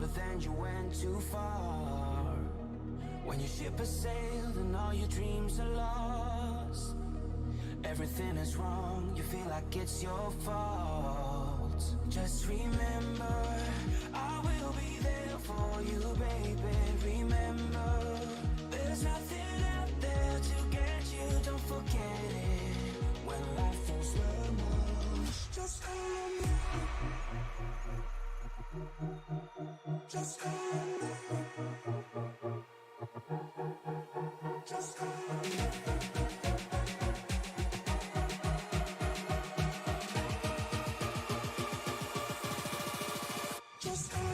but then you went too far. When your ship has sailed and all your dreams are lost, everything is wrong, you feel like it's your fault. Just remember, I will be there for you, baby. Remember, there's nothing out there to get you, don't forget it. When life feels lemons, just call me. Just call me. Just call me. Just call me.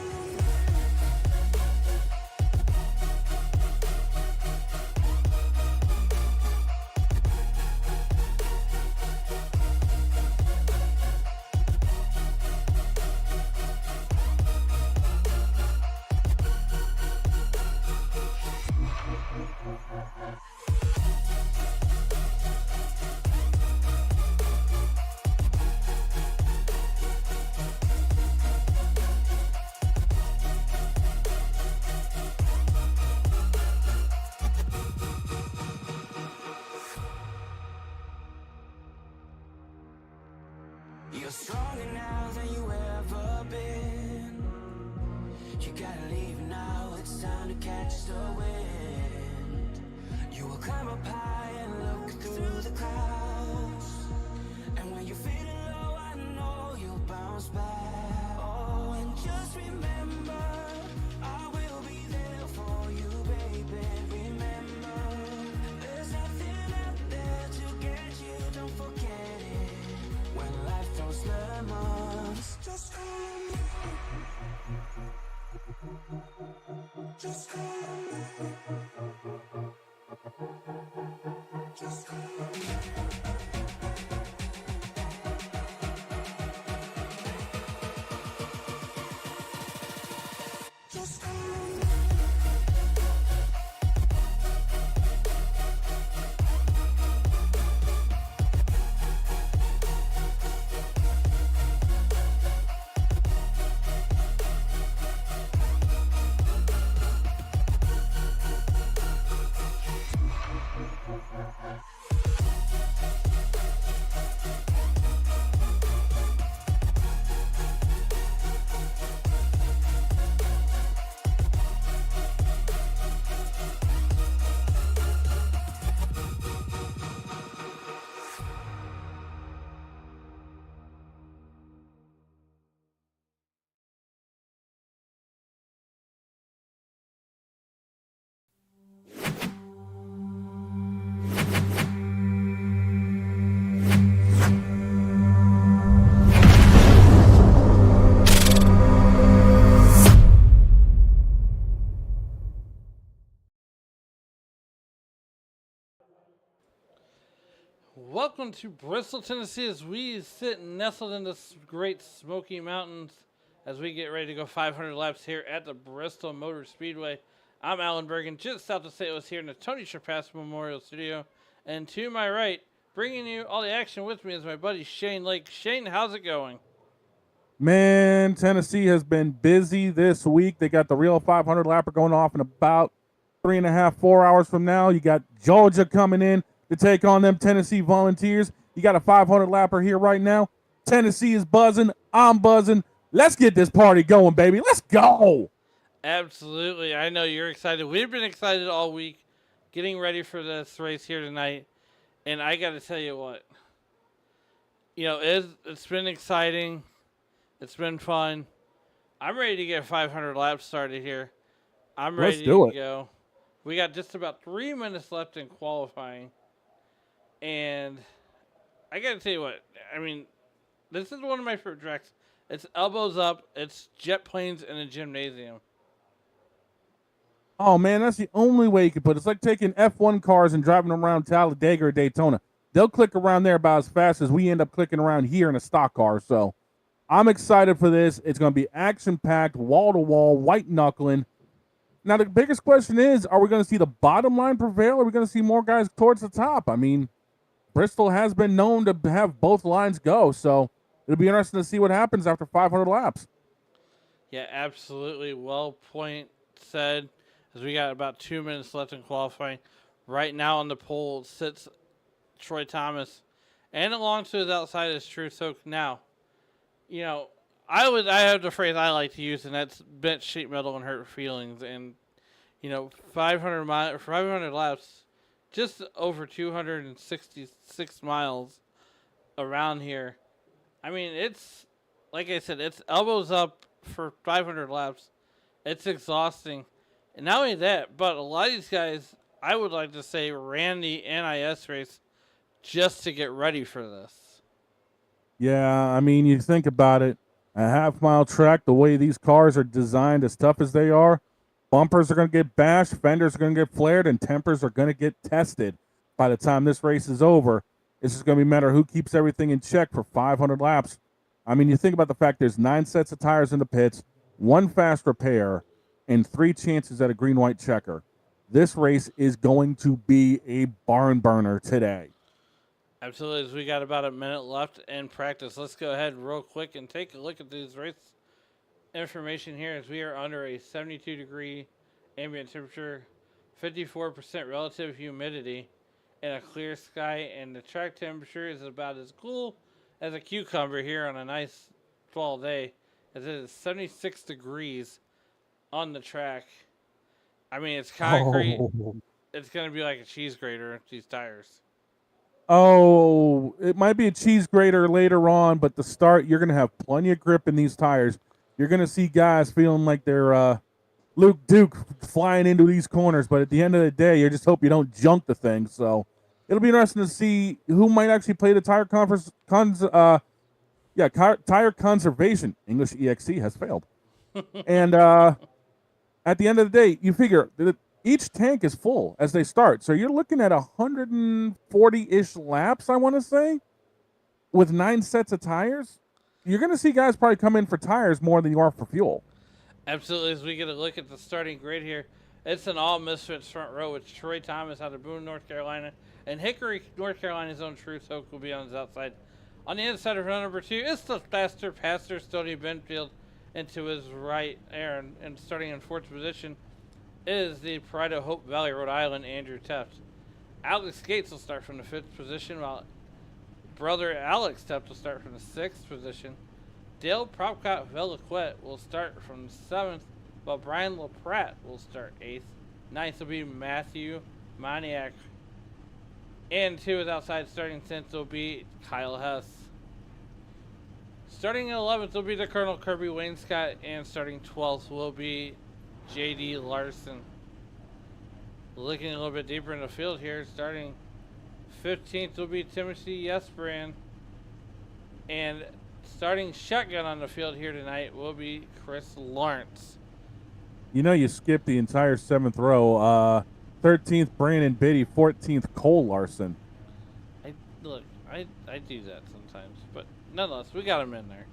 You're stronger now than you ever been. You gotta leave now, it's time to catch the wind. You will climb up high and look through the clouds, and when you're feeling low, I know you'll bounce back. Oh, and just remember, I will be there for you, baby. Remember, there's nothing out there to get you, don't forget it. When life throws lemons, just call me. Just call me. Just call me. Just call me. Welcome to Bristol, Tennessee, as we sit nestled in the great Smoky Mountains as we get ready to go 500 laps here at the Bristol Motor Speedway. I'm Alan Bergen, just south of St. Louis here in the Tony Sherpass Memorial Studio. And to my right, bringing you all the action with me is my buddy Shane Lake. Shane, how's it going? Man, Tennessee has been busy this week. They got the real 500 lapper going off in about 3.5, 4 hours from now. You got Georgia coming in to take on them Tennessee Volunteers. You got a 500 lapper here right now. Tennessee is buzzing. I'm buzzing. Let's get this party going, baby. Let's go. Absolutely. I know you're excited. We've been excited all week getting ready for this race here tonight. And I got to tell you what, you know, it's been exciting. It's been fun. I'm ready to get 500 laps started here. I'm ready to go. We got just about 3 minutes left in qualifying. And I got to tell you what, I mean, this is one of my favorite tracks. It's elbows up. It's jet planes in a gymnasium. Oh, man, that's the only way you can put it. It's like taking F1 cars and driving them around Talladega or Daytona. They'll click around there about as fast as we end up clicking around here in a stock car. So I'm excited for this. It's going to be action-packed, wall-to-wall, white-knuckling. Now, the biggest question is, are we going to see the bottom line prevail, or are we going to see more guys towards the top? I mean, Bristol has been known to have both lines go, so it'll be interesting to see what happens after 500 laps. Yeah, absolutely. Well point said. As we got about 2 minutes left in qualifying. Right now on the pole sits Troy Thomas, and along to his outside is True Soak. Now, you know, I have the phrase I like to use, and that's bent sheet metal and hurt feelings. And 500 laps, just over 266 miles around here. I mean, it's like I said, it's elbows up for 500 laps. It's exhausting, and not only that, but a lot of these guys, I would like to say, ran the NIS race just to get ready for this. Yeah, I mean, you think about it, a half-mile track, the way these cars are designed, as tough as they are, bumpers are going to get bashed, fenders are going to get flared, and tempers are going to get tested by the time this race is over. It's just going to be a matter of who keeps everything in check for 500 laps. I mean, you think about the fact there's 9 sets of tires in the pits, 1 fast repair, and 3 chances at a green-white-checker. This race is going to be a barn burner today. Absolutely. As we got about a minute left in practice, let's go ahead real quick and take a look at these race information here as we are under a 72-degree ambient temperature, 54% relative humidity, and a clear sky, and the track temperature is about as cool as a cucumber here on a nice fall day, as it is 76 degrees on the track. I mean, it's concrete. Oh. It's going to be like a cheese grater, these tires. Oh, it might be a cheese grater later on, but the start, you're going to have plenty of grip in these tires. You're going to see guys feeling like they're Luke Duke flying into these corners, but at the end of the day, you just hope you don't junk the thing. So it'll be interesting to see who might actually play the tire tire conservation. English EXC has failed. And at the end of the day, you figure that each tank is full as they start. So you're looking at 140-ish laps, I want to say, with 9 sets of tires. You're going to see guys probably come in for tires more than you are for fuel. Absolutely. As we get a look at the starting grid here, it's an all-misfits front row with Troy Thomas out of Boone, North Carolina, and Hickory, North Carolina's own True Soak will be on his outside. On the inside of row number 2 is the faster passer, Stoney Benfield, into his right air, and starting in 4th position is the Pride of Hope Valley, Rhode Island, Andrew Teft. Alex Gates will start from the 5th position, while brother Alex Teft will start from the 6th position. Dale Propcott Veliquette will start from the 7th, while Brian LaPratte will start 8th. 9th will be Matthew Moniak. And to his outside starting 10th will be Kyle Hess. Starting in 11th will be the Colonel Kirby Wainscott, and starting 12th will be J.D. Larson. Looking a little bit deeper in the field here, starting 15th will be Timothy Yesbrand, and starting shotgun on the field here tonight will be Chris Lawrence. You know, you skipped the entire 7th row. 13th, Brandon Biddy. 14th, Cole Larson. I do that sometimes, but nonetheless, we got him in there.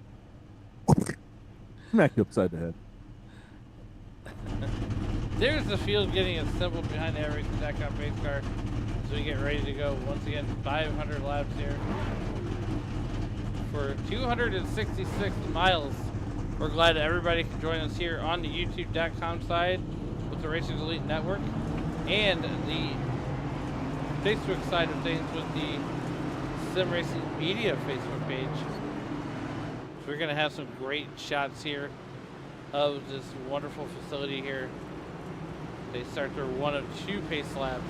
Smack you upside the head. There's the field getting assembled behind the racing.com pace car as we get ready to go. Once again, 500 laps here for 266 miles. We're glad that everybody can join us here on the youtube.com side with the Racers Elite Network and the Facebook side of things with the Sim Racing Media Facebook page. So we're going to have some great shots here of this wonderful facility here. They start their 1 of 2 pace laps.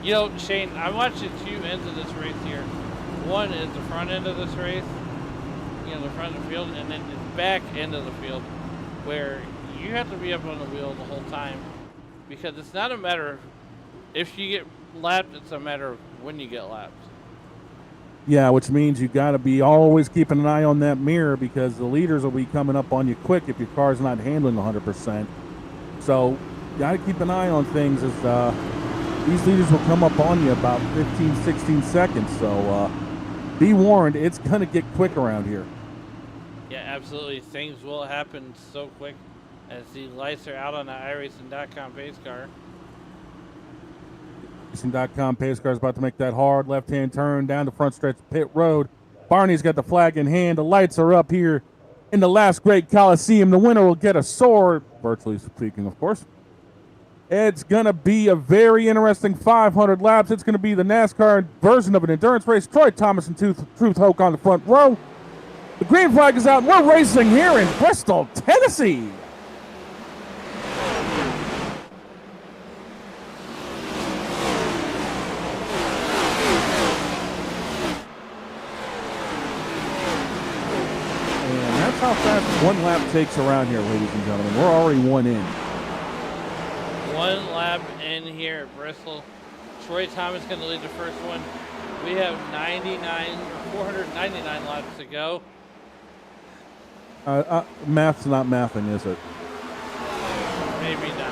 You know, Shane, I'm watching 2 ends of this race here. One is the front end of this race, the front of the field, and then the back end of the field, where you have to be up on the wheel the whole time, because it's not a matter of if you get lapped, it's a matter of when you get lapped. Yeah, which means you got to be always keeping an eye on that mirror, because the leaders will be coming up on you quick if your car's not handling 100%. So you got to keep an eye on things, as these leaders will come up on you about 15, 16 seconds. So be warned, it's going to get quick around here. Yeah, absolutely. Things will happen so quick as the lights are out on the iRacing.com pace car. Racing.com pace car is about to make that hard left-hand turn down the front stretch of pit road. Barney's got the flag in hand. The lights are up here in the last great Coliseum. The winner will get a sword, virtually speaking, of course. It's going to be a very interesting 500 laps. It's going to be the NASCAR version of an endurance race. Troy Thomas and Truth Hoke on the front row. The green flag is out, and we're racing here in Bristol, Tennessee. And that's how fast one lap takes around here, ladies and gentlemen. We're already one in. One lap in here at Bristol. Troy Thomas going to lead the first one. We have 499 laps to go. Math's not mathing, is it? Maybe not.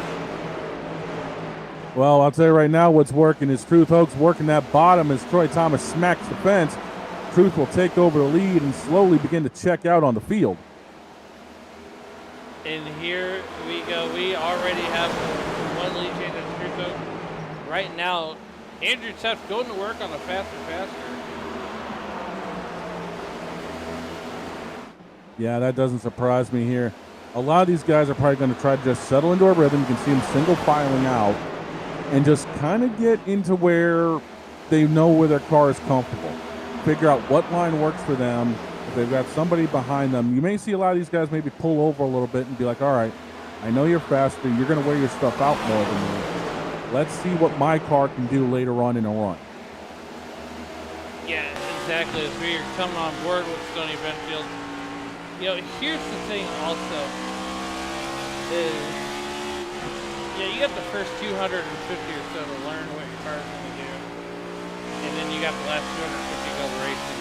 Well, I'll tell you right now what's working is Truth Hoke's working that bottom as Troy Thomas smacks the fence. Truth will take over the lead and slowly begin to check out on the field. And here we go. We already have one lead change at Truth Hoke. Right now, Andrew Tuff going to work on a faster. Yeah, that doesn't surprise me here. A lot of these guys are probably going to try to just settle into a rhythm. You can see them single filing out and just kind of get into where they know where their car is comfortable. Figure out what line works for them. If they've got somebody behind them, you may see a lot of these guys maybe pull over a little bit and be like, all right, I know you're faster. You're going to wear your stuff out more than me. Let's see what my car can do later on in a run. Yeah, exactly. As we're coming on board with Stony Benfield. You know, here's the thing also is, yeah, you got the first 250 or so to learn what your car's going to do. And then you got the last 250 go racing.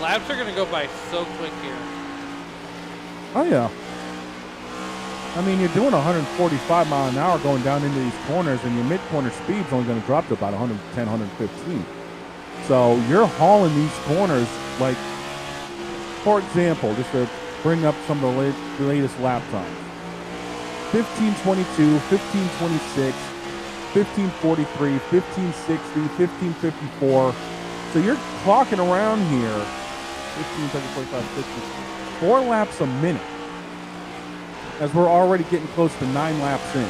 Laps are going to go by so quick here. Oh, yeah. I mean, you're doing 145 mile an hour going down into these corners, and your mid-corner speed's only going to drop to about 110, 115. So you're hauling these corners like, for example, just to bring up some of the latest lap times. 15:22, 15:26, 15:43, 15:60, 15:54. So you're clocking around here 15, 30, 45, 50, 4 laps a minute as we're already getting close to 9 laps in.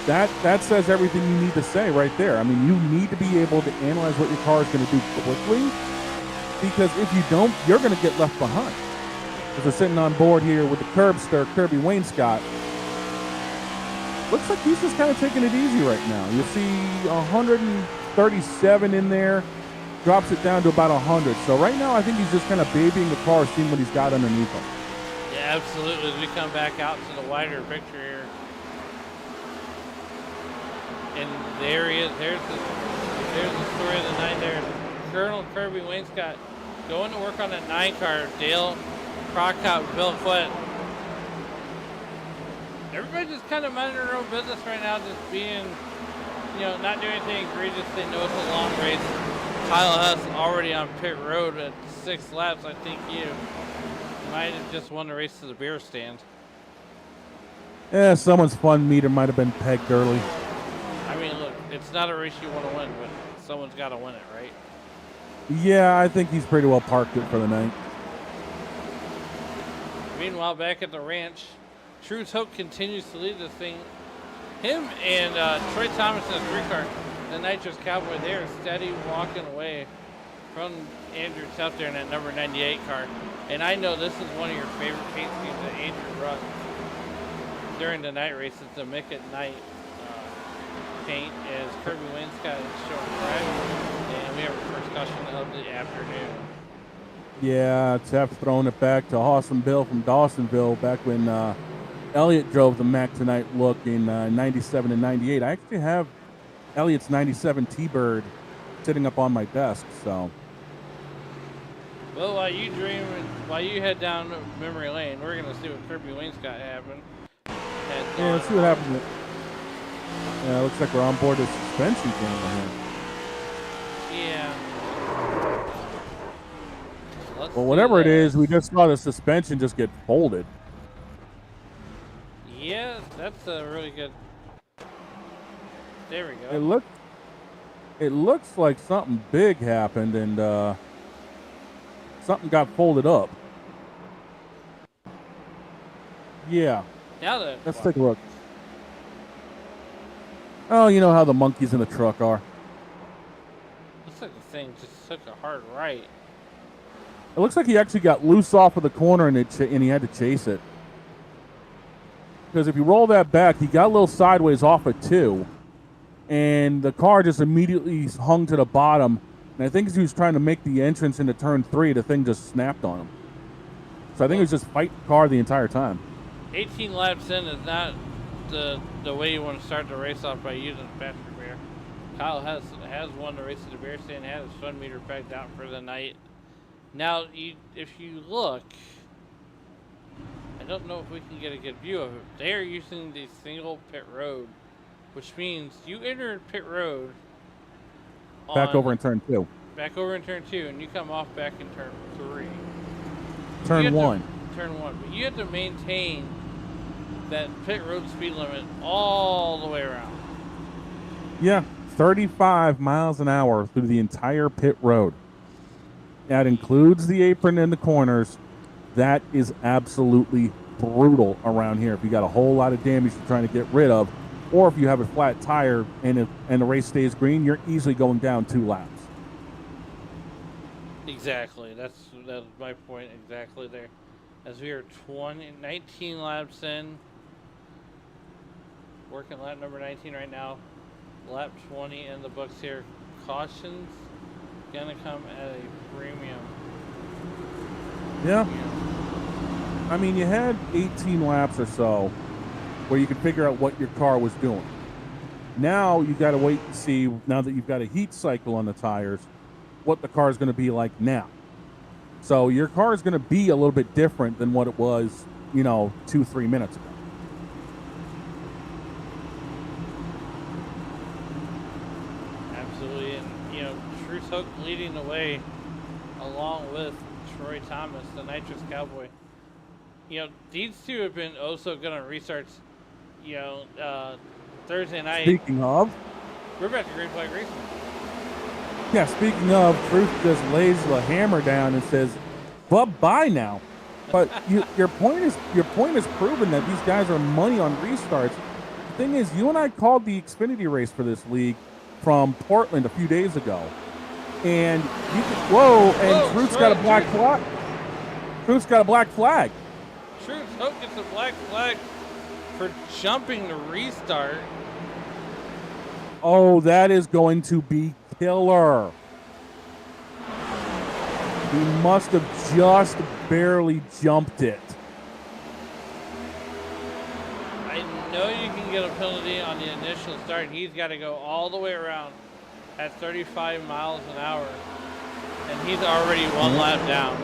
That says everything you need to say right there. I mean, you need to be able to analyze what your car is going to do quickly, because if you don't, you're going to get left behind. As we're sitting on board here with the Curbster, Kirby Wainscott. Looks like he's just kind of taking it easy right now. You'll see 137 in there, drops it down to about 100. So right now, I think he's just kind of babying the car, seeing what he's got underneath him. Yeah, absolutely. As we come back out to the wider picture here. And there he is. There's the story of the night there. Colonel Kirby Wainscott going to work on that 9 car. Dale Crocott, Bill Foot. Everybody just kind of minding their own business right now, just being, you know, not doing anything egregious. They know it's a long race. Kyle Hess already on pit road at 6 laps. I think you might have just won the race to the beer stand. Yeah, someone's fun meter might have been pegged early. I mean, look, it's not a race you want to win, but someone's got to win it, right? Yeah, I think he's pretty well parked it for the night. Meanwhile, back at the ranch, Truth Hoke continues to lead this thing. Him and Troy Thomas in his 3 car, the Nitrous Cowboy, they are steady walking away from Andrew Tuff there in that number 98 car. And I know this is one of your favorite paint schemes that Andrew runs during the night races, the Mick at Night paint, as Kirby Wainscott is showing track. And we have a first caution of the afternoon. Yeah, Tuff throwing it back to Awesome Bill from Dawsonville back when Elliott drove the Mac Tonight look in 97 and 98. I actually have Elliott's 97 T-Bird sitting up on my desk, so. Well, while you dream and while you head down memory lane, we're going to see what Kirby Wainscott happened. Yeah, let's see what happens. Yeah, looks like we're on board the suspension camera here. Yeah. Well, whatever it is, we just saw the suspension just get folded. Yeah, that's a really good. There we go. It looks like something big happened and something got folded up. Yeah. Now that Let's take a look. Oh, you know how the monkeys in the truck are. looks like the thing just took a hard right. It looks like he actually got loose off of the corner and he had to chase it. Because if you roll that back, he got a little sideways off it too, and the car just immediately hung to the bottom. And I think as he was trying to make the entrance into turn 3, the thing just snapped on him. So I think he was just fighting the car the entire time. 18 laps in is not the way you want to start the race off by using the passenger bear. Kyle has won the race at the bear stand, had his fun meter pegged out for the night. Now, if you look, I don't know if we can get a good view of it. They are using the single pit road, which means you enter pit road Back over in turn 2. Back over in turn 2, and you come off back in turn 3. Turn 1. Turn 1, but you have to maintain that pit road speed limit all the way around. Yeah, 35 miles an hour through the entire pit road. That includes the apron and the corners. That is absolutely brutal around here. If you got a whole lot of damage you're trying to get rid of, or if you have a flat tire and the race stays green, you're easily going down 2 laps. Exactly. That's my point exactly there. As we are 19 laps in, working lap number 19 right now, lap 20 in the books here. Caution's gonna come at a premium. Yeah. I mean, you had 18 laps or so where you could figure out what your car was doing. Now you got to wait and see, now that you've got a heat cycle on the tires, what the car is going to be like now. So your car is going to be a little bit different than what it was, 2-3 minutes ago. Absolutely. And, Truce Hook leading the way along with Troy Thomas, the Nitrous Cowboy. These two have been also good on restarts. Thursday night. Speaking of, we're back to Green-White Racing. Yeah, speaking of, Truth just lays the hammer down and says, "Bye now." But your point is proven that these guys are money on restarts. The thing is, you and I called the Xfinity race for this league from Portland a few days ago, and Truth's got a black flag. Truth's got a black flag. Truth Hook gets a black flag for jumping the restart. Oh, that is going to be killer. He must have just barely jumped it. I know you can get a penalty on the initial start. He's got to go all the way around at 35 miles an hour. And he's already 1 lap down.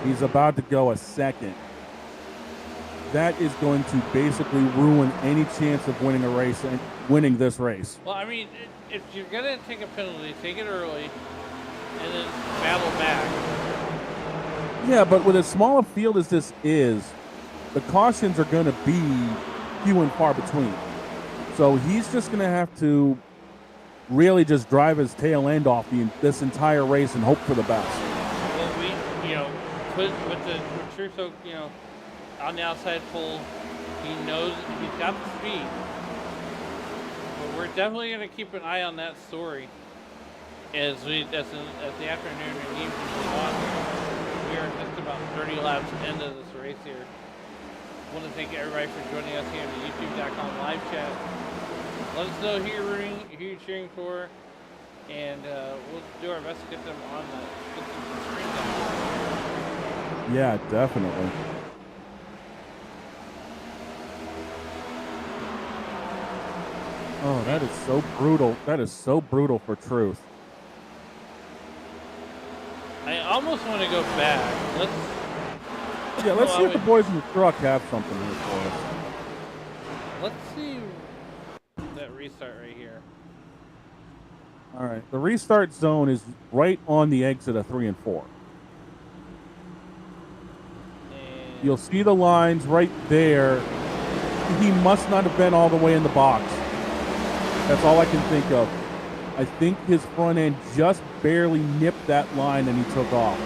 He's about to go a second. That is going to basically ruin any chance of winning a race and winning this race. Well, I mean, if you're going to take a penalty, take it early and then battle back. Yeah, but with as small a field as this is, the cautions are going to be few and far between. So he's just going to have to really just drive his tail end off this entire race and hope for the best. Well, with Truth Hook, on the outside pole, he knows he's got the speed. But we're definitely going to keep an eye on that story as the afternoon and evening goes on. We are just about 30 laps into this race here. I want to thank everybody for joining us here in the YouTube.com live chat. Let us know who you're cheering for, and we'll do our best to get them on the screen down. Yeah, definitely. Oh, that is so brutal. That is so brutal for Truth. I almost want to go back. Let's see if the boys in the truck have something here for us. Let's see that restart right here. All right, the restart zone is right on the exit of 3 and 4. And You'll see the lines right there. He must not have been all the way in the box. That's all I can think of. I think his front end just barely nipped that line and he took off.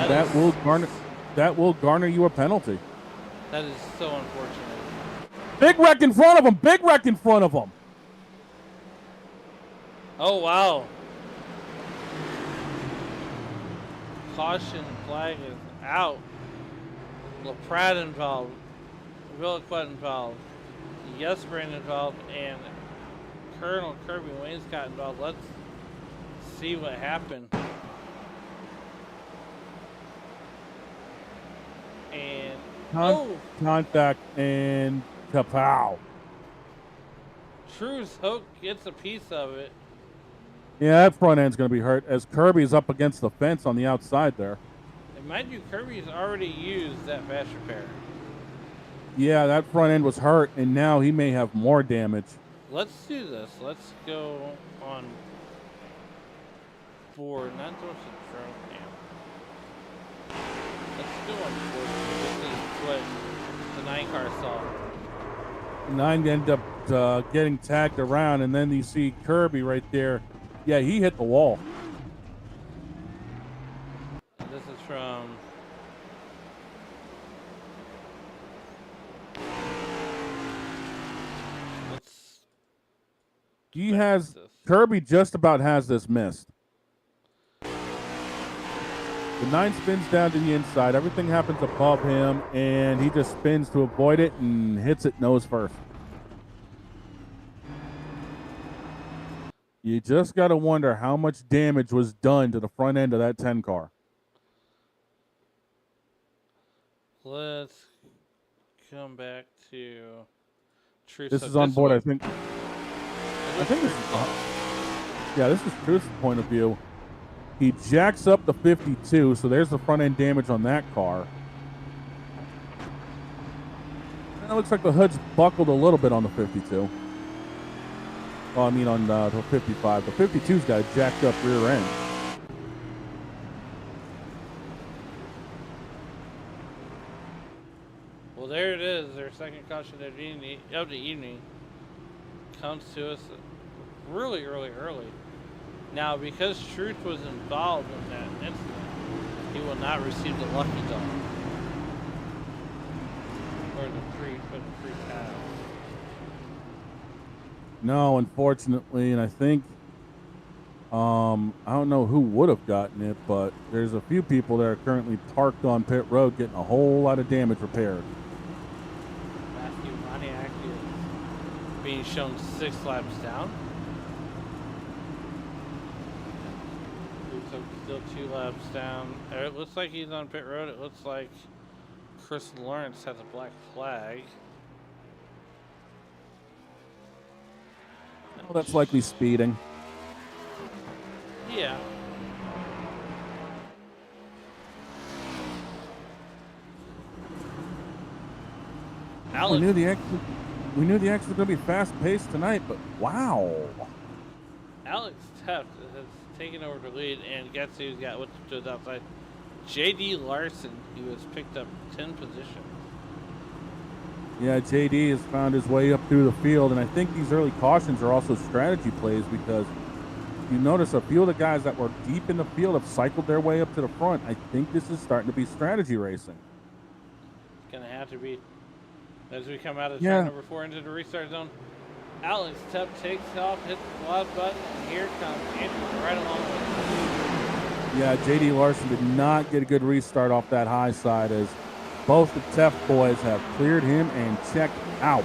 that will garner you a penalty. That is so unfortunate. Big wreck in front of him. Big wreck in front of him. Oh, wow. Caution flag is out. LaPrat involved. Williquette involved. Yes, Brand involved. And Colonel Kirby Wainscott involved. Let's see what happened. And contact and kapow. True's hook gets a piece of it. Yeah, that front end's going to be hurt as Kirby's up against the fence on the outside there. And mind you, Kirby's already used that fast repair. Yeah, that front end was hurt, and now he may have more damage. Let's do this. Let's go on board. Not so much the drone cam. Let's go on board. This is what the 9 car saw. 9 ended up getting tagged around, and then you see Kirby right there. Yeah, he hit the wall. This is from Kirby just about has this missed. The 9 spins down to the inside. Everything happens above him, and he just spins to avoid it and hits it nose first. You just got to wonder how much damage was done to the front end of that 10 car. Let's come back to Truth. This is on board, I think. This is Truth's point of view. He jacks up the 52, so there's the front end damage on that car. And it looks like the hood's buckled a little bit on the 52. Well, I mean on the 55. The 52's got a jacked up rear end. Well, there it is. Their second caution of the evening comes to us really early. Now, because Truth was involved in that incident, he will not receive the lucky dog or the free pass. No, unfortunately, and I think I don't know who would have gotten it, but there's a few people that are currently parked on pit road getting a whole lot of damage repaired. Matthew Moniak is being shown 6 laps down. Still 2 laps down. It looks like he's on pit road. It looks like Chris Lawrence has a black flag. Oh, that's likely speeding. Yeah. We knew the X was going to be fast-paced tonight, but wow. Alex Teft has taken over the lead, and guess who's got what's to the outside? J.D. Larson, who has picked up 10 positions. Yeah, JD has found his way up through the field, and I think these early cautions are also strategy plays because you notice a few of the guys that were deep in the field have cycled their way up to the front. I think this is starting to be strategy racing. It's going to have to be as we come out of turn number 4 into the restart zone. Alex Tep takes off, hits the pause button, and here comes Andrew right along with him. Yeah, JD Larson did not get a good restart off that high side as both the Tef boys have cleared him and checked out.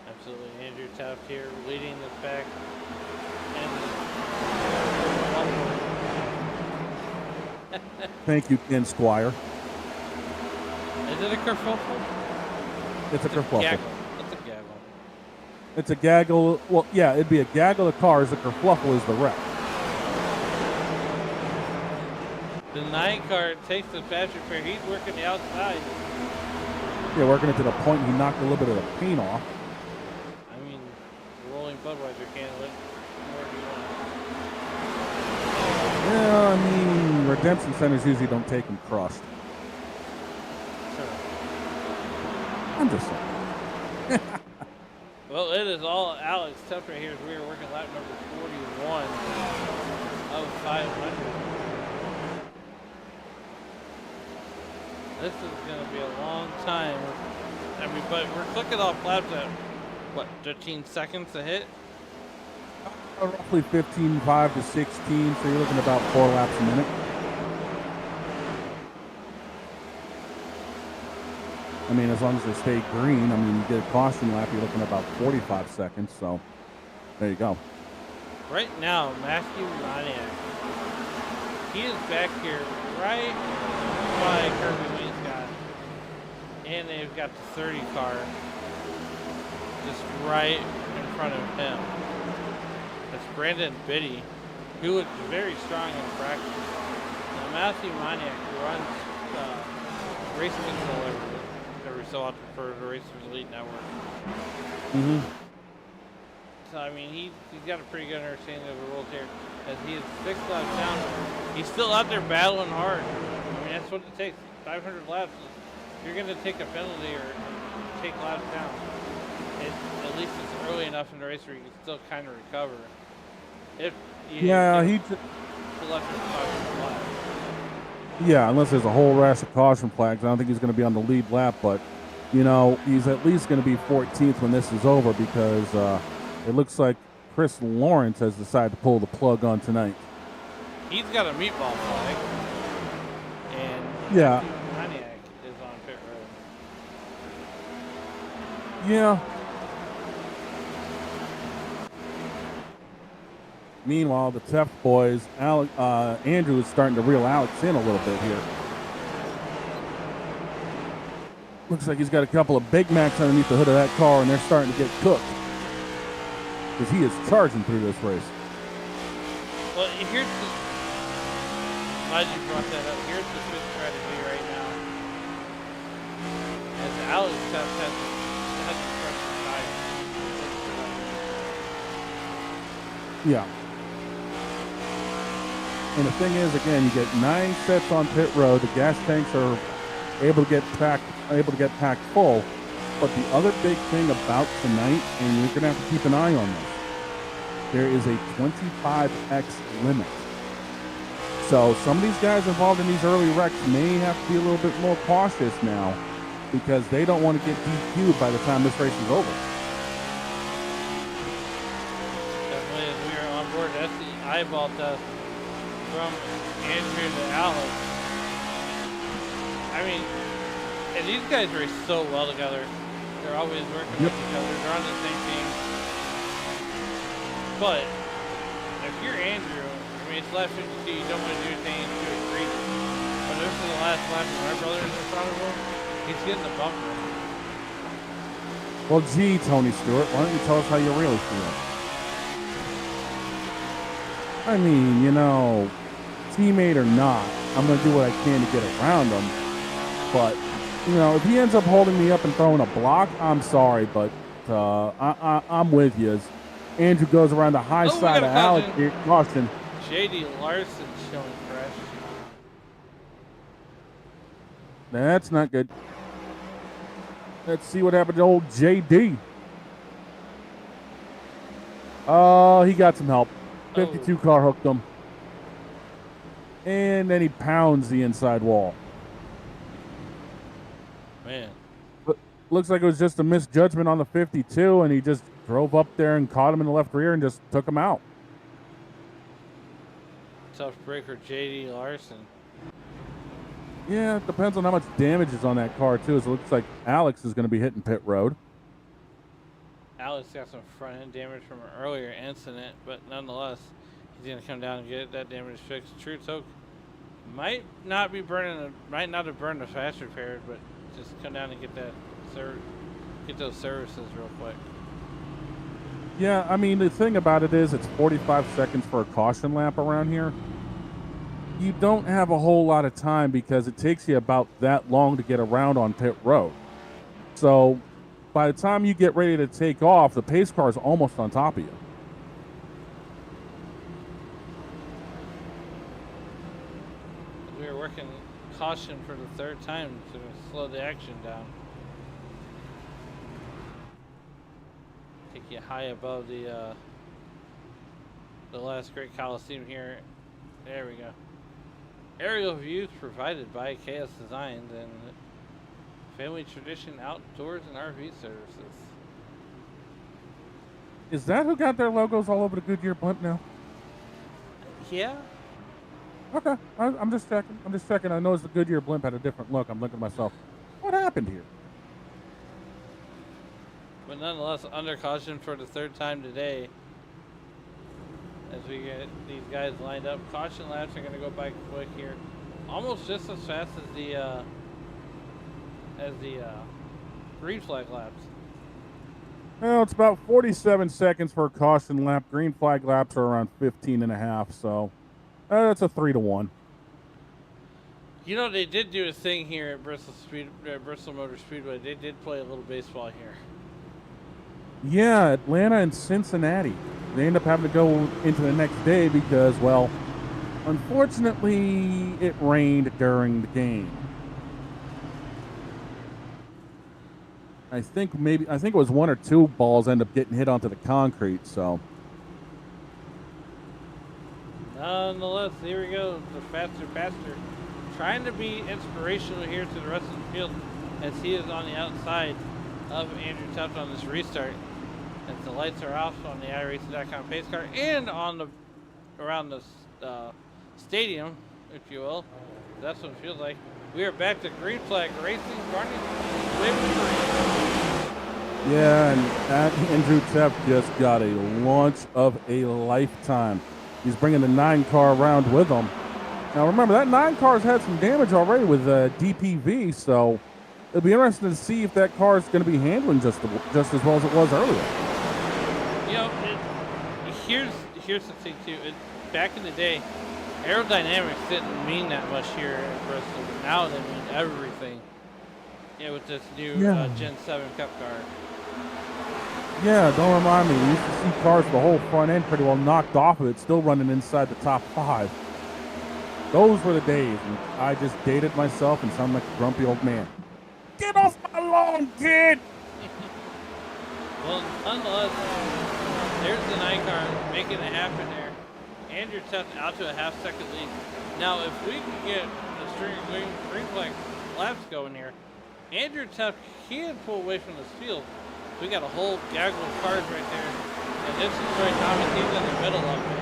Absolutely. Andrew Tef here leading this back. Thank you, Ken Squire. Is it a kerfuffle? It's a kerfuffle. It's a gaggle. It's a gaggle. Well, yeah, it'd be a gaggle of cars. A kerfluffle is the wreck. The 9 car takes the fast repair. He's working the outside. Yeah, working it to the point he knocked a little bit of the paint off. I mean, rolling Budweiser can't let more do you want. Yeah, I mean, redemption centers usually don't take them crushed. Sure. I'm just saying. Well, it is all Alex Tef right here as we are working lap number 41 of 500. This is going to be a long time. I mean, but we're clicking off laps at, what, 15 seconds a hit? Roughly 15.5 to 16, so you're looking at about 4 laps a minute. I mean, as long as they stay green, I mean, you get a caution lap, you're looking at about 45 seconds, so there you go. Right now, Matthew Roniak, he is back here right by Kirby Winscott, and they've got the 30 car just right in front of him. That's Brandon Biddy, who looks very strong in practice. Now, Matthew Maniak, who runs Race Control every so often for the Racers Elite Network. Mm-hmm. So, I mean, he's got a pretty good understanding of the rules here. As he is 6 laps down, he's still out there battling hard. I mean, that's what it takes. 500 laps. You're going to take a penalty or take laps down. At least it's early enough in the race where you can still kind of recover. If you Yeah, unless there's a whole rash of caution flags. I don't think he's going to be on the lead lap, but, you know, he's at least going to be 14th when this is over because it looks like Chris Lawrence has decided to pull the plug on tonight. He's got a meatball flag, and yeah, Maniac is on pit road. Yeah. Meanwhile, the Teft boys, Andrew is starting to reel Alex in a little bit here. Looks like he's got a couple of Big Macs underneath the hood of that car, and they're starting to get cooked. Because he is charging through this race. Well, here's the... Glad you brought that up. Here's the switch strategy right now. As Alex has to press the tires. Yeah. And the thing is, again, you get 9 sets on pit road. The gas tanks are able to get packed full. But the other big thing about tonight, and you're going to have to keep an eye on this, there is a 25x limit. So some of these guys involved in these early wrecks may have to be a little bit more cautious now because they don't want to get DQ'd by the time this race is over. Definitely, as we are on board, that's the eyeball test from Andrew to Alex. I mean, and these guys race so well together. They're always working with each other. They're on the same team. But if you're Andrew, I mean, it's lap 52. You don't want to do anything too egregious. But this is the last lap, and my brother's in front of him. He's getting the bumper. Well, gee, Tony Stewart, why don't you tell us how you really feel? I mean, you know, teammate or not, I'm going to do what I can to get around him. But, you know, if he ends up holding me up and throwing a block, I'm sorry, but I'm with you. As Andrew goes around the high side of Alex, caution. J.D. Larson showing crash. That's not good. Let's see what happened to old JD. Oh, he got some help. 52 car hooked him. And then he pounds the inside wall. Man. Looks like it was just a misjudgment on the 52, and he just drove up there and caught him in the left rear and just took him out. Tough breaker, J.D. Larson. Yeah, it depends on how much damage is on that car, too. So it looks like Alex is going to be hitting pit road. Alex got some front end damage from an earlier incident, but nonetheless, he's going to come down and get that damage fixed. True Toke might not have burned the fast repaired, but just come down and get that get those services real quick. Yeah, I mean, the thing about it is it's 45 seconds for a caution lap around here. You don't have a whole lot of time because it takes you about that long to get around on pit road. So by the time you get ready to take off, the pace car is almost on top of you. We were working caution for the 3rd time to slow the action down. Take you high above the last great Coliseum here. There we go. Aerial views provided by Chaos Designs and Family Tradition Outdoors and RV Services. Is that who got their logos all over the Goodyear blimp now? Yeah. Okay, I'm just checking. I'm just checking. I noticed the Goodyear blimp had a different look. I'm looking at myself. What happened here? But nonetheless, under caution for the third time today. As we get these guys lined up, caution laps are going to go by quick here, almost just as fast as the green flag laps. Well, it's about 47 seconds for a caution lap. Green flag laps are around 15 and a half, so that's a 3-1. You know, they did do a thing here at Bristol Motor Speedway. They did play a little baseball here. Yeah, Atlanta and Cincinnati. They end up having to go into the next day because, well, unfortunately, it rained during the game. I think it was one or two balls end up getting hit onto the concrete, so. Nonetheless, here we go. The faster. Trying to be inspirational here to the rest of the field as he is on the outside of Andrew Tuft on this restart. As the lights are off on the iRacing.com pace car and on around the stadium, if you will. That's what it feels like. We are back to green flag racing, running victory. Yeah, and Andrew Tuft just got a launch of a lifetime. He's bringing the 9-car around with him. Now remember, that 9 car's had some damage already with DPV, so it'll be interesting to see if that car is going to be handling just as well as it was earlier. You know, here's the thing too. Back in the day, aerodynamics didn't mean that much here at Bristol, but now they mean everything. Yeah, with this new Gen 7 Cup car. Yeah, don't remind me. We used to see cars with the whole front end pretty well knocked off of it, still running inside the top 5. Those were the days, and I just dated myself and sounded like a grumpy old man. Get off my lawn, kid! Well, nonetheless, there's the 9 car making it happen there. Andrew Tuft out to a half-second lead. Now, if we can get the string of green flag laps going here, Andrew Tuft can pull away from this field. We got a whole gaggle of cars right there, and this is Troy Thomas. He's in the middle of it.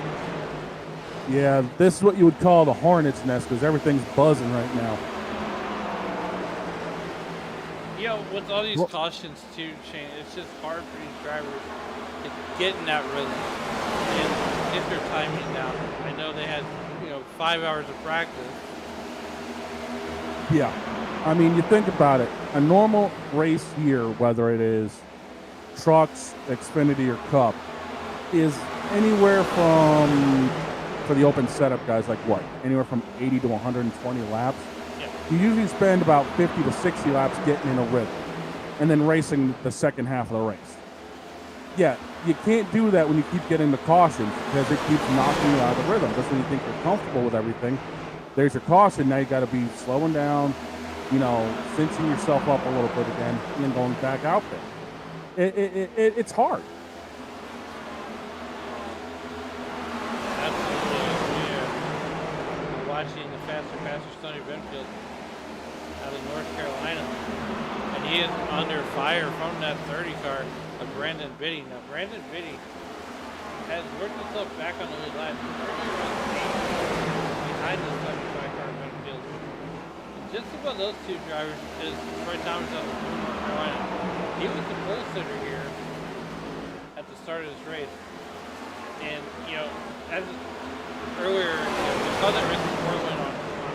Yeah, this is what you would call the hornet's nest because everything's buzzing right now. You know, with all these cautions too, Shane, it's just hard for these drivers to get in that rhythm and get their timing down. I know they had, 5 hours of practice. Yeah. I mean, you think about it. A normal race year, whether it is trucks, Xfinity, or Cup, is anywhere from, for the open setup guys, like what? Anywhere from 80 to 120 laps. Yeah. You usually spend about 50 to 60 laps getting in a rhythm and then racing the second half of the race. Yeah, you can't do that when you keep getting the cautions because it keeps knocking you out of the rhythm. Just when you think you're comfortable with everything, there's your caution. Now you got to be slowing down, cinching yourself up a little bit again and then going back out there. It's hard. Watching the faster Sonny Benfield out of North Carolina, and he is under fire from that 30 car of Brandon Biddy. Now Brandon Biddy has worked himself back on the lead line. Behind the 75 car of Benfield. Just above those two drivers is Troy Thomas out of North Carolina. He was the pole sitter here at the start of this race, and as earlier, we saw that Ricky Ford win on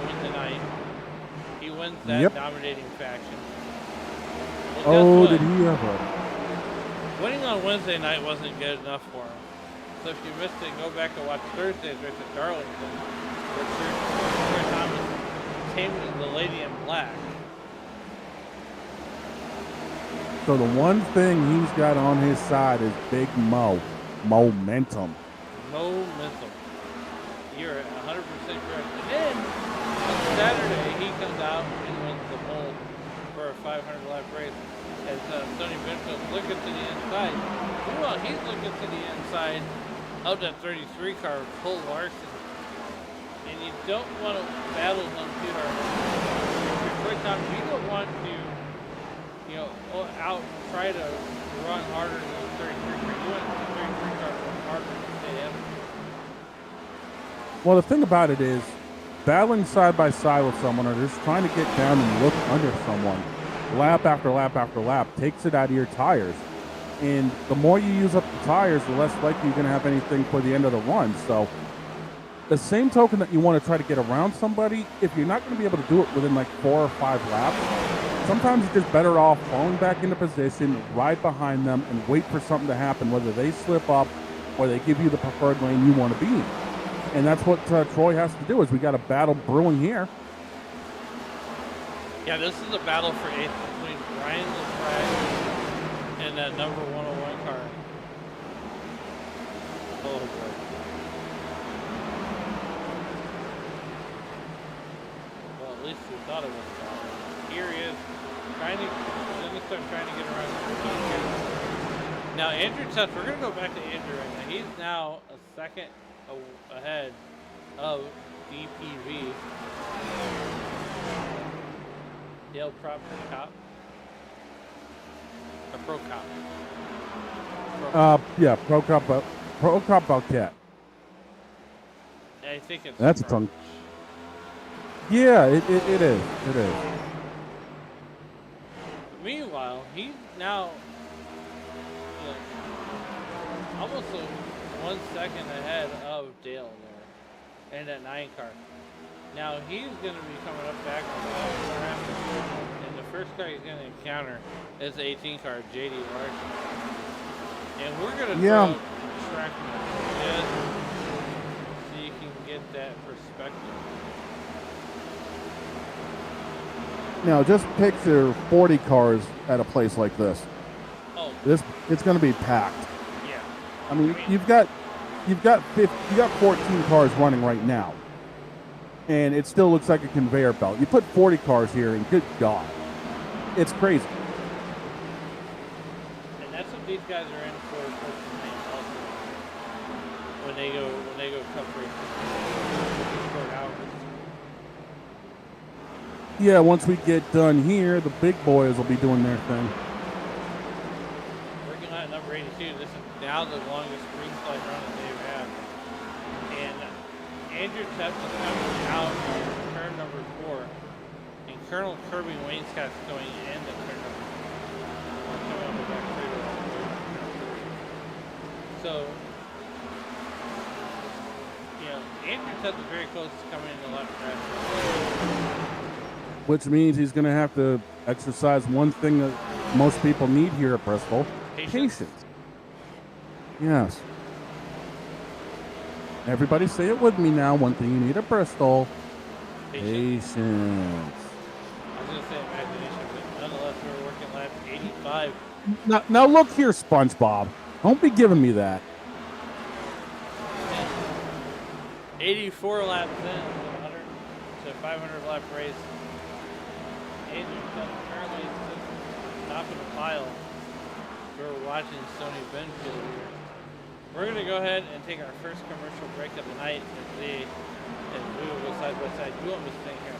Wednesday night. He wins that dominating faction. Well, did he ever? Winning on Wednesday night wasn't good enough for him. So if you missed it, go back and watch Thursday's race at Darlington, where Troy Thomas taming the Lady in Black. So the one thing he's got on his side is Big Mo. Momentum. You're 100% correct. And then on Saturday, he comes out and wins the pole for a 500-lap race. As Sonny Benfield's looking to the inside. Well, he's looking to the inside of that 33 car, Cole Larson. And you don't want to battle them too hard. For example, you don't want to, try to run harder than the 33 car. You want the 33 car to run harder to stay in. Well, the thing about it is, battling side by side with someone or just trying to get down and look under someone, lap after lap after lap, takes it out of your tires. And the more you use up the tires, the less likely you're going to have anything for the end of the run. So, the same token that you want to try to get around somebody, if you're not going to be able to do it within like 4 or 5 laps, sometimes you're just better off falling back into position, ride behind them, and wait for something to happen, whether they slip up or they give you the preferred lane you want to be in. And that's what Troy has to do. Is we got a battle brewing here. Yeah, this is a battle for 8th between Ryan LaFrac and that number 101 car. Oh boy. Well, at least we thought it was a battle. Here he is, trying to get around the now Andrew Tess, we're gonna go back to Andrew right now. He's now a second ahead of DPV. Dale Prop Cop. Or Pro Cop. Yeah, Pro Cop Bobcat. I think it's that's a tongue. Yeah, it is. It is. Meanwhile, he's now almost 1 second ahead of Dale there, and that 9 car. Now he's going to be coming up back on the track, and the first car he's going to encounter is the 18 car, JD Larson. And we're going to throw track just so you can get that perspective. Now, just picture 40 cars at a place like this. Oh, it's going to be packed. Yeah. I mean, you've got 14 cars running right now, and it still looks like a conveyor belt. You put 40 cars here, and good God, it's crazy. And that's what these guys are in for tonight also. When they go cup racing, short hours. Yeah, once we get done here, the big boys will be doing their thing. Working on number 82. This is now the longest green flag run that they've had. And Andrew Tess is coming out of turn number 4. And Colonel Kirby Wainscott's going into turn number 4. Coming on the back straight. So, Andrew Tess is very close to coming in the left track. Which means he's going to have to exercise one thing that most people need here at Bristol. Patience. Yes. Everybody say it with me now. One thing you need at Bristol. Patience. I was going to say imagination, but nonetheless, we're working lap 85. Now look here, SpongeBob. Don't be giving me that. 84 laps in, to 500 lap race. Andrew currently top of the pile. We're watching Sony Benfield here. We're going to go ahead and take our first commercial break of the night and see if we will go side by side. You won't be staying here.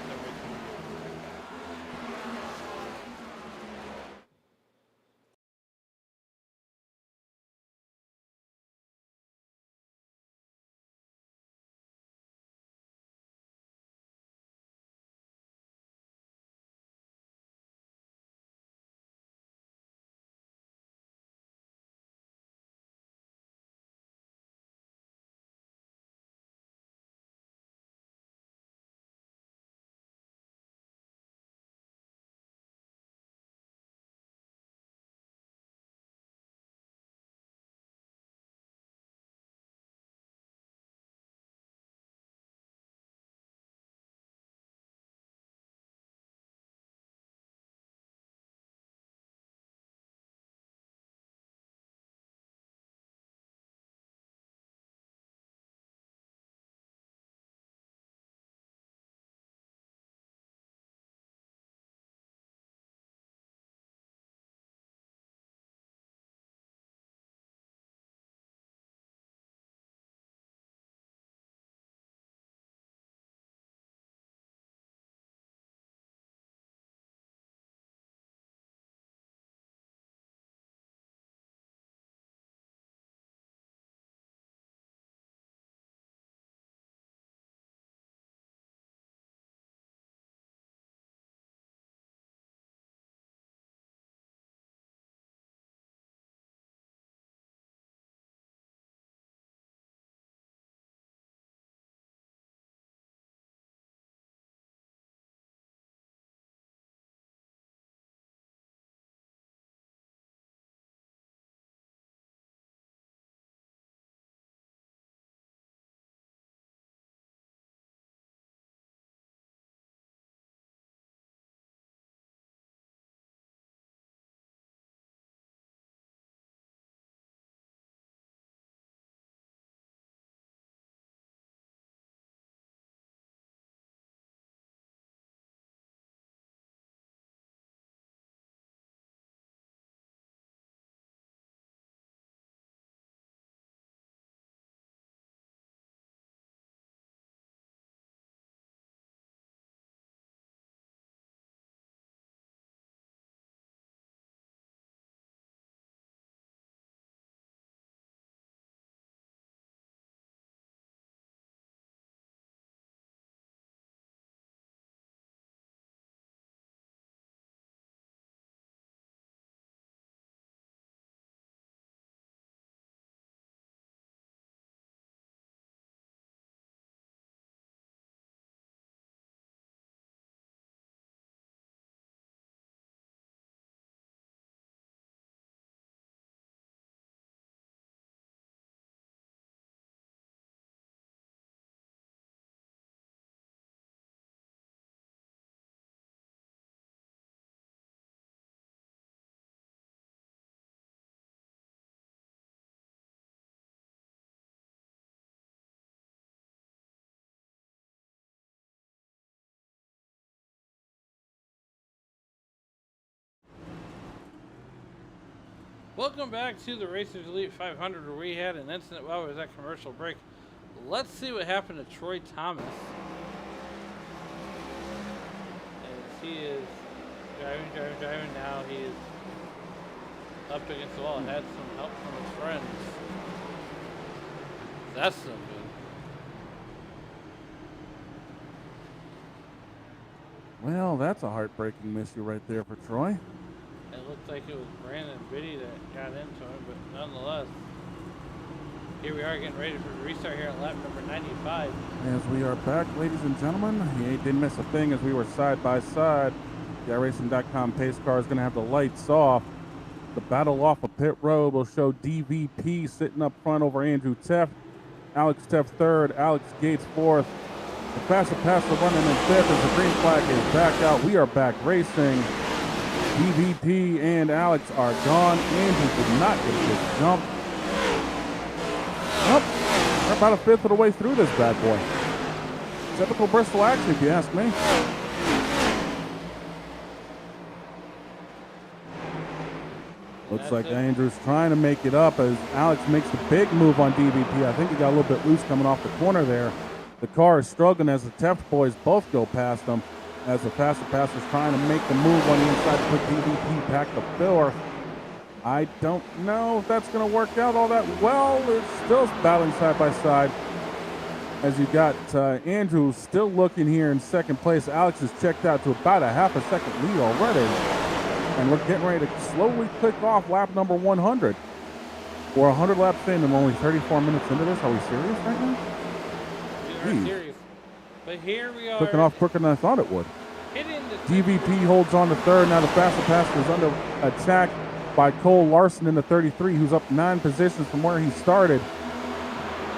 Welcome back to the Racers Elite 500, where we had an incident while we was at commercial break. Let's see what happened to Troy Thomas. As he is driving. Now he is up against the wall. Had some help from his friends. That's so good. Well, that's a heartbreaking miscue right there for Troy. It looked like it was Brandon Biddy that got into him, but nonetheless, here we are getting ready for the restart here at lap number 95. As we are back, ladies and gentlemen, he didn't miss a thing as we were side by side. The iRacing.com pace car is going to have the lights off. The battle off of pit road will show DVP sitting up front over Andrew Teff. Alex Teff third, Alex Gates fourth. The fastest passer running in fifth as the green flag is back out. We are back racing. DVP and Alex are gone. Andrew did not get this jump. Nope. We're about a fifth of the way through this bad boy. Typical Bristol action, if you ask me. Looks like Andrew's trying to make it up as Alex makes the big move on DVP. I think he got a little bit loose coming off the corner there. The car is struggling as the Teft boys both go past him, as the faster passer's trying to make the move on the inside to put DVP back to filler. I don't know if that's going to work out all that well. It's still battling side by side as you got Andrew still looking here in second place. Alex is checked out to about a half a second lead already. And we're getting ready to slowly click off lap number 100. We're 100 laps in and we're only 34 minutes into this. Are we serious right now? We are serious. But here we are. Clicking off quicker than I thought it would. Hitting the DVP holds on to third. Now the faster passer is under attack by Cole Larson in the 33, who's up 9 positions from where he started.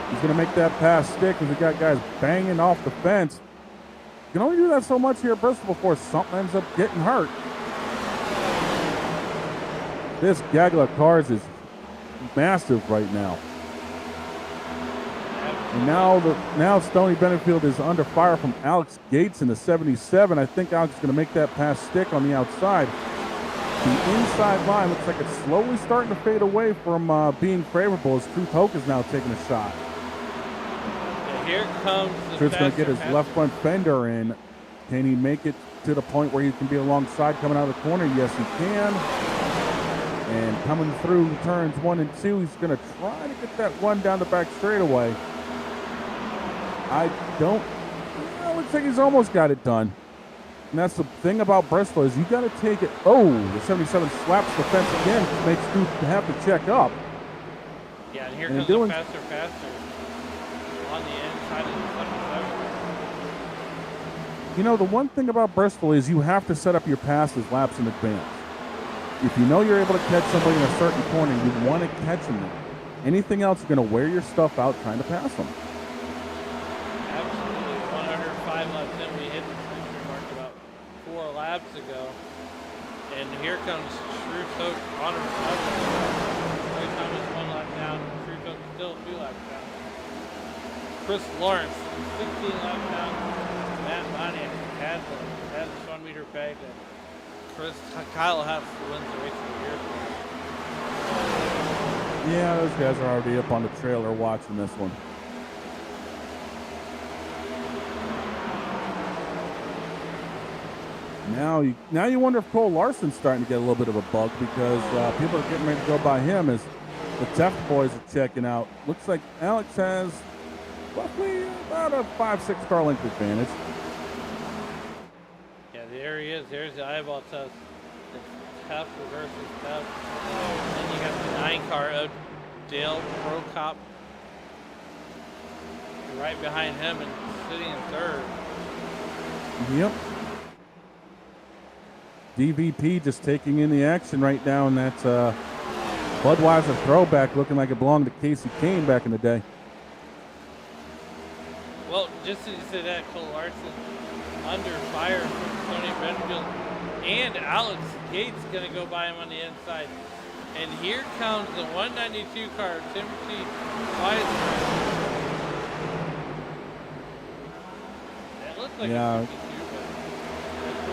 He's going to make that pass stick as we got guys banging off the fence. You can only do that so much here at Bristol before something ends up getting hurt. This gaggle of cars is massive right now. And now Stoney Benefield is under fire from Alex Gates in the 77. I think Alex is going to make that pass stick on the outside. The inside line looks like it's slowly starting to fade away from being favorable as Truth Hoke is now taking a shot. And here comes the Truth's going to get his left front fender in. Can he make it to the point where he can be alongside coming out of the corner? Yes, he can. And coming through turns 1 and 2, he's going to try to get that run down the back straightaway. Looks like he's almost got it done. And that's the thing about Bristol is you got to take it. Oh, the 77 slaps the fence again, which makes Truth have to check up. Yeah, and here comes the faster on the inside of the 77. You know, the one thing about Bristol is you have to set up your passes laps in advance. If you know you're able to catch somebody in a certain corner, you want to catch them there. Anything else, you're going to wear your stuff out trying to pass them. Absolutely. 105 laps in, we hit the century mark about 4 laps ago. And here comes Truth Hoke on a recovery. Troy Thomas 1 lap down. Truth Hoke still 2 laps down. Chris Lawrence 16 laps down. Matt Pontiac has the 1 meter peg. Kyle Huff wins the race of the year. Yeah, those guys are already up on the trailer watching this one. Now you wonder if Cole Larson's starting to get a little bit of a bug because people are getting ready to go by him as the Teft boys are checking out. Looks like Alex has roughly about a 5-6 car length advantage. There he is. There's the eyeball test. It's Teff versus Teff. Then you got the 9 car of Dale Pro Cop right behind him and sitting in third. Yep. DVP just taking in the action right now, and that's Budweiser throwback looking like it belonged to Casey Kane back in the day. Well, just as you said that, Cole Larson under fire from Tony Benfield, and Alex Gates going to go by him on the inside. And here comes the 192 car, Timothy Weiser. That looks like a 52, but that's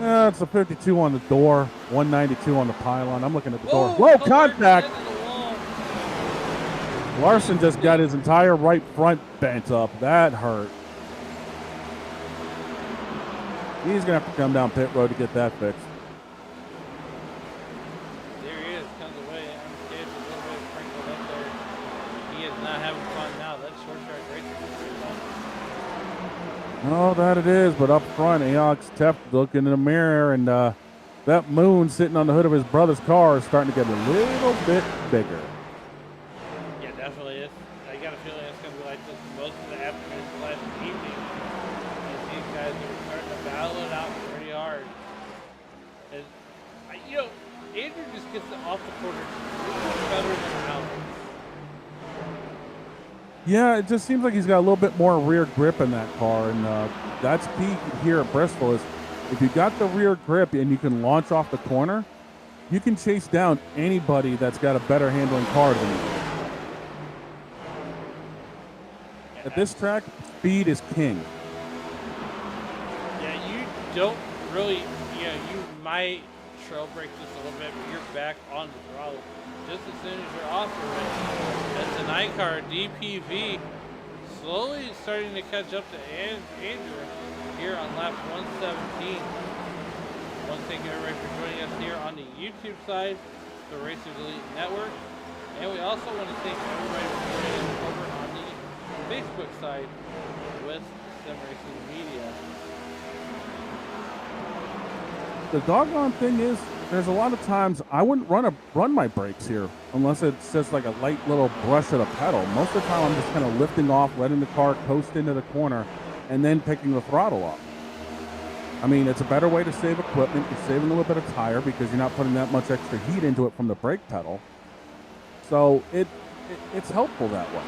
It's a 52 on the door, 192 on the pylon. I'm looking at the door. Whoa, Whoa, contact! into the wall. Larson just got his entire right front bent up. That hurt. He's going to have to come down pit road to get that fixed. There he is, comes away. I'm scared a little bit sprinkled up there. He is not having fun now. That short track racing is pretty fun. Oh, that it is. But up front, Alex Teff looking in the mirror, and that moon sitting on the hood of his brother's car is starting to get a little bit bigger. Yeah, definitely is. I got a feeling it's going to be like this most of the afternoon slash evening. As these guys are starting to battle it out pretty hard. And, you know, Andrew just gets it off the corner better than Alex. Yeah, it just seems like he's got a little bit more rear grip in that car, and that's key here at Bristol. Is if you got the rear grip and you can launch off the corner, you can chase down anybody that's got a better handling car than you. At this track, speed is king. Yeah, you don't really, you might trail brake just a little bit, but you're back on the throttle just as soon as you're off the race. As the night car, DPV, slowly starting to catch up to Andrew here on lap 117. Want to thank everybody for joining us here on the YouTube side, the Racers Elite Network. And we also want to thank everybody for joining us over on the Facebook side with Sim Racing Media. The doggone thing is, there's a lot of times I wouldn't run my brakes here unless it's just like a light little brush of the pedal. Most of the time I'm just kind of lifting off, letting the car coast into the corner, and then picking the throttle up. I mean, it's a better way to save equipment. You're saving a little bit of tire because you're not putting that much extra heat into it from the brake pedal. So it's helpful that way.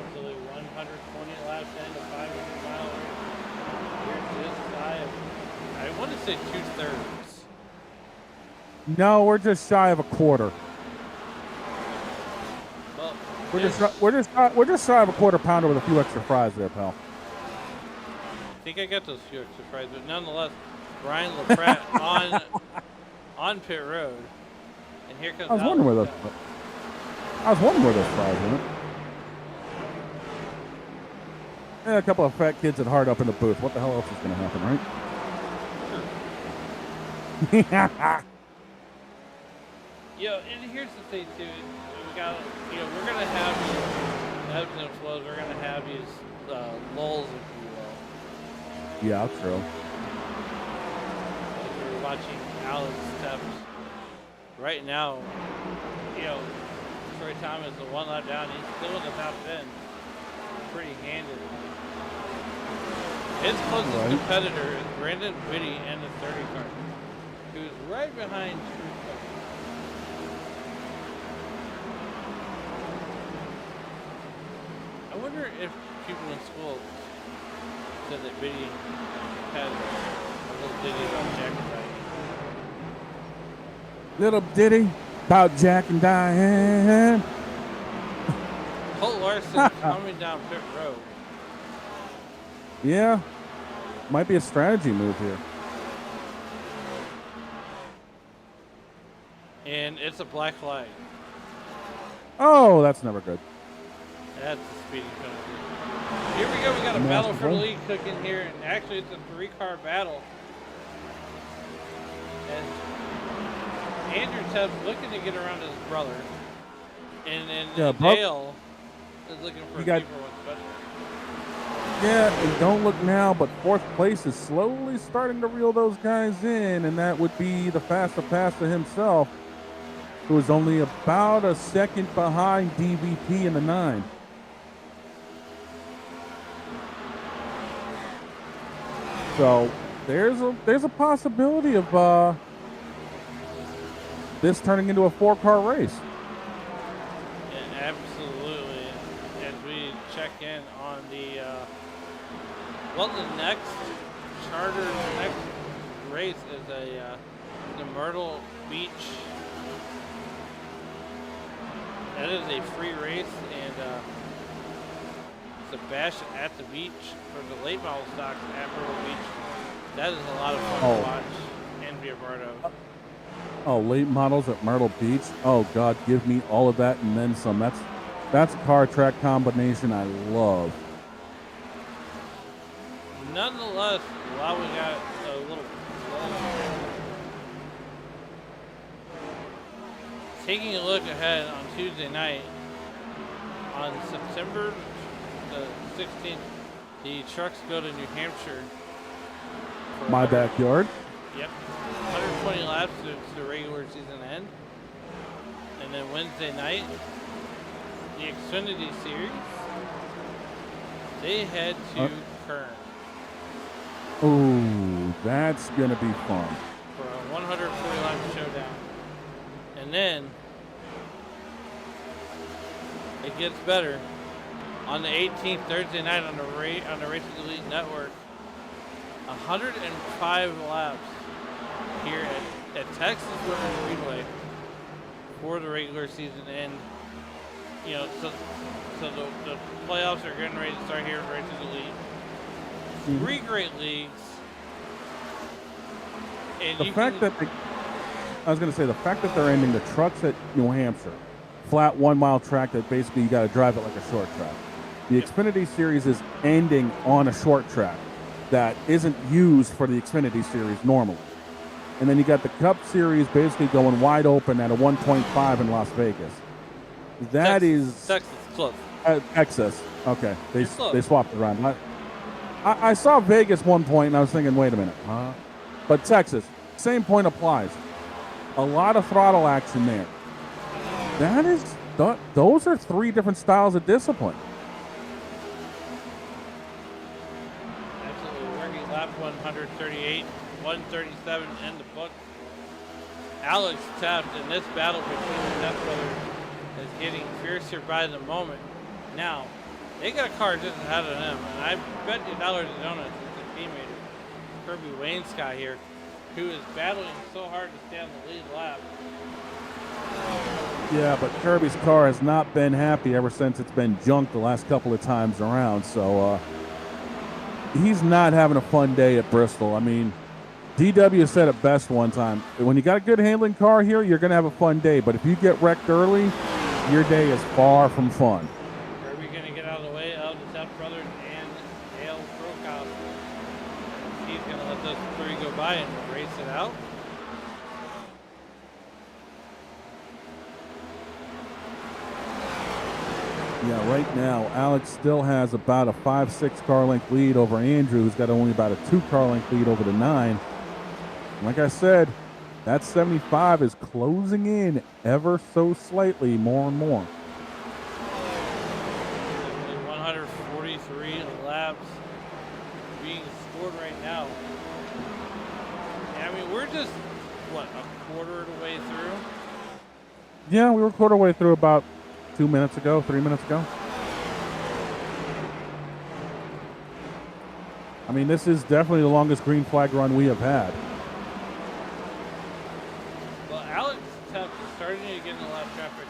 Absolutely 120 laps into 500 mile race. Here's just shy of, I want to say 2/3. No, we're just shy of a quarter. Well, We're just shy of a quarter pounder with a few extra fries there, pal. I think I got those few extra fries, but nonetheless, Brian LaPratt on pit road. And here comes I was wondering where those fries went. Yeah, a couple of fat kids at hard up in the booth. What the hell else is going to happen, right? And here's the thing too. We got, we're gonna have these ebbs and flows. We're gonna have these lulls, if you will. Yeah, true. As we're watching Alex Steps right now, Troy Thomas the one lap down. He's still in the top 10, pretty handed. His closest competitor is Brandon Whitty in the 30 car, who's right behind Truth. I wonder if people in school said that Biddy had a little ditty about Jack and Diane. Little ditty about Jack and Diane. Colt Larson coming down pit road. Yeah, might be a strategy move here. And it's a black flag. Oh, that's never good. That's a speeding penalty. Here we go. We got a battle for the lead cooking here. And actually, it's a 3-car battle. And Andrew Teff looking to get around his brother. And Dale is looking for a deeper one special. Yeah, and don't look now, but 4th place is slowly starting to reel those guys in, and that would be the faster passer himself, who is only about a second behind DVP in the 9. So there's a possibility of this turning into a 4-car race. And absolutely, as we check in on the the next race is the Myrtle Beach. That is a free race, and the Bash at the Beach for the late model stocks at Myrtle Beach. That is a lot of fun to watch and be a part of. Oh, late models at Myrtle Beach. Oh God, give me all of that and then some. That's a car track combination I love. Nonetheless, while we got a little taking a look ahead on Tuesday night, on September the 16th, the trucks go to New Hampshire. My backyard. Yep. 120 laps to the regular season end. And then Wednesday night, the Xfinity Series, they head to Kern. Ooh, that's going to be fun. For a 140 lap showdown. And then it gets better. On the 18th, Thursday night on the Racing Elite Network, 105 laps here at Texas Motor Speedway for the regular season end. You know, so the playoffs are getting ready to start here at Racing Elite. 3 great leagues. And the fact that they're ending the trucks at New Hampshire, flat 1 mile track that basically you got to drive it like a short track. The Xfinity Series is ending on a short track that isn't used for the Xfinity Series normally. And then you got the Cup Series basically going wide open at a 1.5 in Las Vegas. That is Texas close. Texas. Okay, they swapped it around. I saw Vegas one point and I was thinking, wait a minute, huh? But Texas, same point applies. A lot of throttle action there. Those are 3 different styles of discipline. Absolutely. Working lap 138, 137 in the book. Alex Taft in this battle between the Taft brothers is getting fiercer by the moment. Now, they got a car just ahead of them, and I bet you dollars and donuts it's a teammate, Kirby Wainscott here, who is battling so hard to stay on the lead lap. Yeah, but Kirby's car has not been happy ever since it's been junked the last couple of times around, so he's not having a fun day at Bristol. I mean, DW said it best one time. When you got a good handling car here, you're going to have a fun day, but if you get wrecked early, your day is far from fun. Kirby going to get out of the way of the Taft brothers and Dale Brokoff. He's going to let those 3 go by and race it out. Yeah, right now, Alex still has about a 5-6 car length lead over Andrew, who's got only about a 2 car length lead over the 9. Like I said, that 75 is closing in ever so slightly more and more. 143 laps being scored right now. I mean, we're just, a quarter of the way through? Yeah, we were quarter way through about 3 minutes ago. I mean, this is definitely the longest green flag run we have had. Well, Alex Tuck is starting to get in the lap traffic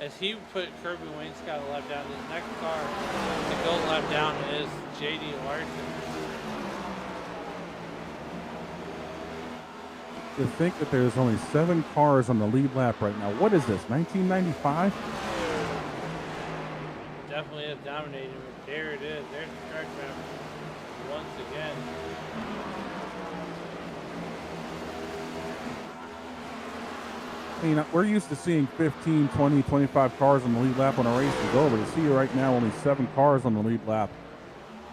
as he put Kirby Wainscott a lap down. His next car to go a lap down is J.D. Larson. To think that there's only 7 cars on the lead lap right now. What is this, 1995? Definitely is dominating. There it is. There's the track map once again. I mean, we're used to seeing 15, 20, 25 cars on the lead lap when a race is over. To see right now only 7 cars on the lead lap.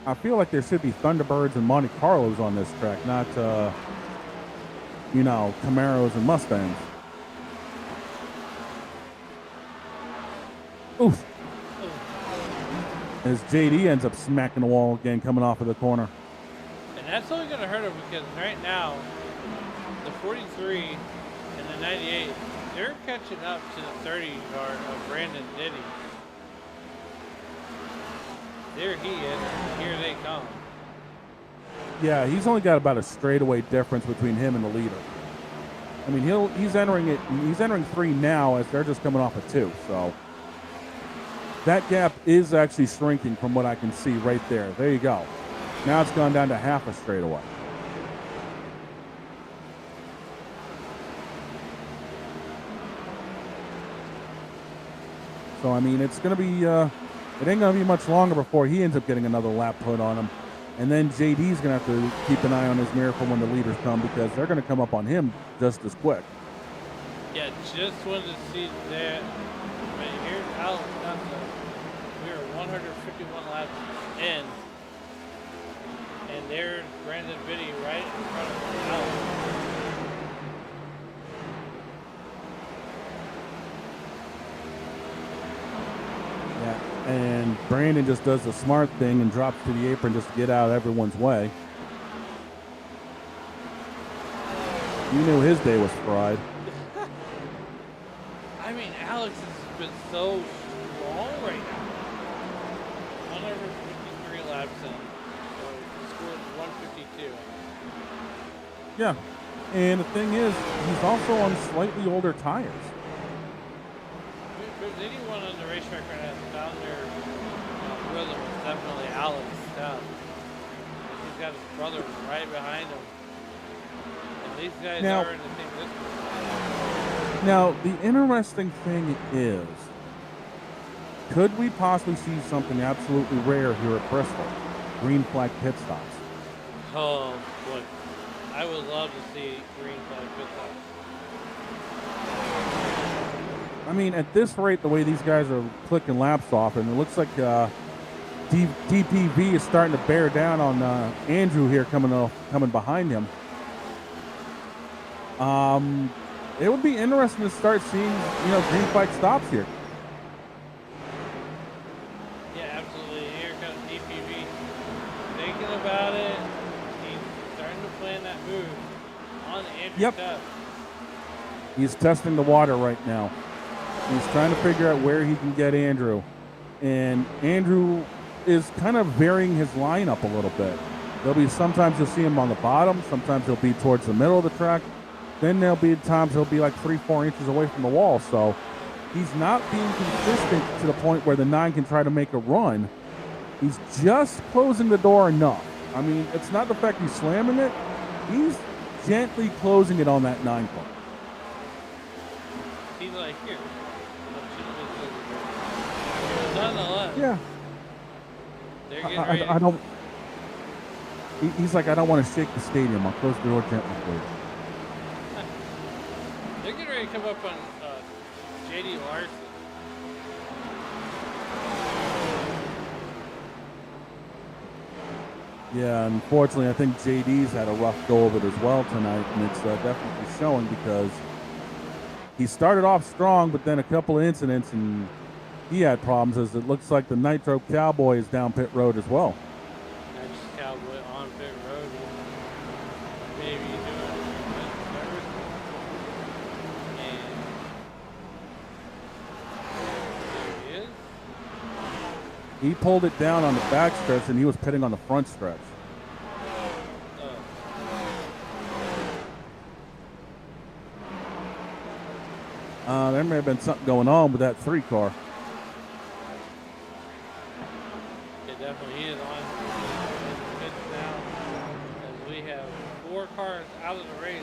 I feel like there should be Thunderbirds and Monte Carlos on this track, not, Camaros and Mustangs. Oof. As JD ends up smacking the wall again coming off of the corner. And that's only going to hurt him because right now, the 43 and the 98, they're catching up to the 30 car of Brandon Diddy. There he is, and here they come. Yeah, he's only got about a straightaway difference between him and the leader. I mean, he's entering 3 now as they're just coming off of 2, so. that gap is actually shrinking from what I can see right there. There you go. Now it's gone down to half a straightaway. So, I mean, it's going to be, it ain't going to be much longer before he ends up getting another lap put on him. And then JD's going to have to keep an eye on his mirror for when the leaders come, because they're going to come up on him just as quick. Yeah, just wanted to see that. Right here, Alex, we are 151 laps in. And there's Brandon Biddy right in front of Alex. Yeah, and Brandon just does the smart thing and drops to the apron just to get out of everyone's way. You knew his day was fried. I mean, Alex has been so strong right now. 153 laps in. So he scored 152. Yeah, and the thing is, he's also on slightly older tires. If there's anyone on the racetrack right now that's found their rhythm, it's definitely Alex Stubb. He's got his brother right behind him. And these guys Now- are in the same distance. Now, the interesting thing is, could we possibly see something absolutely rare here at Bristol? Green flag pit stops. Oh, boy. I would love to see green flag pit stops. I mean, at this rate, the way these guys are clicking laps off, and it looks like DPV is starting to bear down on Andrew here coming behind him. It would be interesting to start seeing, green flag stops here. Yeah, absolutely. Here comes DPV. Thinking about it. He's starting to plan that move on Andrew Yep. Stubb. He's testing the water right now. He's trying to figure out where he can get Andrew. And Andrew is kind of varying his lineup a little bit. Sometimes you'll see him on the bottom. Sometimes he'll be towards the middle of the track. Then there'll be times he'll be like 3-4 inches away from the wall. So he's not being consistent to the point where the 9 can try to make a run. He's just closing the door enough. I mean, it's not the fact he's slamming it. He's gently closing it on that 9 car. He's like, here. Nonetheless, Yeah. they're getting ready. I don't. He's like, I don't want to shake the stadium. I'll close the door gently for you. They're getting ready to come up on JD Larson. Yeah, unfortunately, I think JD's had a rough go of it as well tonight, and it's definitely showing because he started off strong, but then a couple of incidents, and he had problems, as it looks like the Nitro Cowboy is down pit road as well. That's Cowboy on pit road. Maybe doing service. And there he is. He pulled it down on the back stretch, and he was pitting on the front stretch. There may have been something going on with that 3 car. It definitely is on the pits now, as we have 4 cars out of the race.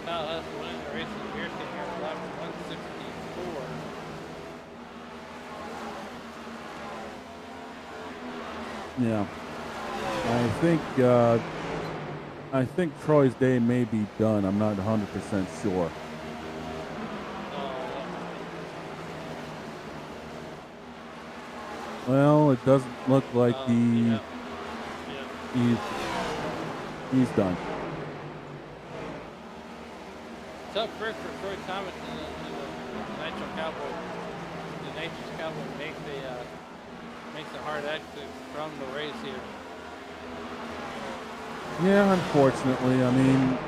Now us winning the race, and we're sitting here at lap 164. Yeah, I think Troy's day may be done. I'm not 100% sure. Well, it doesn't look like he's done. Tough first for Troy Thomas and the Nitro Cowboy. The Nitro Cowboy makes a hard exit from the race here. Yeah, unfortunately. I mean,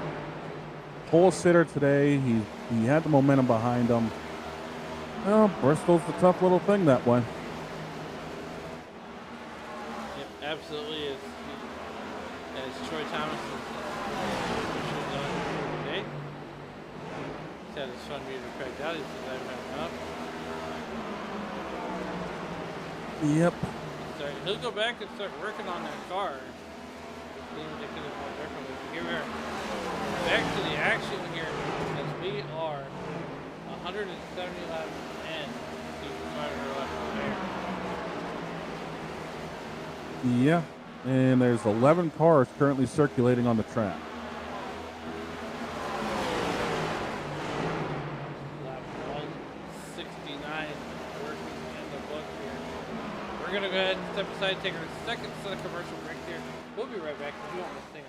pole sitter today. He had the momentum behind him. Well, Bristol's a tough little thing that way. Yep, absolutely. As Troy Thomas has done today. He's had his front meter cracked out. He says, I've had enough. Yep. So he'll go back and start working on that car. See what they could have done differently. Here we are. Back to the action here as we are 170 laps in. See there. Yeah. And there's 11 cars currently circulating on the track. Lap 169 working in the book here. We're going to go ahead and step aside, take our second set of commercial break here. We'll be right back because we don't want to stay on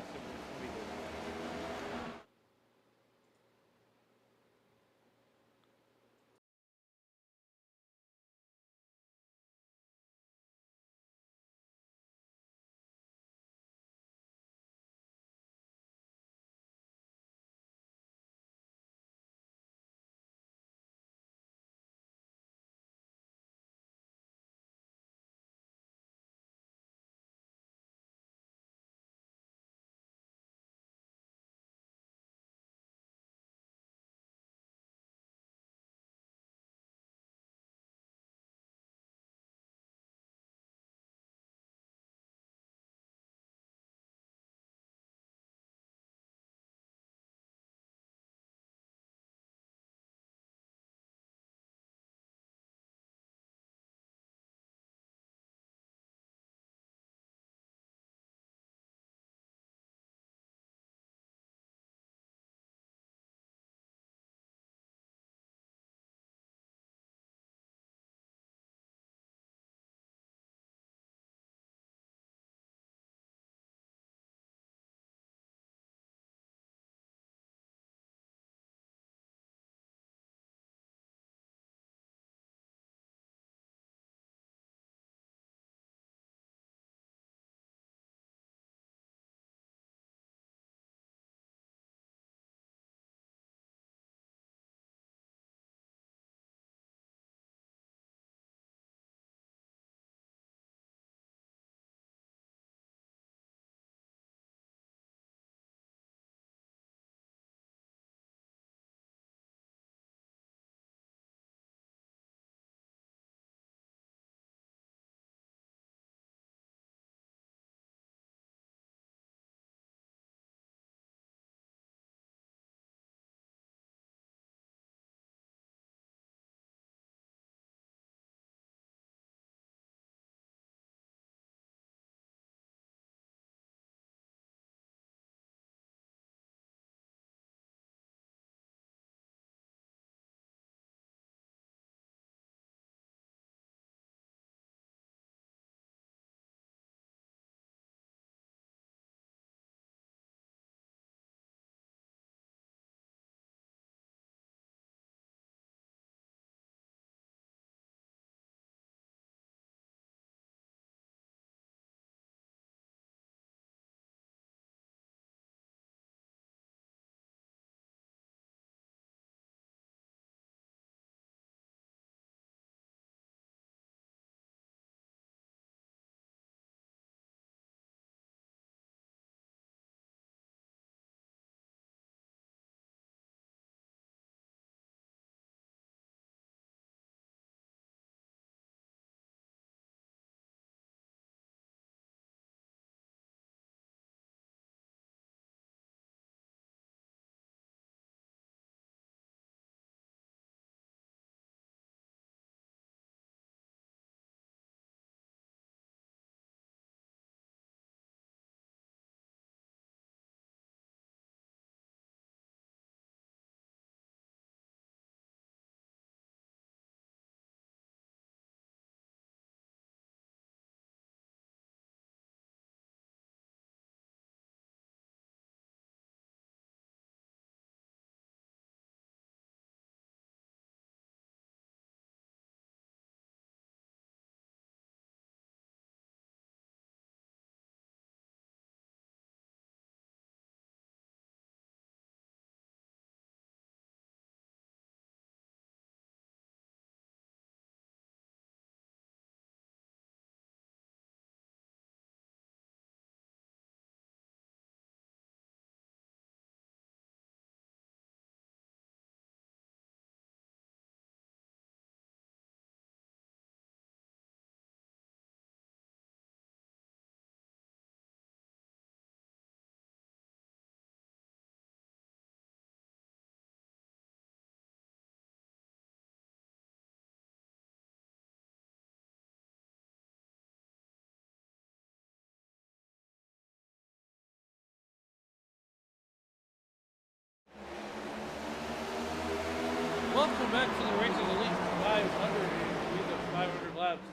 laps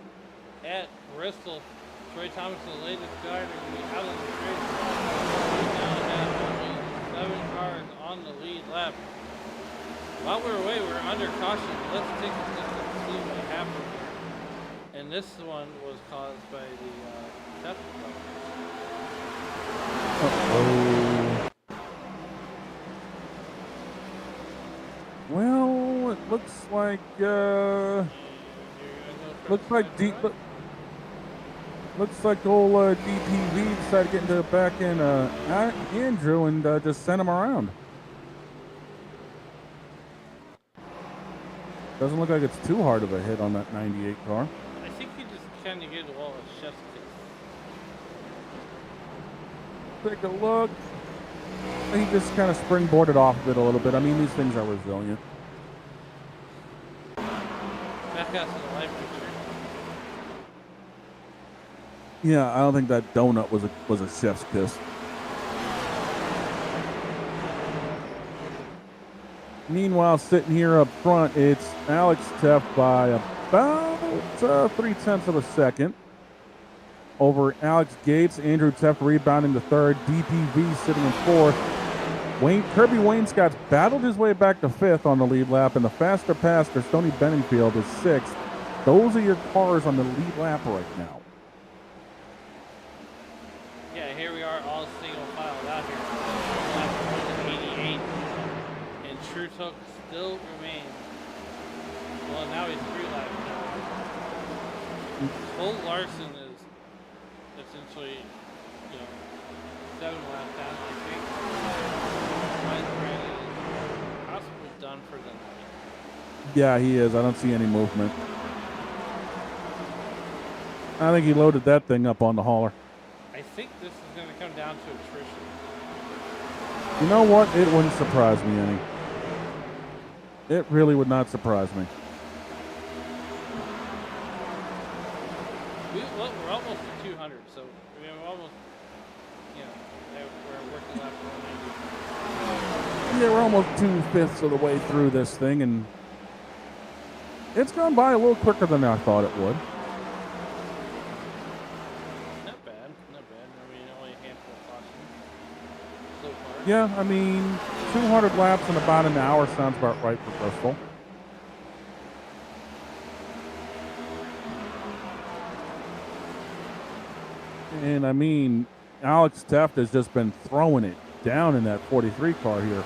at Bristol. Troy Thomas, the latest guy, to be out of the race. We now have only 7 cars on the lead lap. While we're away, we're under caution. Let's take a look and see what happened here. And this one was caused by the theft Uh-oh. Well, it looks like looks like old DPV decided to get into the back end Andrew and just send him around. Doesn't look like it's too hard of a hit on that 98 car. I think he just kind of gave the wall a chef's kiss. Take a look. He just kind of springboarded off of it a little bit. I mean, these things are resilient. Back out to the life picture. Yeah, I don't think that donut was a chef's kiss. Meanwhile, sitting here up front, it's Alex Teff by about 0.3 of a second. Over Alex Gates, Andrew Teff rebounding to third, DPV sitting in fourth. Kirby Wainscott's battled his way back to fifth on the lead lap, and the faster passer, Stoney Benningfield, is sixth. Those are your cars on the lead lap right now. Yeah, here we are all single filed out here. Lap 88. And True Talk still remains. Well, now he's 3 laps now. Cole Larson is essentially, 7 laps down, I think. Ryan Brandon is possibly done for the night. Yeah, he is. I don't see any movement. I think he loaded that thing up on the hauler. I think this is going to come down to attrition. You know what? It wouldn't surprise me any. It really would not surprise me. We're almost to 200, so we're almost, we're working lap 190. Yeah, we're almost 2/5 of the way through this thing, and it's gone by a little quicker than I thought it would. Not bad. I mean, only a handful of cautions so far. Yeah, I mean, 200 laps in about an hour sounds about right for Bristol. And I mean, Alex Teff has just been throwing it down in that 43 car here.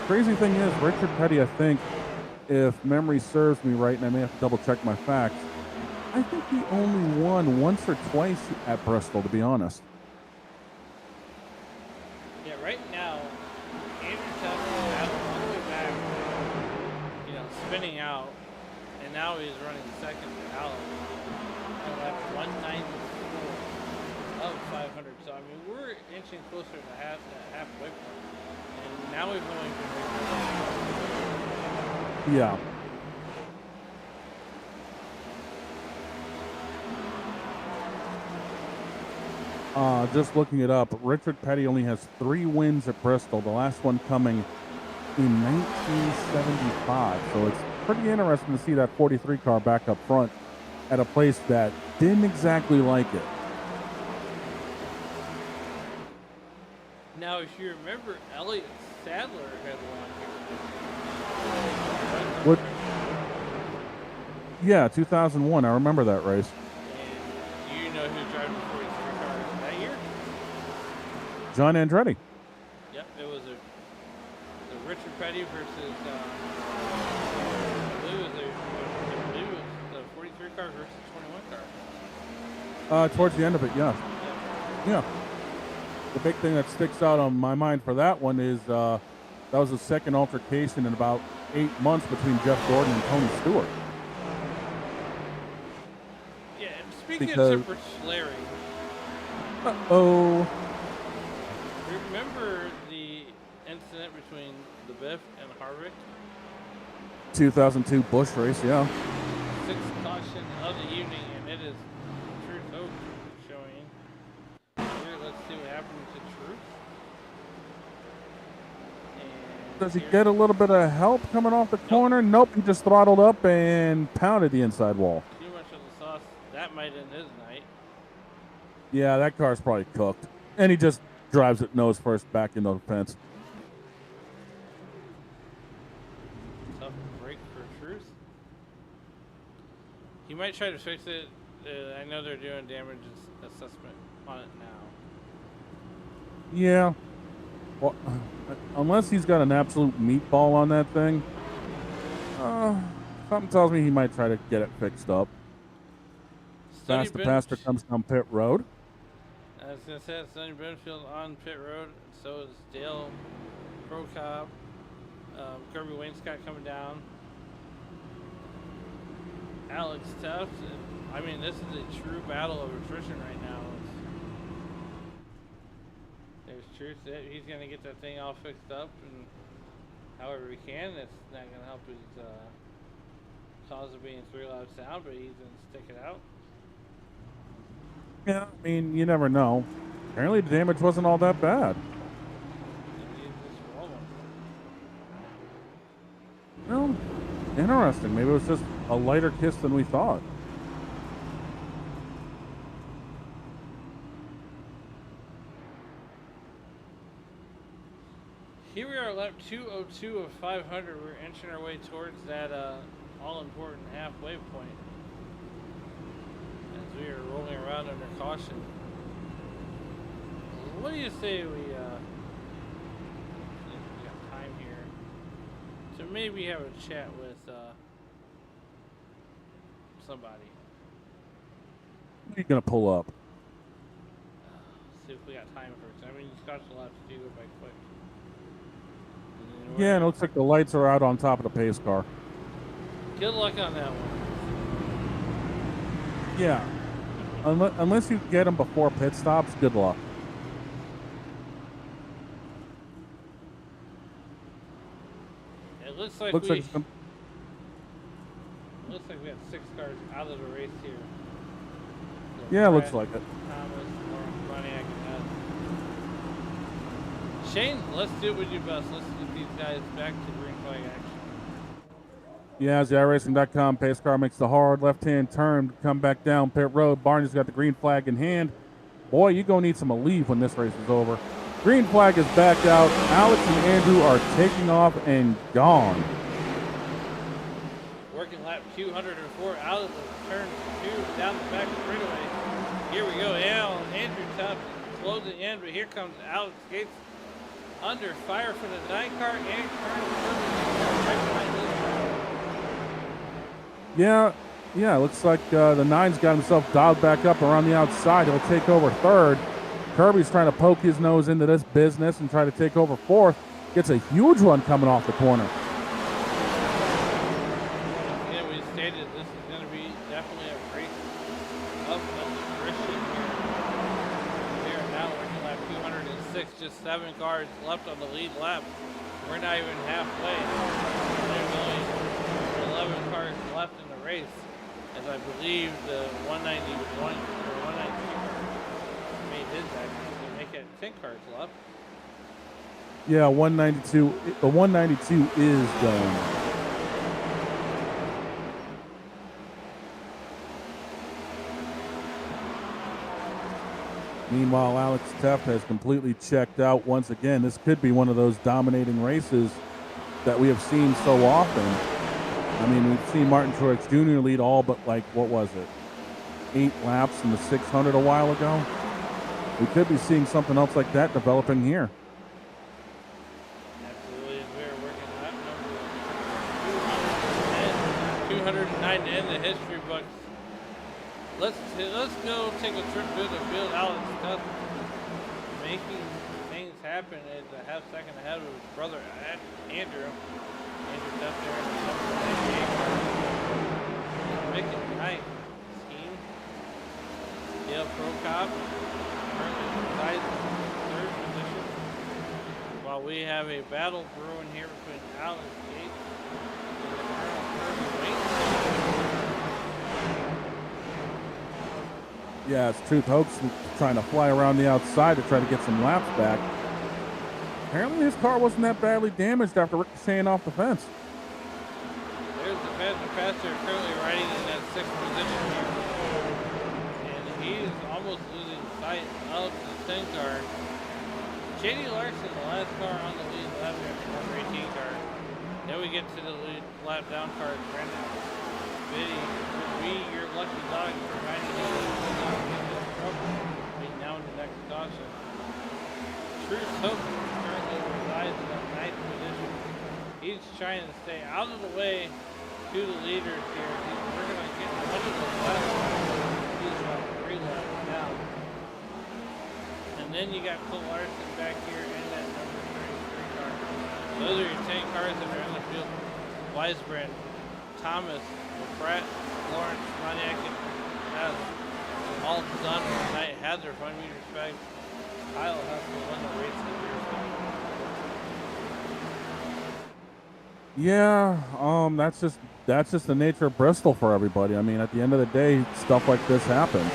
Crazy thing is, Richard Petty, I think, if memory serves me right, and I may have to double check my facts, I think he only won once or twice at Bristol, to be honest. Yeah, right now, Andrew Tuck is out all the way back, spinning out, and now he's running second to Alex. And lap 194 of 500. So, I mean, we're inching closer to the halfway point. And now we've only been Yeah. Just looking it up, Richard Petty only has 3 wins at Bristol, the last one coming in 1975. So it's pretty interesting to see that 43 car back up front at a place that didn't exactly like it. Now, if you remember, Elliott Sadler had won here. What? Yeah, 2001. I remember that race. And do you know who's driving the 43 car that year? John Andretti. Yep, it was the Richard Petty versus I believe it was the 43 car versus 21 car. Towards the end of it, yeah. Yeah. The big thing that sticks out on my mind for that one is that was the second altercation in about 8 months between Jeff Gordon and Tony Stewart. Yeah, and speaking of super slurry. Uh-oh. Remember the incident between the Biff and Harvick? 2002 Busch race, yeah. 6th caution of the evening, and it is Truth Hope showing. Here, let's see what happens to Truth. Does he get a little bit of help coming off the corner? Nope, he just throttled up and pounded the inside wall. Too much that might end his night. Yeah, that car's probably cooked. And he just drives it nose first back into the fence. Tough break for Truth. He might try to fix it. I know they're doing damage assessment on it now. Yeah. Well, unless he's got an absolute meatball on that thing, something tells me he might try to get it fixed up. Fast the Pastor comes down pit road. I was going to say, Sonny Benfield on pit road. So is Dale Prokop. Kirby Wainscott coming down. Alex Tuft. I mean, this is a true battle of attrition right now. There's Truth. He's going to get that thing all fixed up, and however he can. It's not going to help his cause of being 3 loud sound, but he's going to stick it out. Yeah, I mean, you never know. Apparently the damage wasn't all that bad. Well, interesting. Maybe it was just a lighter kiss than we thought. Here we are, lap 202 of 500. We're inching our way towards that all-important halfway point. As we are rolling around under caution. What do you say we got time here to maybe have a chat with somebody? What are you going to pull up? See if we got time first. I mean, you scotch the laps do go by quick. Yeah, and it looks like the lights are out on top of the pace car. Good luck on that one. Yeah. Unless you get them before pit stops, good luck. It looks like looks we like got 6 cars out of the race here. So yeah, Brad, looks like it. Thomas, Lawrence, Pontiac, and Shane, let's do what we do best. Let's get these guys back to green flag action. Yeah, as the iRacing.com pace car makes the hard left-hand turn to come back down pit road. Barney's got the green flag in hand. Boy, you're going to need some relief when this race is over. Green flag is back out. Alex and Andrew are taking off and gone. Working lap 204 out of the turn 2 down the back straightaway. Here we go. Andrew Tuft closing in, but here comes Alex Gates under fire for the 9 car and turn right behind this car. Yeah, looks like the 9's got himself dialed back up around the outside. He'll take over 3rd. Kirby's trying to poke his nose into this business and try to take over 4th. Gets a huge one coming off the corner. Yeah, we stated this is going to be definitely a race of attrition here. We are now working lap 206, just 7 cars left on the lead lap. We're not even halfway. There's only 11 cars left in the race, as I believe the 191 or 192 made his action to make it 10 cars left. Yeah, 192. The 192 is going. Meanwhile, Alex Tuft has completely checked out once again. This could be one of those dominating races that we have seen so often. I mean, we've seen Martin Truex Jr. lead all but, like, what was it? 8 laps in the 600 a while ago. We could be seeing something else like that developing here. Absolutely, and we're working lap number 209 to end the history books. Let's go take a trip through the field. Alex Tuft making things happen is a half second ahead of his brother Andrew. Andrew Tuft there in the number 98 car. Making nice scheme. Dale Prokop currently resides in 3rd position. While we have a battle brewing here between Alex Gates and the Colonel Kirby Wainscott. Yeah, it's Truth Hoax trying to fly around the outside to try to get some laps back. Apparently his car wasn't that badly damaged after ricocheting off the fence. There's the Pastor currently riding in that 6th position here. almost losing sight of the 10 car. J.D. Larson, the last car on the lead lap here, the number 18 car. Then we get to the lead lap down car, Brandon Biddy. Will be your lucky dog for riding the lead now in the next caution. True Hope currently resides in the 9th position. He's trying to stay out of the way to the leaders here. He's working on getting one of those last laps. He's about 3 laps down. And then you got Cole Larson back here in that number 33 car. Those are your 10 cars that are in the field. Weisbrand, Thomas, Pratt, Lawrence, Pontiac, and all done for tonight. Had their fun meters back. Kyle has to win the race this year. Yeah, that's just the nature of Bristol for everybody. I mean, at the end of the day, stuff like this happens.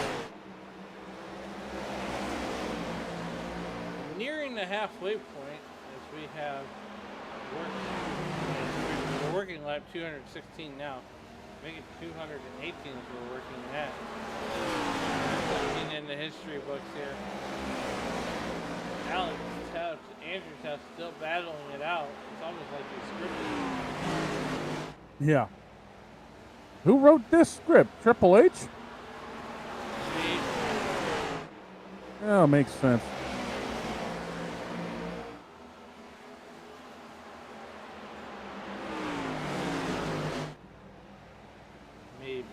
Nearing the halfway point, as we have we're working lap 216 now. Make it 218 as we're working at. Looking in the history books here. Alex Teft, Andrew Teft still battling it out. It's almost like he's scripted. Yeah. Who wrote this script? Triple H? Yeah, makes sense. Maybe.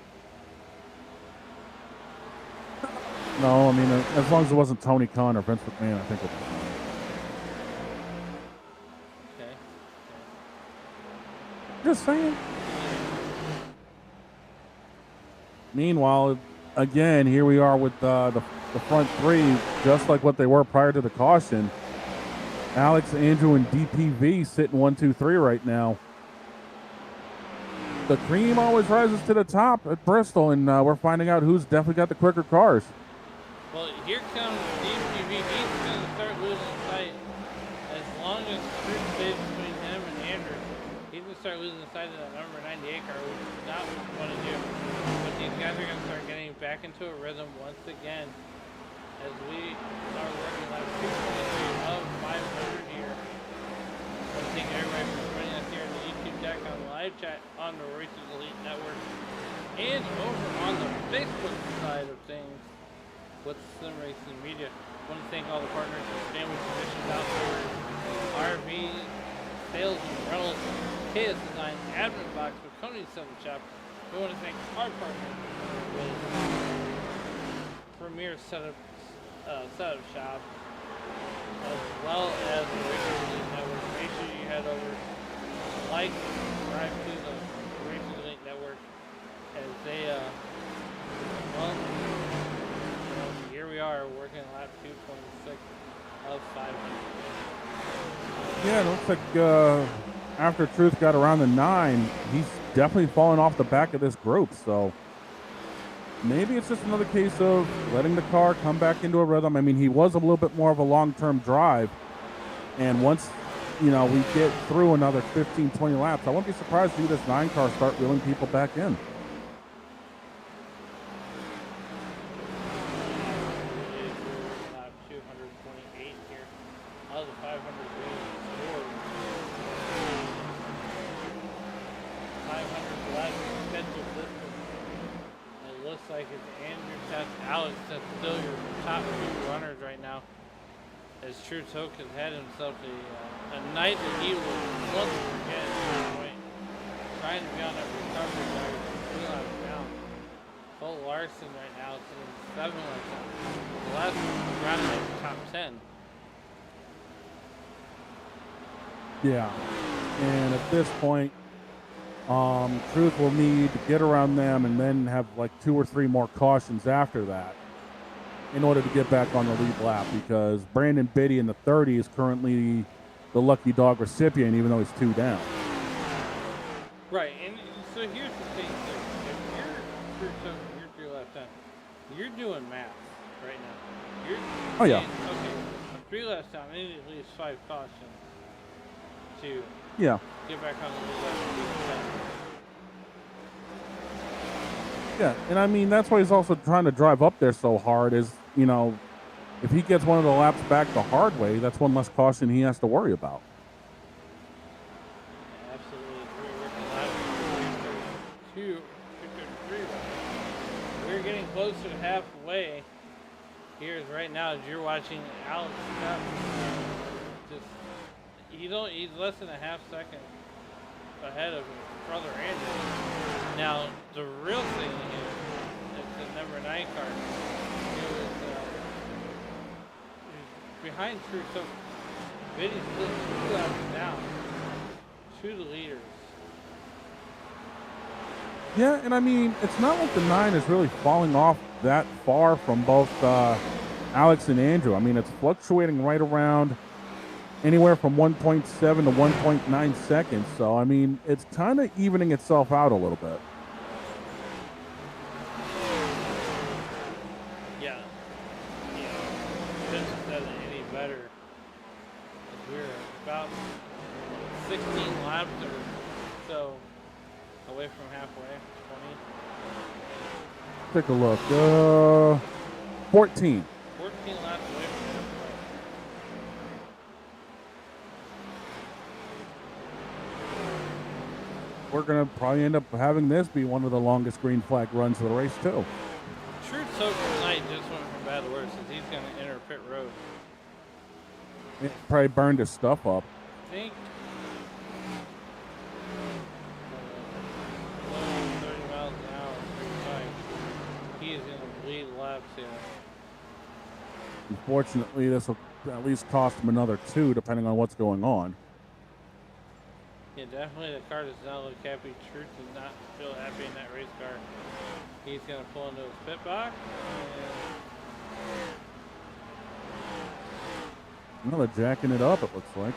No, I mean, as long as it wasn't Tony Khan or Vince McMahon, I think it was fine. Okay. Just saying. Meanwhile, again, here we are with the front three, just like what they were prior to the caution. Alex, Andrew, and DPV sitting 1, 2, 3 right now. The cream always rises to the top at Bristol, and we're finding out who's definitely got the quicker cars. Well, here comes DPV. He's going to start losing sight. As long as Chris stays between him and Andrew, he's going to start losing sight of that number 98 car, which is not what you want to do. But these guys are going to start getting back into a rhythm once again as we are working like 223 of 500 here. I want to thank everybody for joining us here on the YouTube deck, on the live chat, on the Races Elite Network, and over on the Facebook side of things with Sim Racing Media. I want to thank all the partners and family physicians out there, RV, Sales and Rentals, KS Design, Admin Box, with Coney Seven Shop. We want to thank our partner with Premier Setup Shop, as well as the Racing Elite Network. Make sure you head over, like, subscribe to the Racing Elite Network as they, here we are working lap 226 of 500. Yeah, it looks like after Truth got around the 9, he's definitely fallen off the back of this group. So maybe it's just another case of letting the car come back into a rhythm. I mean, he was a little bit more of a long-term drive. And once, we get through another 15, 20 laps, I wouldn't be surprised to see this 9 car start reeling people back in. Like it's Andrew Test, Alex, that's still your top 2 runners right now. As True Token had himself a night that he will once forget at this point. Trying to be on that recovery drive, 2 laps down. Cole Larson right now sitting 7 laps down. The last round of the top 10. Yeah, and at this point, Truth will need to get around them and then have like 2 or 3 more cautions after that in order to get back on the lead lap, because Brandon Biddy in the 30 is currently the lucky dog recipient, even though he's 2 down. Right, and so here's the thing too. If you're 3 laps down, you're doing math right now. Oh yeah. Okay, 3 laps down, I need at least 5 cautions to get back on the lead lap. Yeah, and I mean, that's why he's also trying to drive up there so hard, is you know, if he gets one of the laps back the hard way, that's one less caution he has to worry about. Absolutely agree. We're at 2:33. We're getting closer to halfway. Here's right now as you're watching Alex Scott. Just he's less than a half second ahead of his brother Andrew. Now the real thing is the number 9 car. It was behind True, so Vinny's split 2 laps down to the leaders. Yeah, and I mean, it's not like the 9 is really falling off that far from both Alex and Andrew. I mean, it's fluctuating right around anywhere from 1.7 to 1.9 seconds. So, I mean, it's kind of evening itself out a little bit. Yeah. Couldn't have done it any better. We're about 16 laps or so away from halfway. 20. Take a look. 14. 14 laps away from halfway. We're going to probably end up having this be one of the longest green flag runs of the race, too. Truth Social tonight just went from bad to worse as he's going to enter pit road. It probably burned his stuff up. I think 30 miles an hour, 35. He is going to bleed laps here. Unfortunately, this will at least cost him another 2, depending on what's going on. Yeah, definitely the car does not look happy. Truth does not feel happy in that race car. He's going to pull into his pit box. Well, they're jacking it up, it looks like.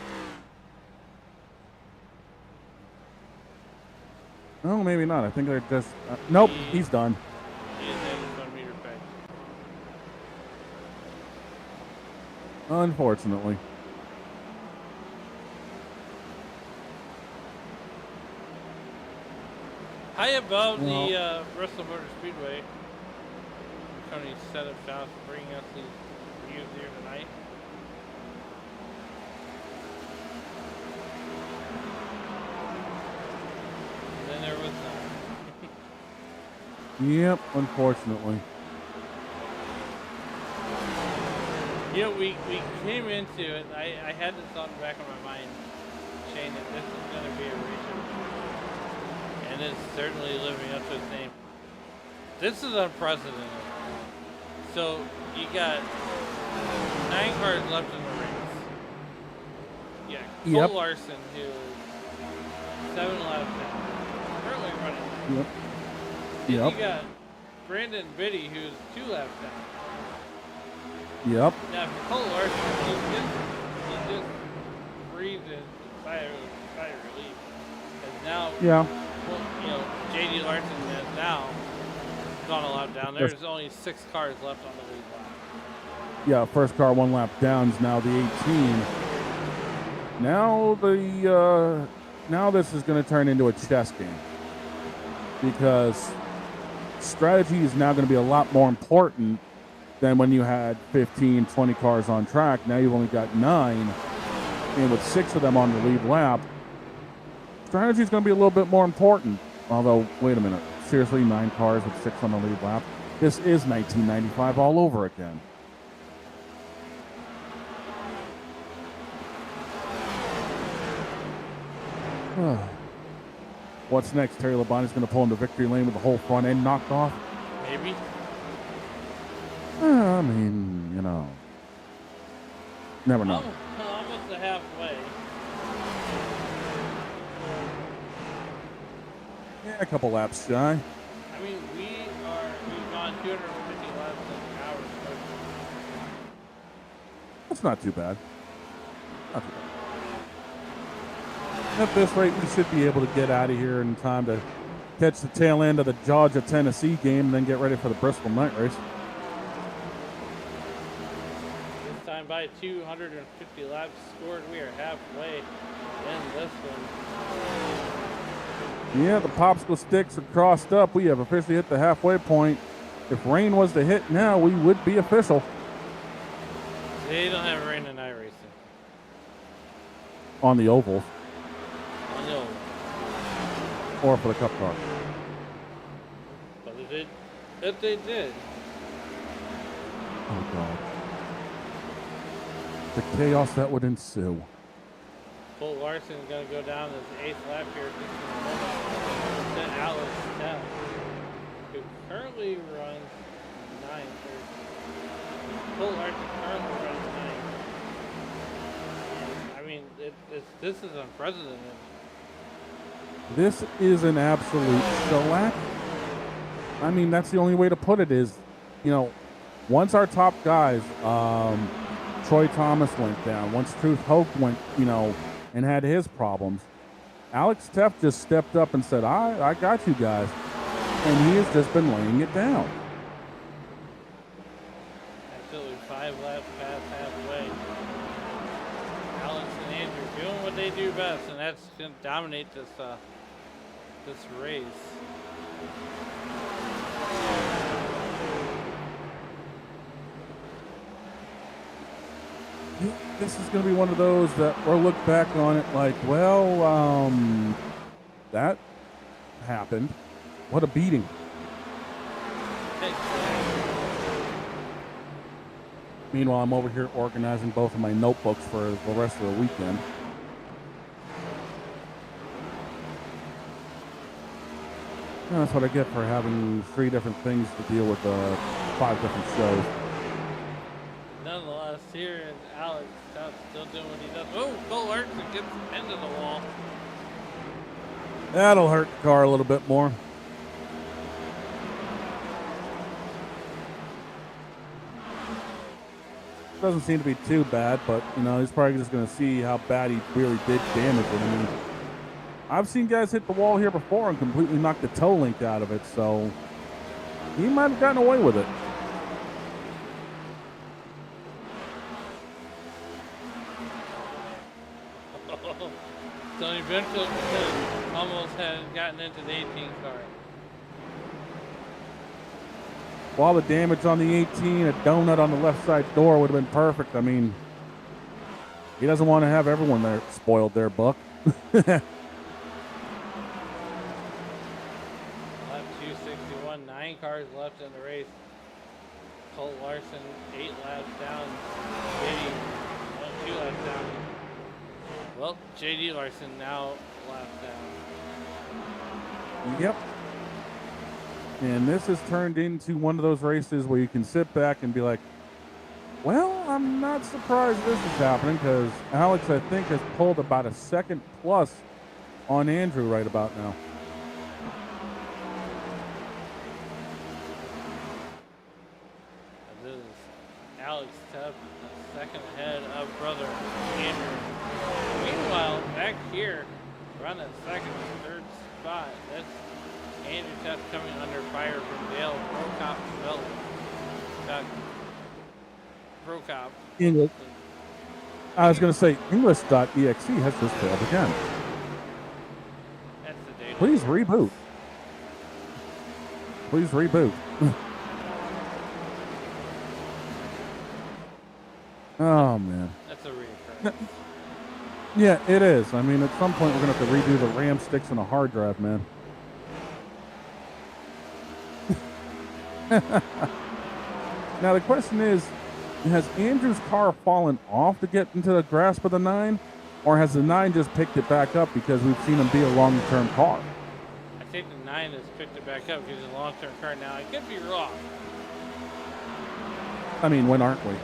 Oh, maybe not. I think they're just... nope, he's done. He is at 1 meter back. Unfortunately. High above the Bristol Motor Speedway, Tony's setup shop bringing us these views here tonight. And then there was Yep, unfortunately. you know, we came into it, I had this thought in the back of my mind, Shane, that this is going to be a race. And it's certainly living up to its name. This is unprecedented. So you got 9 cars left in the race. Yeah, Cole Larson, who is 7 laps down, currently running. Yep. Then you got Brandon Biddy, who's 2 laps down. Yep. Now for Cole Larson, he just breathed a sigh of relief. And now, well, you know, JD Larson has now gone a lap down. There's only 6 cars left on the lead lap. Yeah, first car 1 lap down is now the 18. Now this is going to turn into a chess game because strategy is now going to be a lot more important than when you had 15, 20 cars on track. Now you've only got 9, and with 6 of them on the lead lap, strategy is going to be a little bit more important. Although, wait a minute. Seriously, 9 cars with 6 on the lead lap? This is 1995 all over again. What's next? Terry Labonte's going to pull into victory lane with the whole front end knocked off? Maybe. I mean, you know. Never know. Almost to halfway. Yeah, a couple laps shy. I mean, we've gone 250 laps in an hour. That's not too bad. Not too bad. At this rate, we should be able to get out of here in time to catch the tail end of the Georgia-Tennessee game and then get ready for the Bristol night race. This time by 250 laps scored. We are halfway in this one. Yeah, the popsicle sticks are crossed up. We have officially hit the halfway point. If rain was to hit now, we would be official They don't have rain tonight racing. on the ovals I know. or for the cup car. But if they did, Oh, God. The chaos that would ensue. Colt Larson is going to go down his 8th lap here. To Alex Stepp, who currently runs 9th. Colt Larson currently runs 9th. I mean, this is unprecedented. This is an absolute shellac. I mean, that's the only way to put it is, you know, once our top guys, Troy Thomas went down, once Truth Hoke went, you know, and had his problems, Alex Stepp just stepped up and said, I got you guys. And he has just been laying it down. Absolutely 5 laps past halfway. Alex and Andrew doing what they do best, and that's going to dominate this race. This is going to be one of those that we'll look back on it like, well, that happened. What a beating. Meanwhile, I'm over here organizing both of my notebooks for the rest of the weekend. And that's what I get for having 3 different things to deal with 5 different shows. Nonetheless, here and Alex Stepp still doing what he does. Oh, Colt Larson gets into the wall. That'll hurt the car a little bit more. Doesn't seem to be too bad, but, you know, he's probably just going to see how bad he really did damage it. I mean, I've seen guys hit the wall here before and completely knock the toe link out of it, so he might have gotten away with it. Tony Benfield almost had gotten into the 18 car. All the damage on the 18, a donut on the left side door would have been perfect. I mean, he doesn't want to have everyone there spoiled their buck. Lap 261, 9 cars left in the race. Colt Larson, 8 laps down. JD, 2 laps down. Well, JD Larson now laps down. Yep. And this has turned into one of those races where you can sit back and be like, well, I'm not surprised this is happening because Alex, I think, has pulled about a second plus on Andrew right about now. This is Alex Stepp, a second ahead of brother Andrew. Meanwhile, back here, running second and third spot, that's Andrew Stepp coming under fire from Dale Prokop. English. I was going to say, English.exe has just failed again. That's the data. Please reboot. Please reboot. Oh, man. That's a reoccurrence. Yeah, it is. I mean, at some point, we're going to have to redo the RAM sticks and a hard drive, man. Now, the question is, has Andrew's car fallen off to get into the grasp of the 9? Or has the 9 just picked it back up because we've seen him be a long-term car? I think the 9 has picked it back up because it's a long-term car now. I could be wrong. I mean, when aren't we?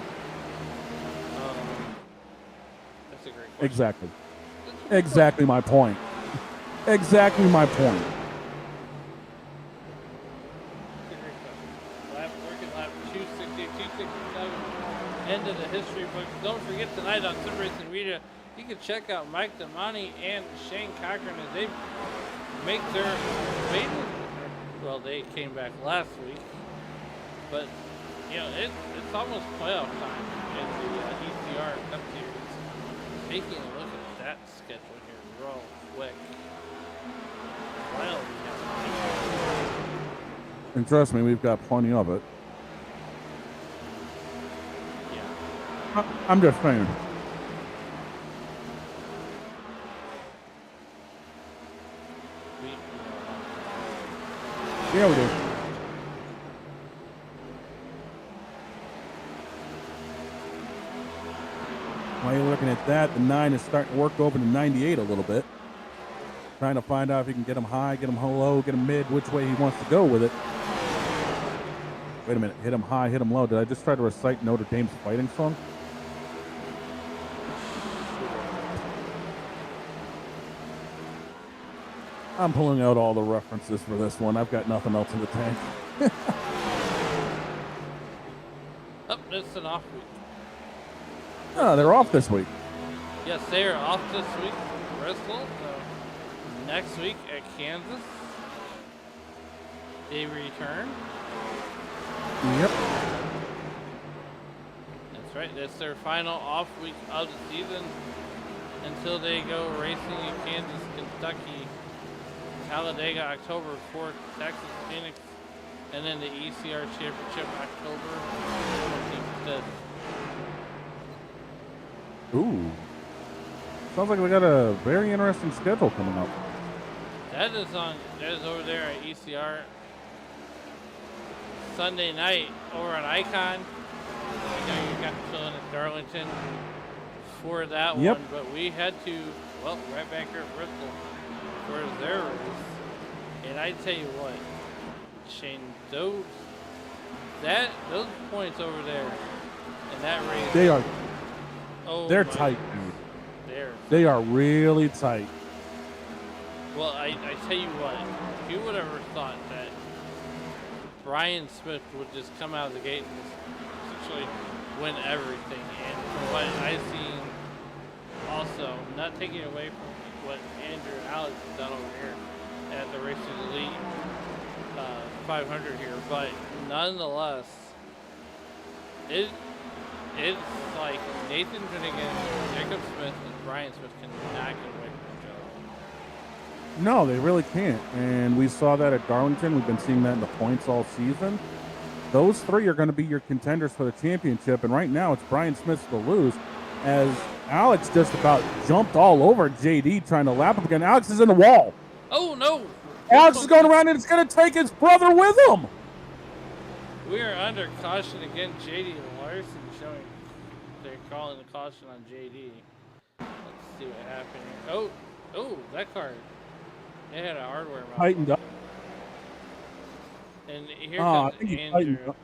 That's a great question. Exactly. Exactly my point. Exactly my point. Lap 268, 267, end of the history books. Don't forget tonight on Sim Racing Media, you can check out Mike Damani and Shane Cochran as they make their maiden. Well, they came back last week, but you know it's almost playoff time in the ECR Cup Series. Taking a look at that schedule here real quick. Well, we have And trust me, we've got plenty of it. Yeah. I'm just saying. Yeah, we do. While you're looking at that, the 9 is starting to work over to 98 a little bit. Trying to find out if he can get him high, get him low, get him mid, which way he wants to go with it. Wait a minute. Hit him high, hit him low. Did I just try to recite Notre Dame's fighting song? I'm pulling out all the references for this one. I've got nothing else in the tank. Oh, it's an off week. Oh, they're off this week. Yes, they are off this week for Bristol. So next week at Kansas, they return. Yep. That's right. That's their final off week of the season until they go racing in Kansas, Kentucky, Talladega October 4th, Texas, Phoenix, and then the ECR Championship October 25th. Ooh. Sounds like we got a very interesting schedule coming up. That is over there at ECR. Sunday night over at Icon. You know, you got to fill in at Darlington for that one, but we had to, well, right back here at Bristol for their race. And I tell you what, Shane, those points over there in that race, they're tight, dude. They are really tight. Well, I tell you what, if you would ever thought that Brian Smith would just come out of the gate and just essentially win everything, and from what I've seen, also not taking away from what Andrew and Alex have done over here at the Race to the Elite 500 here, but nonetheless, it's like Nathan Finnegan, Jacob Smith, and Brian Smith cannot get away from each other. No, they really can't. And we saw that at Darlington. We've been seeing that in the points all season. Those three are going to be your contenders for the championship. And right now, it's Brian Smith to lose, as Alex just about jumped all over JD trying to lap him again. Alex is in the wall. Oh, no. Alex is going around, and it's going to take his brother with him. We are under caution again. JD Larson showing they're calling the caution on JD. Let's see what happened here. Oh, that car. It had a hardware malfunction. Tightened up. And here comes Andrew.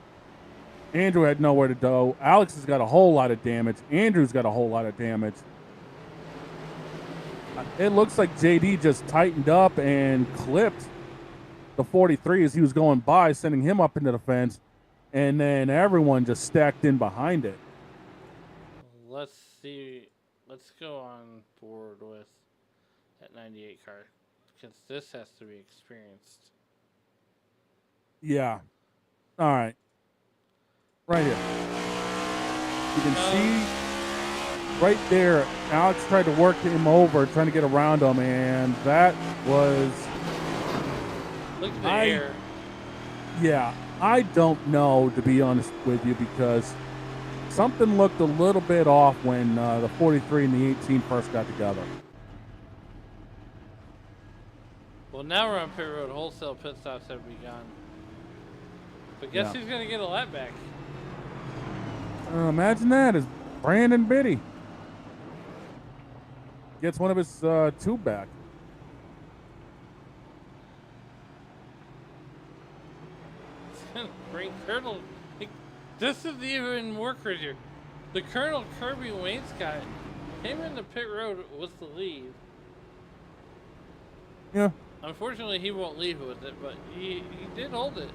Andrew had nowhere to go. Alex has got a whole lot of damage. Andrew's got a whole lot of damage. It looks like JD just tightened up and clipped the 43 as he was going by, sending him up into the fence. And then everyone just stacked in behind it. Let's see. Let's go on board with that 98 car, because this has to be experienced. Yeah. All right. Right here. You can see right there, Alex tried to work him over, trying to get around him, and that was... Look at the air. Yeah. I don't know, to be honest with you, because something looked a little bit off when the 43 and the 18 first got together. Well, now we're on pit road. Wholesale pit stops have begun. But guess who's going to get a lap back? Imagine that. Is Brandon Biddy. Gets one of his two back. Bring Colonel. This is even more crazier. The Colonel Kirby Wainscott came into pit road with the lead. Yeah. Unfortunately, he won't leave with it, but he did hold it.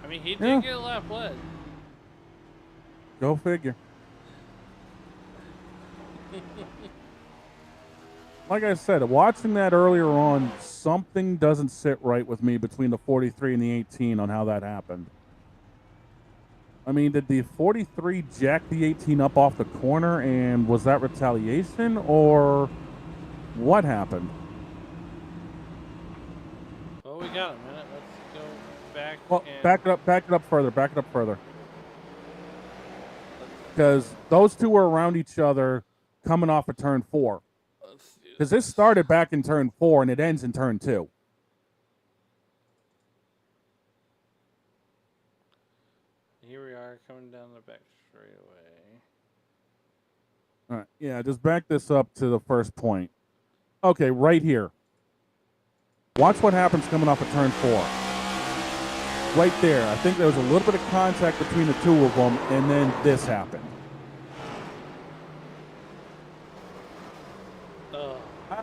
I mean, he did get a lap led. Go figure. Like I said, watching that earlier on, something doesn't sit right with me between the 43 and the 18 on how that happened. I mean, did the 43 jack the 18 up off the corner, and was that retaliation, or what happened? Well, we got a minute. Let's go back Well, And back it up further. Because those two are around each other coming off of turn 4. let's do Because this started back in turn 4 and it ends in turn 2. Here we are coming down the back straightaway. All right, yeah, just back this up to the first point. Okay, right here. Watch what happens coming off of turn 4. Right there. I think there was a little bit of contact between the two of them, and then this happened. I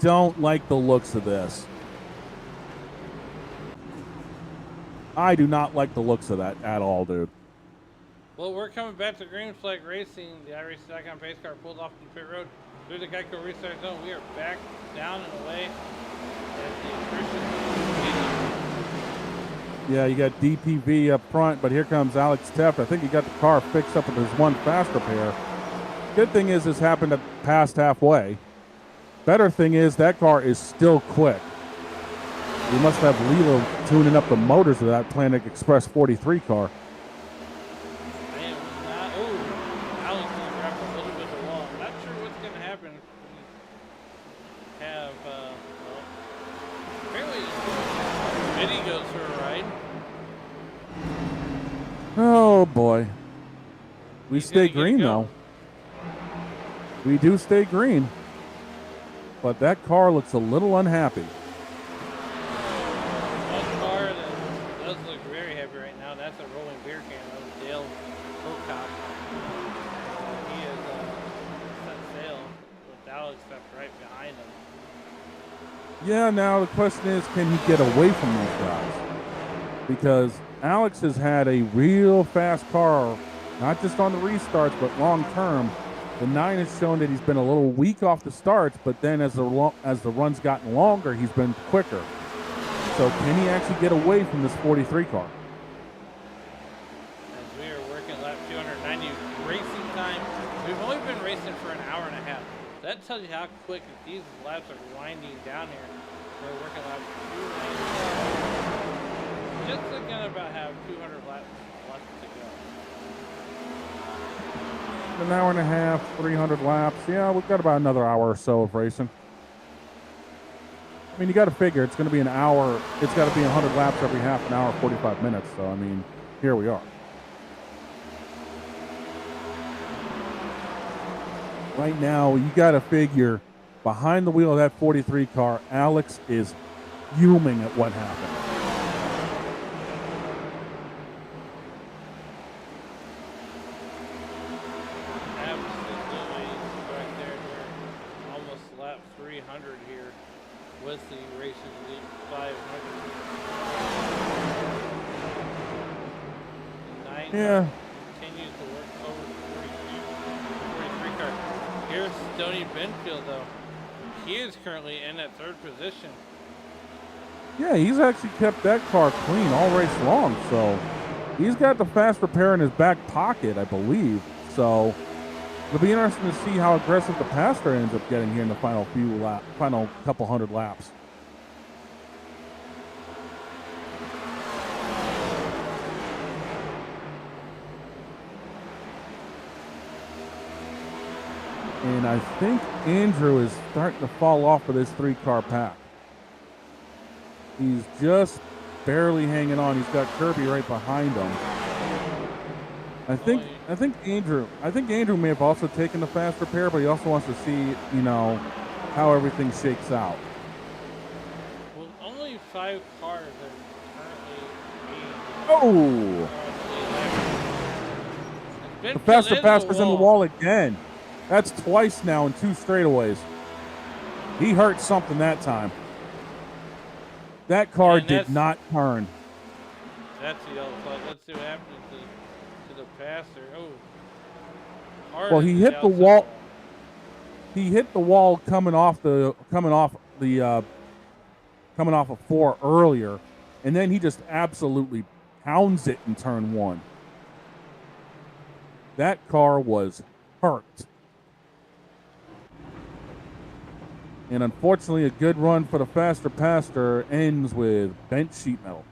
don't like the looks of this. I do not like the looks of that at all, dude. Well, we're coming back to Green Flag Racing. The iRace.com pace car pulled off the pit road through the Geico restart zone. We are back down and away as the attrition. Yeah, you got DPV up front, but here comes Alex Teft. I think he got the car fixed up with his one fast repair. Good thing is this happened at past halfway. Better thing is that car is still quick. We must have Lilo tuning up the motors of that Planet Express 43 car. I am not. Oh, Alex is going to grab a little bit of the wall. I'm not sure what's going to happen if we have. Well, apparently, Biddy goes for a ride. Oh boy. We He's stay gonna get green go. though. We do stay green. But that car looks a little unhappy. One car that does look very heavy right now, that's a rolling beer can. That was Dale Pocock. He is set sail with Alex Teft right behind him. Yeah, now the question is, can he get away from those guys? Because Alex has had a real fast car, not just on the restarts, but long term. The 9 has shown that he's been a little weak off the starts, but then as the run's gotten longer, he's been quicker. So can he actually get away from this 43 car? As we are working lap 290 racing time, we've only been racing for an hour and a half. That tells you how quick these laps are winding down here. We're working lap 290. Just gonna about have 200 laps left to go. An hour and a half, 300 laps. Yeah, we've got about another hour or so of racing. I mean, you got to figure it's going to be an hour. It's got to be 100 laps every half an hour, 45 minutes. So, I mean, here we are. Right now, you got to figure behind the wheel of that 43 car, Alex is fuming at what happened. Absolutely right there. We're almost lap 300 here with the Racing League 500. The 9 Yeah. continues to work over the 43 car. Here's Stoney Benfield, though. He is currently in that 3rd position. Yeah, he's actually kept that car clean all race long. So he's got the fast repair in his back pocket, I believe. So it'll be interesting to see how aggressive the pastor ends up getting here in the final couple hundred laps. And I think Andrew is starting to fall off of this 3-car pack. He's just barely hanging on. He's got Kirby right behind him. I think Andrew may have also taken the fast repair, but he also wants to see, how everything shakes out. Well, only 5 cars are currently being. Oh! The faster pastor's in the wall again. That's twice now in 2 straightaways. He hurt something that time. That car did not turn. That's the yellow flag. Let's see what happens to the passer. Oh. Well, he hit the wall. He hit the wall coming off of 4 earlier, and then he just absolutely pounds it in turn 1. That car was hurt. And unfortunately, a good run for the faster pastor ends with bent sheet metal.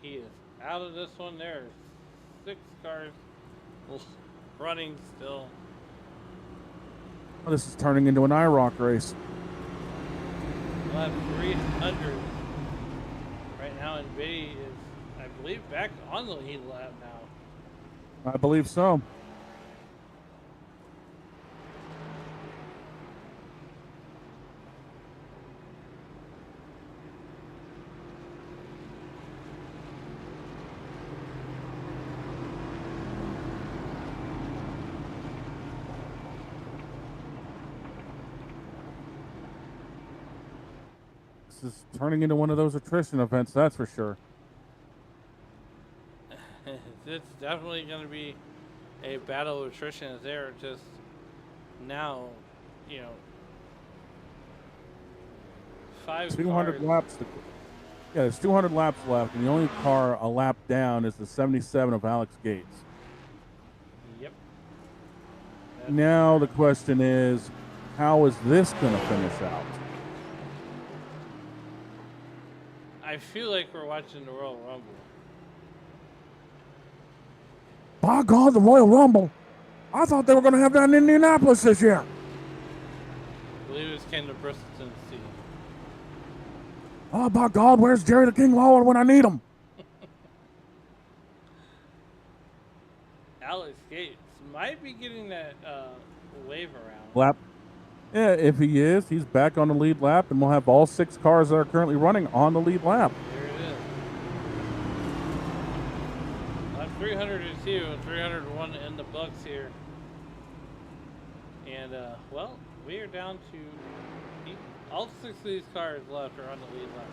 he is out of this one. There's 6 cars running still. Oh, this is turning into an IROC race. Lap 300 right now, and Biddy is, I believe, back on the lead lap now. I believe so. This is turning into one of those attrition events, that's for sure. It's definitely going to be a battle of attrition. There, just now, 5 200 cars. laps. Yeah, there's 200 laps left, and the only car a lap down is the 77 of Alex Gates. Yep. Now the question is, how is this going to finish out? I feel like we're watching the Royal Rumble. By God, the Royal Rumble. I thought they were going to have that in Indianapolis this year. I believe it's came to Bristol, Tennessee. Oh, by God, where's Jerry the King Lawler when I need him? Alex Gates might be getting that wave around. Lap. Yeah, if he is, he's back on the lead lap, and we'll have all 6 cars that are currently running on the lead lap. There it is. Lap 302 and 301 in the books here. And, well, we are down to all 6 of these cars left are on the lead lap.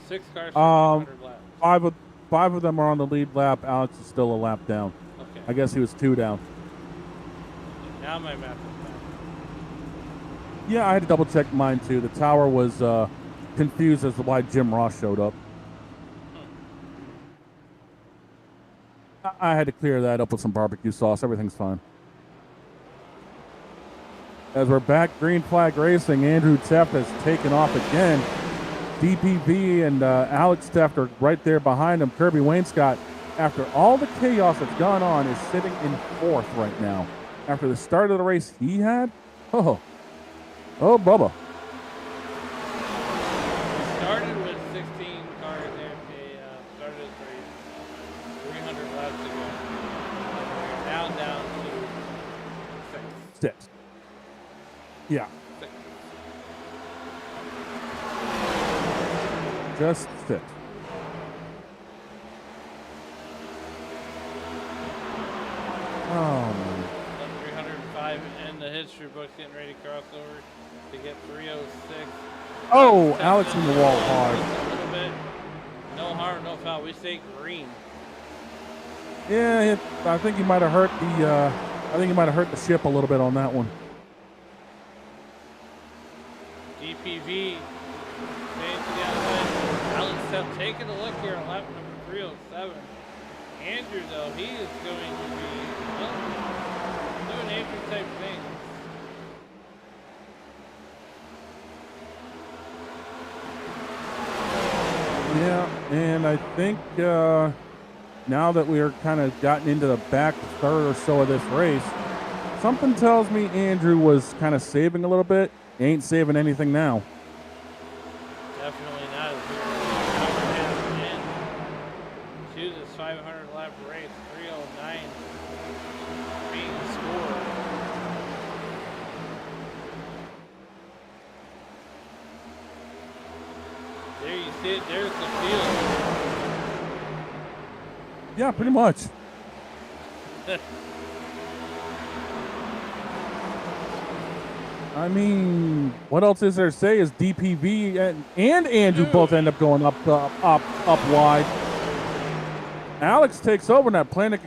6 cars for 200 laps. 5 of them are on the lead lap. Alex is still a lap down. Okay. I guess he was 2 down. Now my map is back. Yeah, I had to double check mine too. The tower was confused as to why Jim Ross showed up. I had to clear that up with some barbecue sauce. Everything's fine. As we're back, green flag racing. Andrew Teft has taken off again. DPV and Alex Teft are right there behind him. Kirby Wainscott, after all the chaos that's gone on, is sitting in 4th right now. After the start of the race he had, Oh, Bubba. We started with 16 cars AFK, started this race 300 laps ago. We're now down to 6. 6. Yeah. 6. Just 6. Oh, man. 305 in the history books, getting ready to cross over to get 306. Oh, Alex in the wall hard. A little bit. No harm, no foul. We stay green. Yeah, I think he might have hurt the. I think he might have hurt the ship a little bit on that one. DPV staying to the outside. Alex Teft taking a look here on lap number 307. Andrew, though, he is going to be doing Andrew type things. Yeah, and I think now that we are kind of gotten into the back third or so of this race, something tells me Andrew was kind of saving a little bit. He ain't saving anything now. Definitely not. As we're into this 500 lap race, 309 being scored. There you see it. There's the field. Yeah, pretty much. I mean, what else is there to say? Is DPV and Andrew both end up going up wide. Alex takes over in that Planet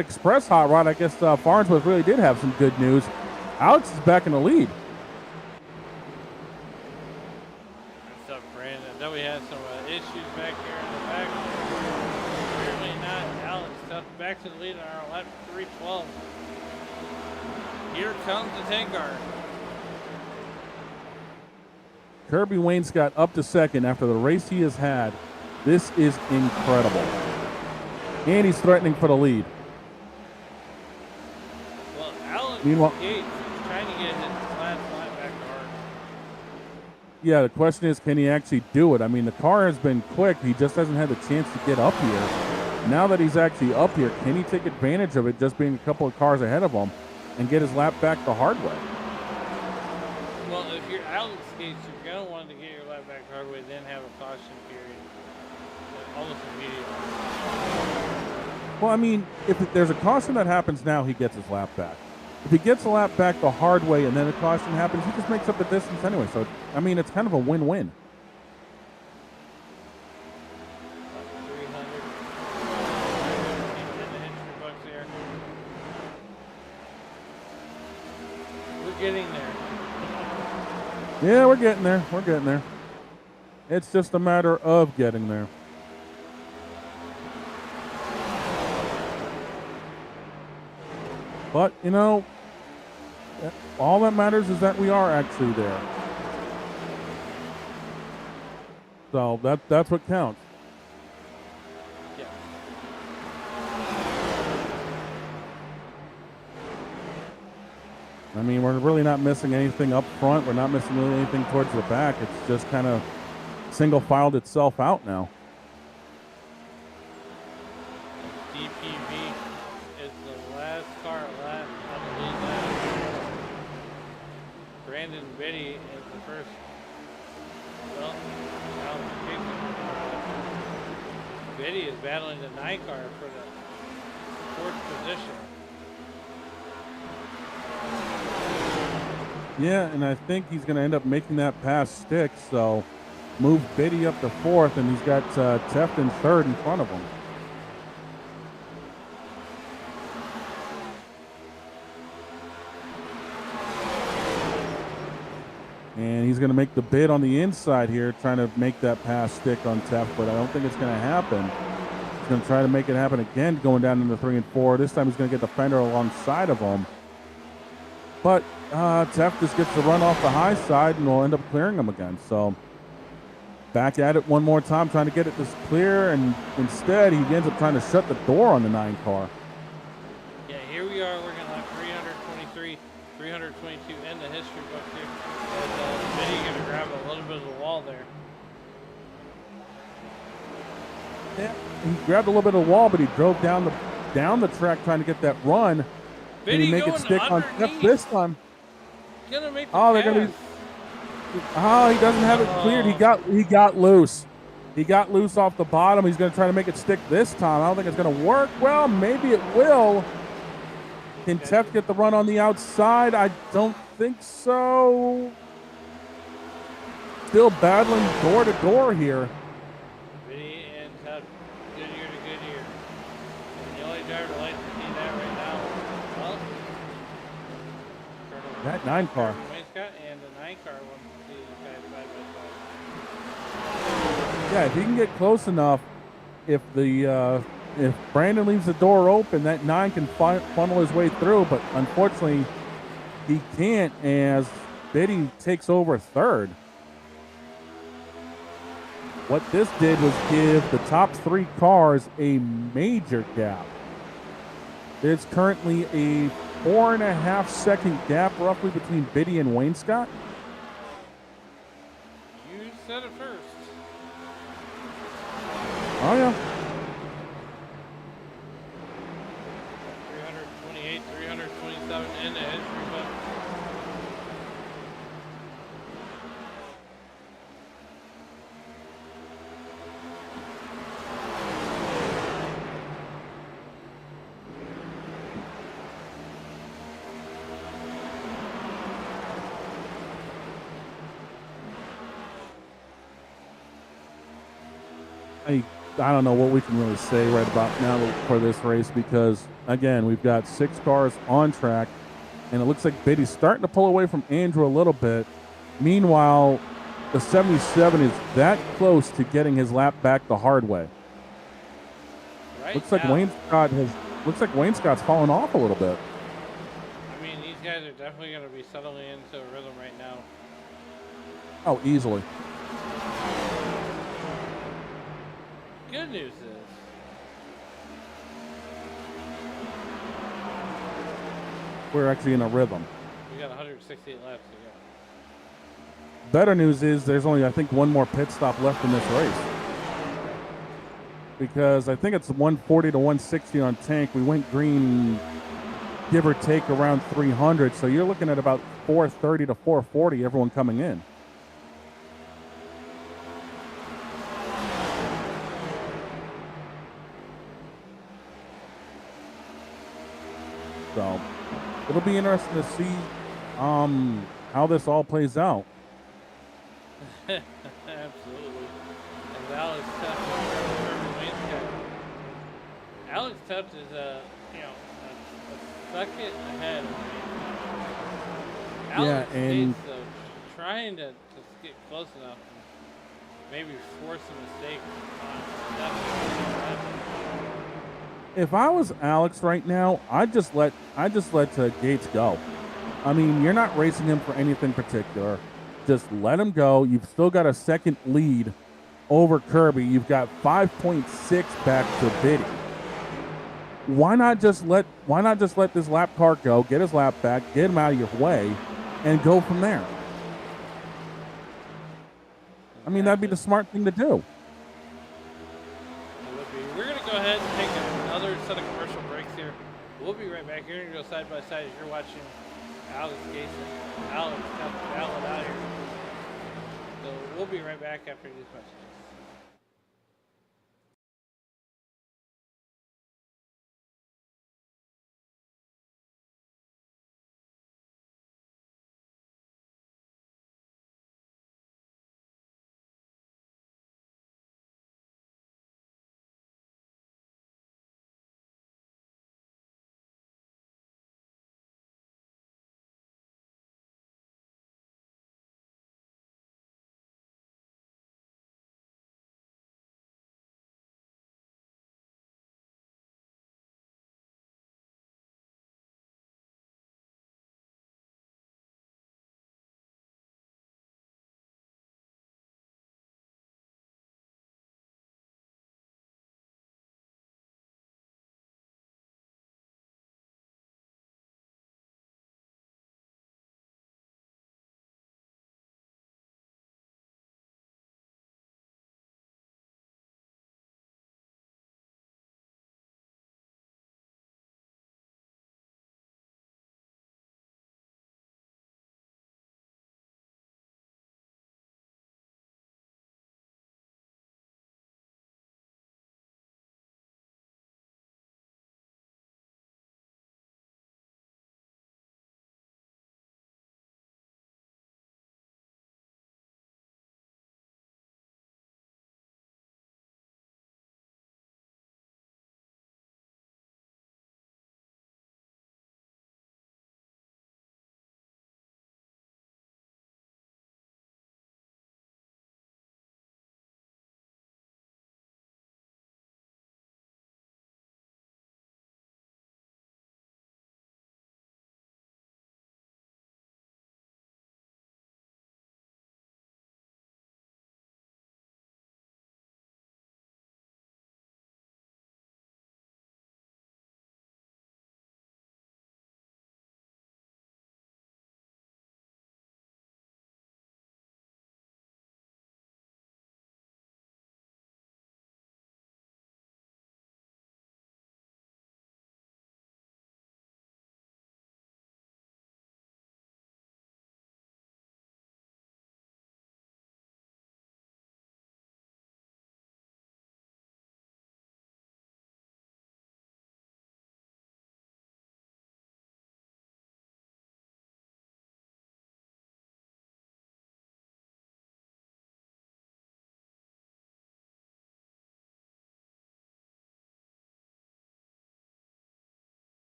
Express hot rod. I guess Farnsworth really did have some good news. Alex is back in the lead. What's up, Brandon? I know we had some issues back here in the back. Apparently not. Alex Teft back to the lead on our lap 312. Here comes the tank car. Kirby Wainscott up to second after the race he has had. This is incredible. And he's threatening for the lead. Well, Alan Meanwhile- Gates is trying to get his last lap back to hard. Yeah, the question is, can he actually do it? I mean, the car has been quick. He just hasn't had the chance to get up here. Now that he's actually up here, can he take advantage of it just being a couple of cars ahead of him and get his lap back the hard way? Well, if you're Alan Gates, you're going to want to get your lap back the hard way, then have a caution period. Almost immediately. Well, I mean, if there's a caution that happens now, he gets his lap back. If he gets the lap back the hard way and then a caution happens, he just makes up the distance anyway. So, I mean, it's kind of a win-win. 300. We're getting there. Yeah, we're getting there. We're getting there. It's just a matter of getting there. But, you know, all that matters is that we are actually there. So that's what counts. Yeah. I mean, we're really not missing anything up front. We're not missing really anything towards the back. It's just kind of single-filed itself out now. DPV is the last car left on the lead lap. Brandon Biddy is the first. Well, Biddy is battling the 9 car for the 4th position. Yeah, and I think he's going to end up making that pass stick, so move Biddy up to 4th, and he's got Teft in 3rd in front of him. And he's going to make the bid on the inside here, trying to make that pass stick on Teft, but I don't think it's going to happen. He's going to try to make it happen again, going down into 3 and 4. This time he's going to get the fender alongside of him. But Teft just gets the run off the high side, and will end up clearing him again. So back at it one more time, trying to get it this clear, and instead he ends up trying to shut the door on the 9 car. Yeah, here we are working on 323, 322 in the history book here. And Biddy going to grab a little bit of the wall there. Yeah, he grabbed a little bit of the wall, but he drove down the track trying to get that run. Can he make it stick on Teft this time? Gonna make the they're gonna be. Oh, he doesn't have it cleared. He got loose. He got loose off the bottom. He's gonna try to make it stick this time. I don't think it's gonna work. Well, maybe it will. Can Teft get the run on the outside? I don't think so. Still battling door to door here. Biddy and Teft, good year to good year. And the only driver likes to see that right now. Well, That 9 car. Wainscott and the 9 car wants to see these guys side by side. Yeah, if he can get close enough, if Brandon leaves the door open, that 9 can funnel his way through. But unfortunately, he can't, as Biddy takes over 3rd. What this did was give the top 3 cars a major gap. There's currently a 4.5 second gap roughly between Biddy and Wainscott. You said it first. Oh, yeah. 328, 327 in the history book. I don't know what we can really say right about now for this race because, again, we've got 6 cars on track, and it looks like Biddy's starting to pull away from Andrew a little bit. Meanwhile, the 77 is that close to getting his lap back the hard way. Right Looks like now, Wainscott's fallen off a little bit. I mean, these guys are definitely going to be settling into a rhythm right now. Oh, easily. good news is, we're actually in a rhythm. we got 168 laps to go. Better news is there's only, I think, one more pit stop left in this race. Because I think it's 140 to 160 on tank. We went green, give or take, around 300. So you're looking at about 430 to 440, everyone coming in. So it'll be interesting to see how this all plays out. Absolutely. And Alex Tuft, Alex Tuft is a second ahead of me. Alex and Gates, though, trying to just get close enough and maybe force a mistake on if I was Alex right now, I'd just let Gates go. I mean, you're not racing him for anything particular. Just let him go. You've still got a second lead over Kirby. You've got 5.6 back to Biddy. Why not just let this lap car go, get his lap back, get him out of your way, and go from there? I mean, that'd be the smart thing to do. We're going to go ahead and take another set of commercial breaks here. We'll be right back. You're going to go side by side as you're watching Alex Gates and Alex Tuft out here. So we'll be right back after these messages.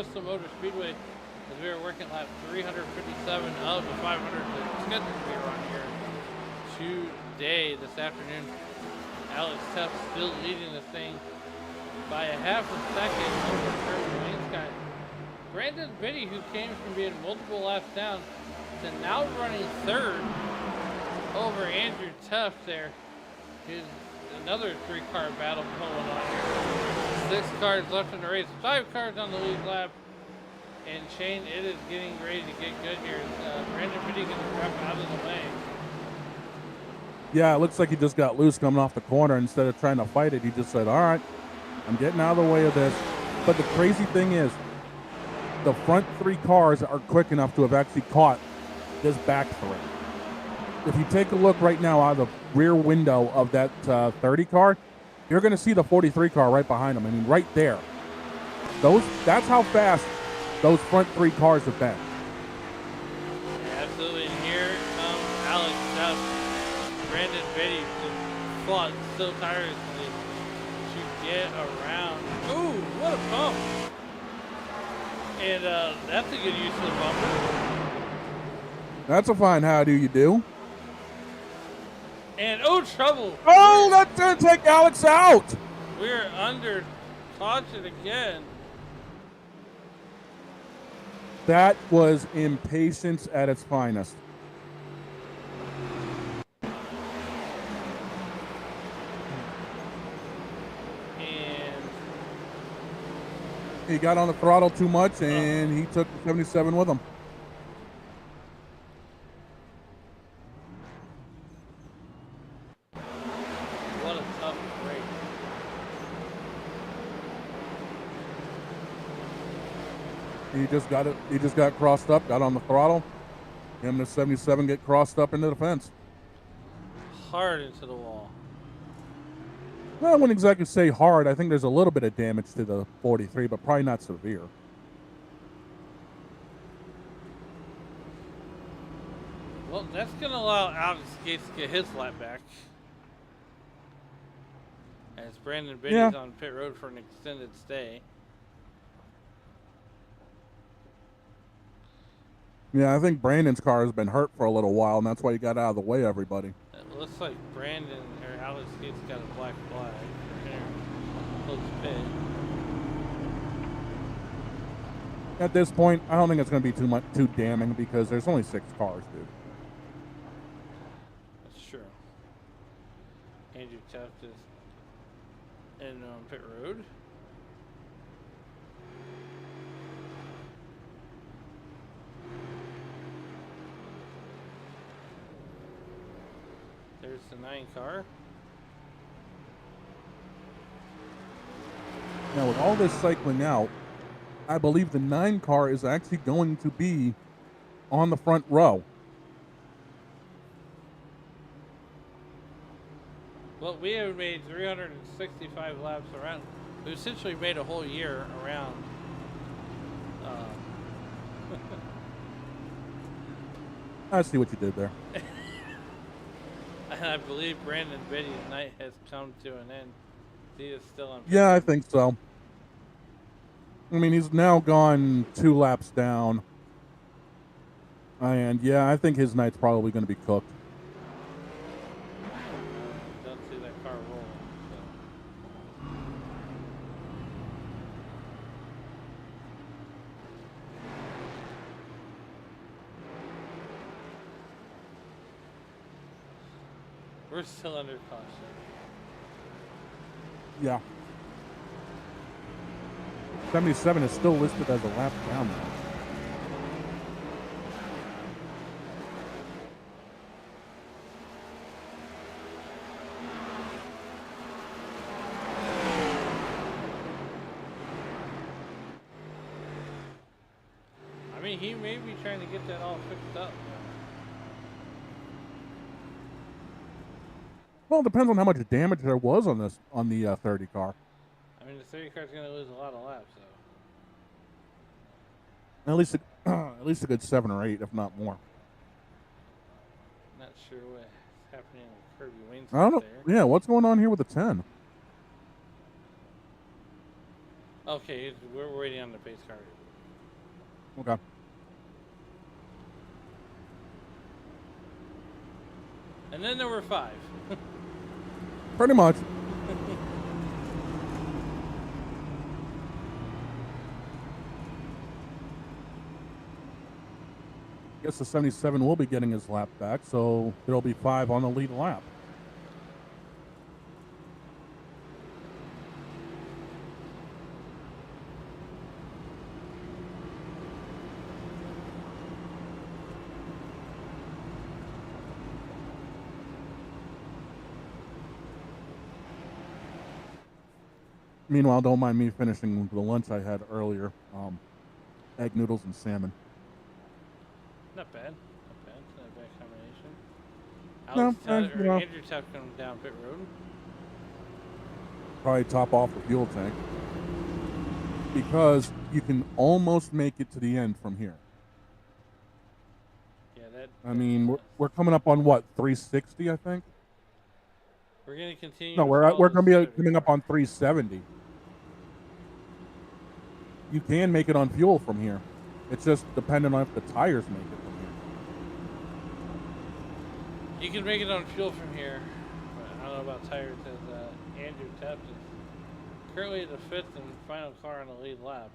Bristol Motor Speedway as we were working lap 357 of the 500 scheduled we were on here today, this afternoon. Alex Teff still leading the thing by a half a second over Kirby Wainscott. Brandon Biddy, who came from being multiple laps down to now running third over Andrew Teff there. Here's another three-car battle going on here. 6 cars left in the race, 5 cars on the lead lap. And Shane, it is getting ready to get good here. Brandon Biddy gets wrapped out of the way. Yeah, it looks like he just got loose coming off the corner. Instead of trying to fight it, he just said, all right, I'm getting out of the way of this. But the crazy thing is, the front 3 cars are quick enough to have actually caught this back 3. If you take a look right now out of the rear window of that 30 car, you're going to see the 43 car right behind him. I mean, right there. That's how fast those front 3 cars have been. Absolutely. And here comes Alex Duff. Brandon Biddy just fought so tirelessly to get around. Ooh, what a bump. And that's a good use of the bumper. That's a fine how do you do. And trouble. Oh, that's going to take Alex out. We're under caution again. That was impatience at its finest. And he got on the throttle too much, and he took the 77 with him. what a tough break. He just got crossed up, got on the throttle. Him and the 77 get crossed up into the fence. Hard into the wall. Well, I wouldn't exactly say hard. I think there's a little bit of damage to the 43, but probably not severe. Well, that's going to allow Alex Gates to get his lap back. As Brandon Biddy's on pit road for an extended stay. Yeah, I think Brandon's car has been hurt for a little while, and that's why he got out of the way, everybody. It looks like Brandon or Alex Gates got a black flag for him. Close pit. At this point, I don't think it's going to be too damning because there's only 6 cars, dude. That's true. Andrew Taft is in pit road. There's the 9 car. Now, with all this cycling out, I believe the 9 car is actually going to be on the front row. Well, we have made 365 laps around. We essentially made a whole year around. I see what you did there. And I believe Brandon Biddy's night has come to an end. He is still on. Yeah, I think so. I mean, he's now gone 2 laps down. And yeah, I think his night's probably going to be cooked. Don't see that car rolling. So. We're still under caution. Yeah. 77 is still listed as a lap down now. I mean, he may be trying to get that all fixed up. Well, it depends on how much damage there was on the 30 car. I mean, the 30 car's going to lose a lot of laps, though. At least a good 7 or 8, if not more. Not sure what's happening with Kirby Wayne's I don't know. there. Yeah, what's going on here with the 10? Okay, we're waiting on the pace car. Okay. And then there were 5. Pretty much. Guess the 77 will be getting his lap back, so there'll be 5 on the lead lap. Meanwhile, don't mind me finishing the lunch I had earlier. Egg noodles and salmon. Not bad. Not bad. Not a bad combination. No, Alex you know. Andrew Tuck coming down pit road. Probably top off the fuel tank. Because you can almost make it to the end from here. Yeah, that. I mean, we're coming up on what, 360, I think? We're going to continue. No, we're going to be coming up on 370. You can make it on fuel from here. It's just dependent on if the tires make it from here. You can make it on fuel from here. But I don't know about tires because Andrew Tuck is currently the 5th and final car on the lead lap.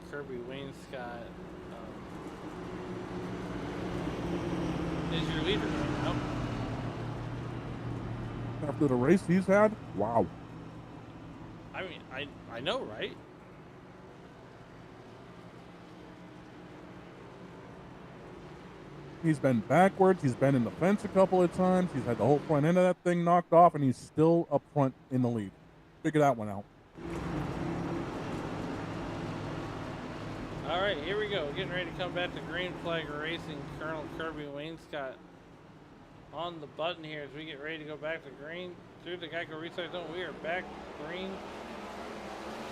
Kirby Wainscott is your leader right now. After the race he's had? Wow. I mean, I know, right? He's been backwards. He's been in the fence a couple of times. He's had the whole front end of that thing knocked off, and he's still up front in the lead. Figure that one out. All right, here we go. Getting ready to come back to Green Flag Racing. Colonel Kirby Wainscott on the button here as we get ready to go back to green through the Geico Restart Zone. We are back green.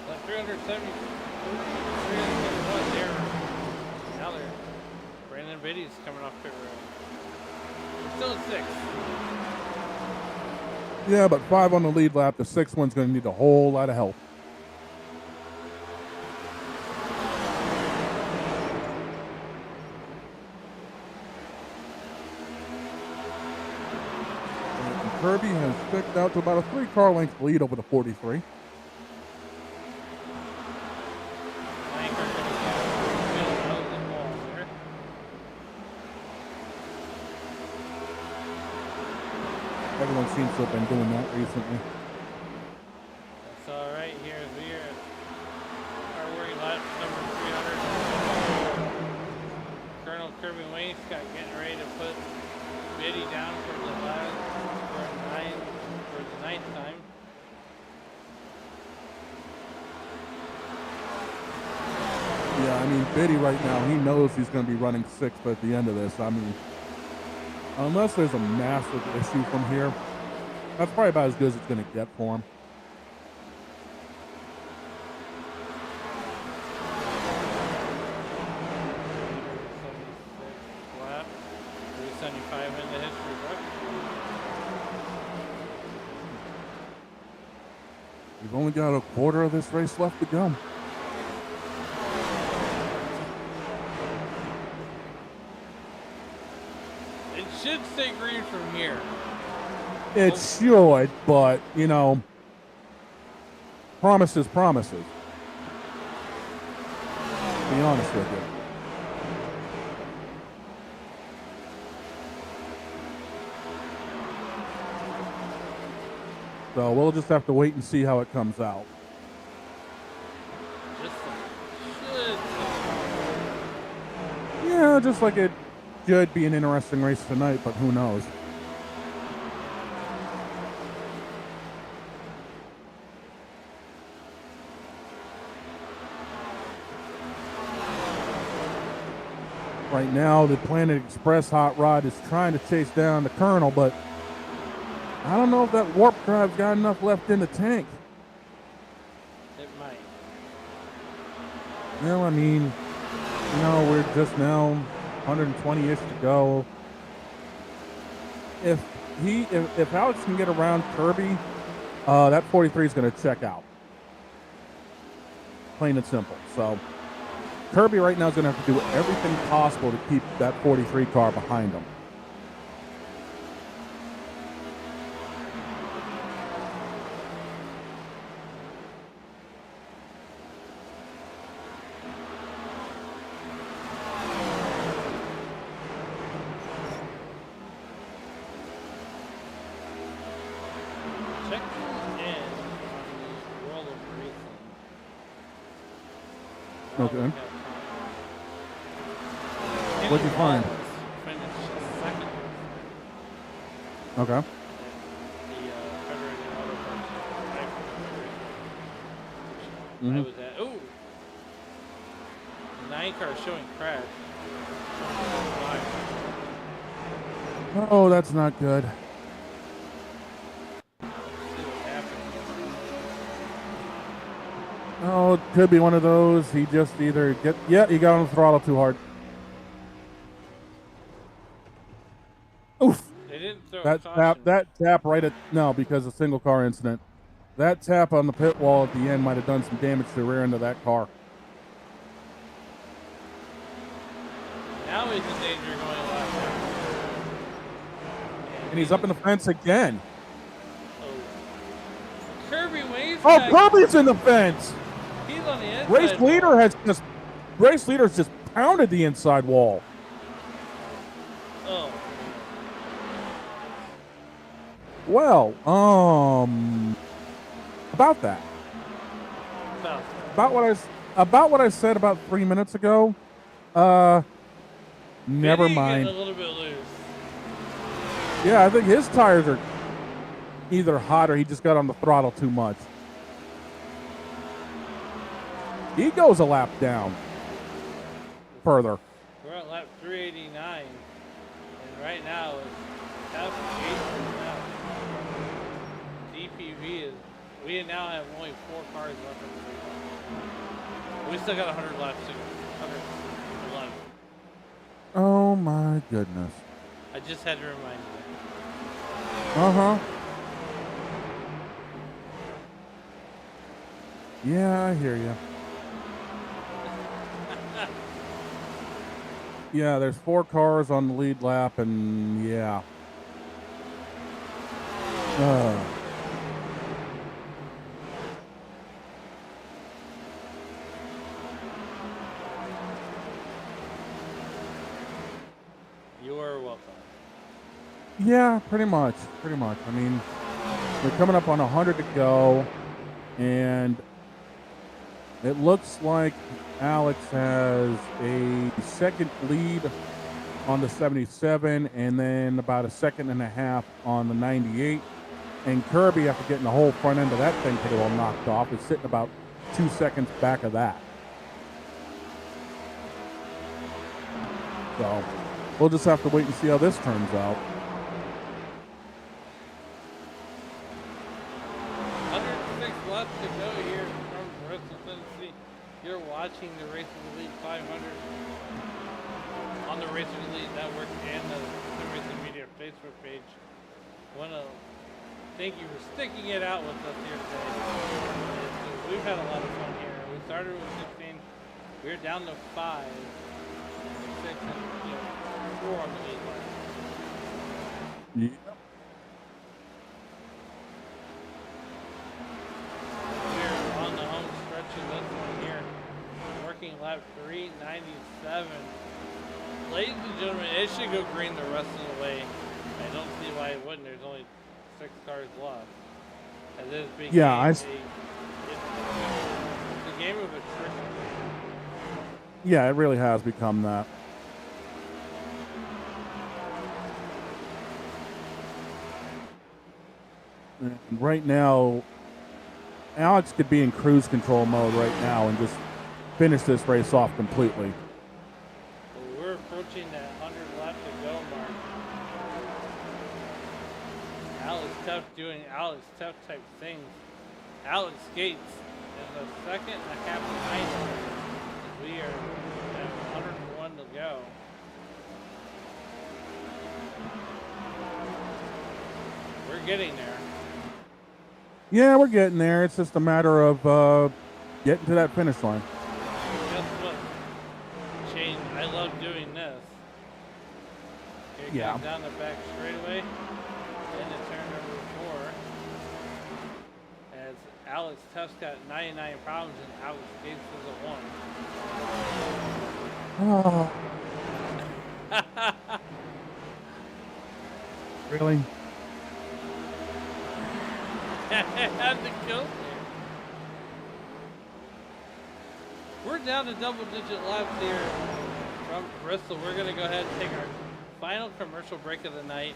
Like 371 there. Now they're Brandon Biddy's coming off pit road. Still at 6. Yeah, but 5 on the lead lap. The 6th one's going to need a whole lot of help. Kirby has picked out to about a 3-car length lead over the 43. Everyone seems to have been doing that recently. That's all right. Here we are. Our working lap number 300. Colonel Kirby Wainscott getting ready to put Biddy down for the last for the 9th time. Yeah, I mean, Biddy right now, he knows he's going to be running 6th at the end of this. I mean, unless there's a massive issue from here, that's probably about as good as it's going to get for him. Lap, 375 in the history book. We've only got a quarter of this race left to go. It should stay green from here. It should, but, you know, promises. To be honest with you. So we'll just have to wait and see how it comes out. Just should. Yeah, just like it should be an interesting race tonight, but who knows? Right now, the Planet Express hot rod is trying to chase down the Colonel, but I don't know if that warp drive's got enough left in the tank. It might. Well, I mean, you know, we're just now 120-ish to go. if Alex can get around Kirby, that 43 is going to check out. Plain and simple. So Kirby right now is going to have to do everything possible to keep that 43 car behind him. Okay. What'd you find? Okay. I was at. Ooh! The 9 car showing crash. Oh, that's not good. Oh, it could be one of those. He just either he got on the throttle too hard. Oof. They didn't throw That tap right at, no, because of single car incident. That tap on the pit wall at the end might have done some damage to the rear end of that car. Now he's in danger of going left. And he's up in the fence again. Oh. Kirby waves. Oh, Kirby's in the fence. He's on the inside. Race Leader's just pounded the inside wall. Oh. Well, about that. About what I said about 3 minutes ago. Never mind. A little bit loose. Yeah, I think his tires are either hot or he just got on the throttle too much. He goes a lap down. Further. We're at lap 389, and right now it's out now. DPV is. We now have only 4 cars left in the race. We still got 100 laps to go. 111. Oh my goodness. I just had to remind you. Uh-huh. Yeah, I hear you. Yeah, there's 4 cars on the lead lap, and yeah. You are welcome. Yeah, pretty much. Pretty much. I mean, we're coming up on 100 to go, and it looks like Alex has a second lead on the 77 and then about a second and a half on the 98. And Kirby, after getting the whole front end of that thing pretty well knocked off, is sitting about 2 seconds back of that. So we'll just have to wait and see how this turns out. 106 laps to go here from Bristol, Tennessee. You're watching the Race of the League 500 on the Race of the League Network and the Racing Media Facebook page. Want to thank you for sticking it out with us here today. We've had a lot of fun here. We started with 16. We're down to 5, 6, and 4 on the lead line. Yeah. We're on the home stretch of this one here. Working lap 397. Ladies and gentlemen, it should go green the rest of the way. I don't see why it wouldn't. There's only 6 cars left. And this big Yeah, it's a game of attrition. Yeah, it really has become that. And right now, Alex could be in cruise control mode right now and just finish this race off completely. Well, we're approaching that 100 lap to go mark. Alex Tough doing Alex Tough type things. Alex Gates is a second and a half behind us. We are at 101 to go. getting there. Yeah, we're getting there. It's just a matter of getting to that finish line. Guess what, Shane? I love doing this. Here it Yeah. comes down the back straightaway, into turn number 4. As Alex Tuff's got 99 problems and Alex Gates is a 1. Oh. Really? Had to go there. We're down to double-digit laps here from Bristol. We're going to go ahead and take our final commercial break of the night.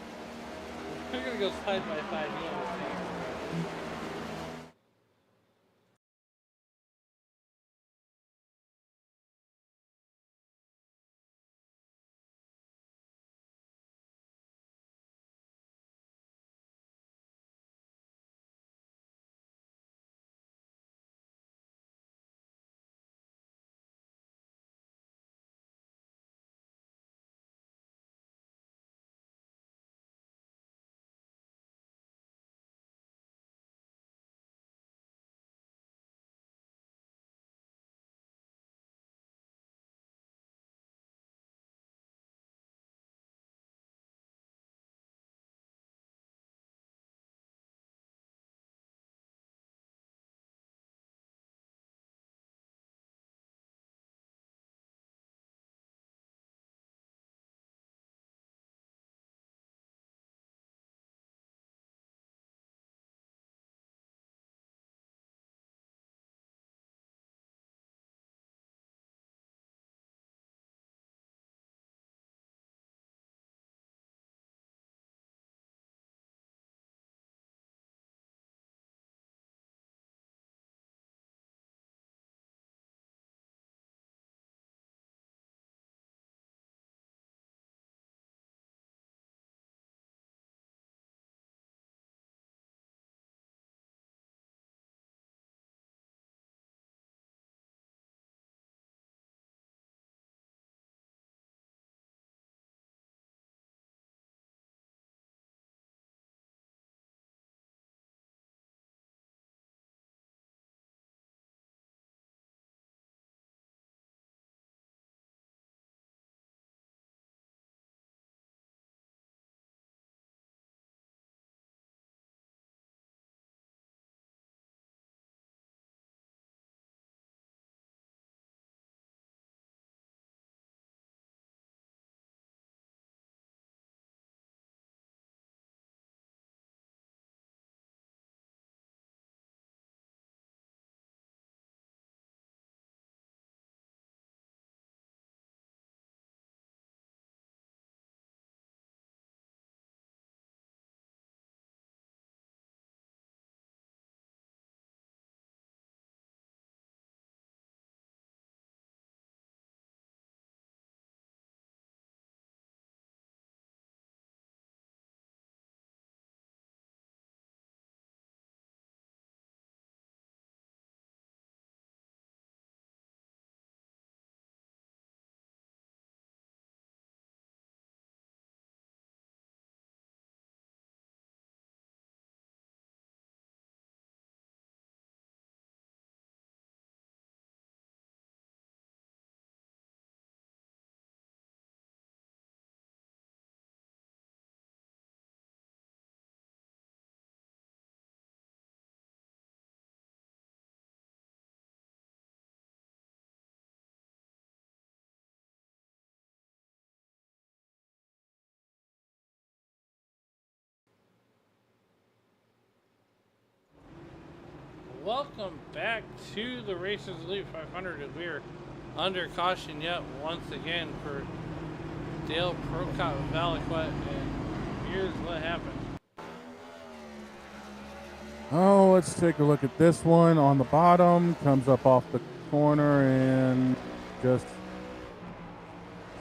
We're going to go side by side. You understand? Welcome back to the Racers Elite 500 as we're under caution yet once again for Dale Procott with Valiquette, and here's what happened. Oh, let's take a look at this one on the bottom. Comes up off the corner and just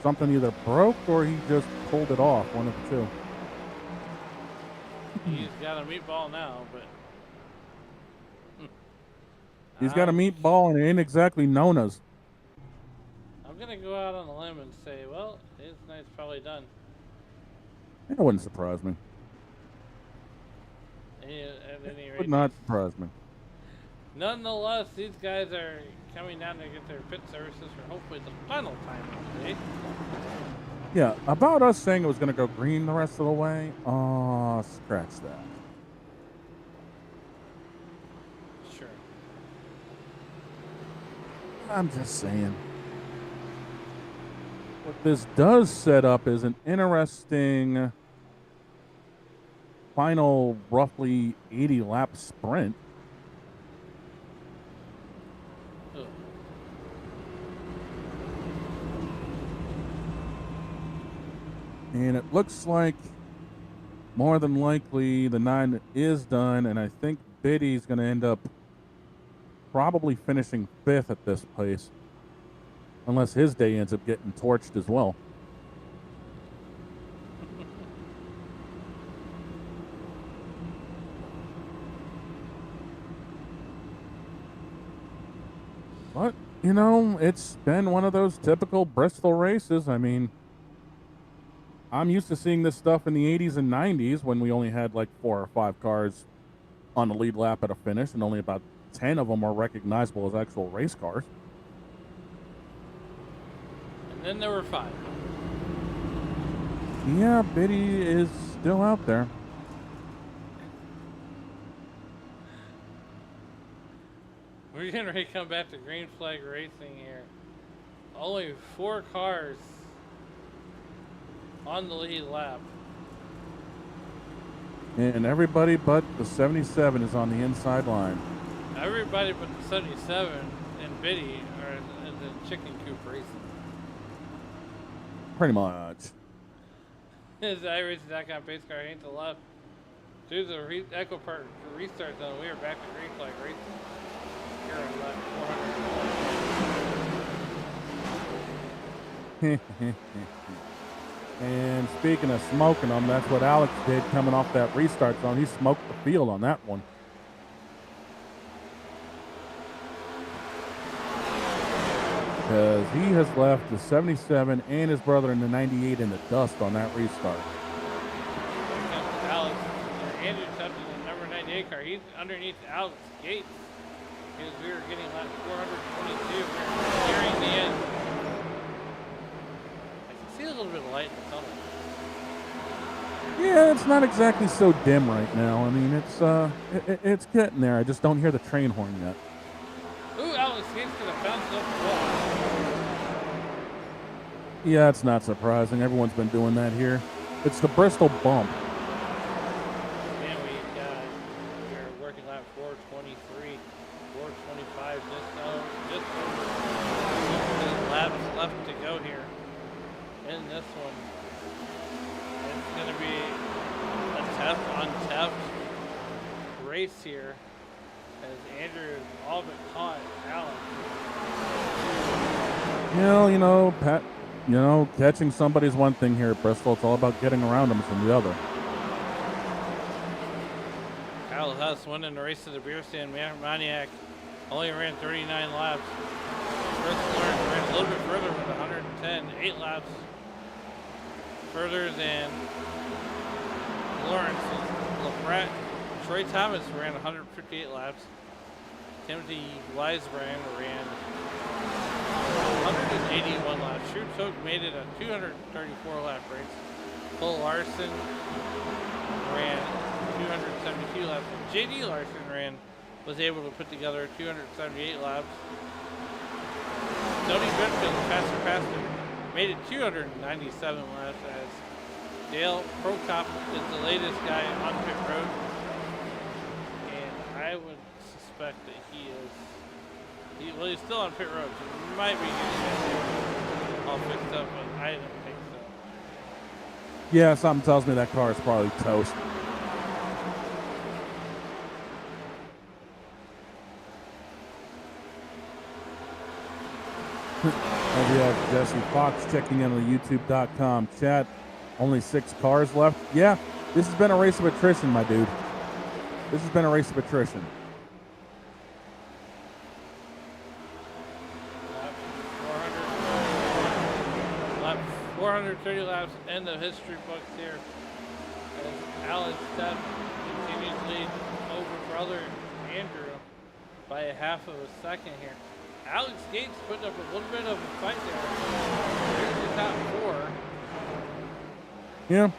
something either broke or he just pulled it off. One of the two. He's got a meatball now, but He's got a meatball and it ain't exactly Nona's. I'm gonna go out on a limb and say, well, his night's probably done. It wouldn't surprise me. At any Would rate, not surprise me. nonetheless, these guys are coming down to get their pit services for hopefully the final time of the day. Yeah, about us saying it was going to go green the rest of the way. Oh, scratch that. Sure. I'm just saying. What this does set up is an interesting final roughly 80 lap sprint. Ugh. And it looks like more than likely the 9 is done, and I think Biddy's going to end up probably finishing 5th at this place. Unless his day ends up getting torched as well. But, you know, it's been one of those typical Bristol races. I mean, I'm used to seeing this stuff in the 80s and 90s when we only had like 4 or 5 cars on the lead lap at a finish, and only about 10 of them are recognizable as actual race cars. And then there were 5. Yeah, Biddy is still out there. We're getting ready to come back to green flag racing here. Only 4 cars on the lead lap. And everybody but the 77 is on the inside line. Everybody but the 77 and Biddy are in the chicken coop racing. Pretty much. As iRacing.com pace car ain't to left. Due to the Echo Park restart zone, we are back to green flag racing. Here on lap 400. And speaking of smoking them, that's what Alex did coming off that restart zone. He smoked the field on that one. Because he has left the 77 and his brother in the 98 in the dust on that restart. Alex, Andrew touching the number 98 car. He's underneath Alex Gates. Because we were getting lap 422. We're nearing the end. I can see a little bit of light in the tunnel. Yeah, it's not exactly so dim right now. I mean, it's getting there. I just don't hear the train horn yet. Ooh, Alex Gates could have bounced up the wall. Yeah, it's not surprising. Everyone's been doing that here. It's the Bristol bump. And we're working lap 423, 425, just over laps left to go here in this one. It's going to be a tough on tough race here as Andrew all but caught Alex. You know, Pat. You know, catching somebody's one thing here at Bristol. It's all about getting around them from the other. Kyle Huss winning the race to the beer stand. Maniac only ran 39 laps. Bristol ran a little bit further with 110, 8 laps further than Lawrence. LaPrat, Troy Thomas ran 158 laps. Timothy Weisbrand ran 181 laps. Shoots Hook made it a 234 lap race. Cole Larson ran 272 laps. JD Larson was able to put together 278 laps. Tony Benfield, faster, made it 297 laps as Dale Prokop is the latest guy on pit road. And I would suspect that he's still on pit road, so he might be getting it all fixed up, but I don't think so. Yeah, something tells me that car is probably toast. And we have Jesse Fox checking in on the YouTube.com chat. Only 6 cars left. Yeah, this has been a race of attrition, my dude. This has been a race of attrition. Lap 430 laps in the history books here. As Alex Stepp continues to lead over brother Andrew by a half of a second here. Alex Gates putting up a little bit of a fight there. Here's the top four. Yeah.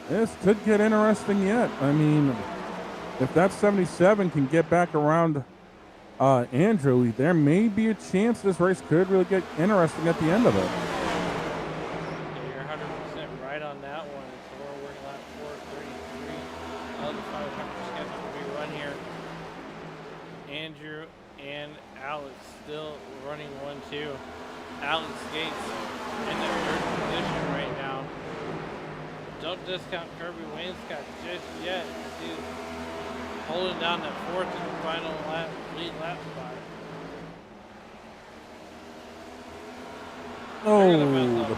This could get interesting yet. I mean, if that 77 can get back around Andrew, there may be a chance this race could really get interesting at the end of it. Yeah, you're 100% right on that one. So we're working lap 4:33 of the 500 schedule to be run here. Andrew and Alex still running 1-2. Alex Gates in the third position right now. Don't discount Kirby Wainscott just yet. He's holding down that fourth and final lead lap spot. Oh, the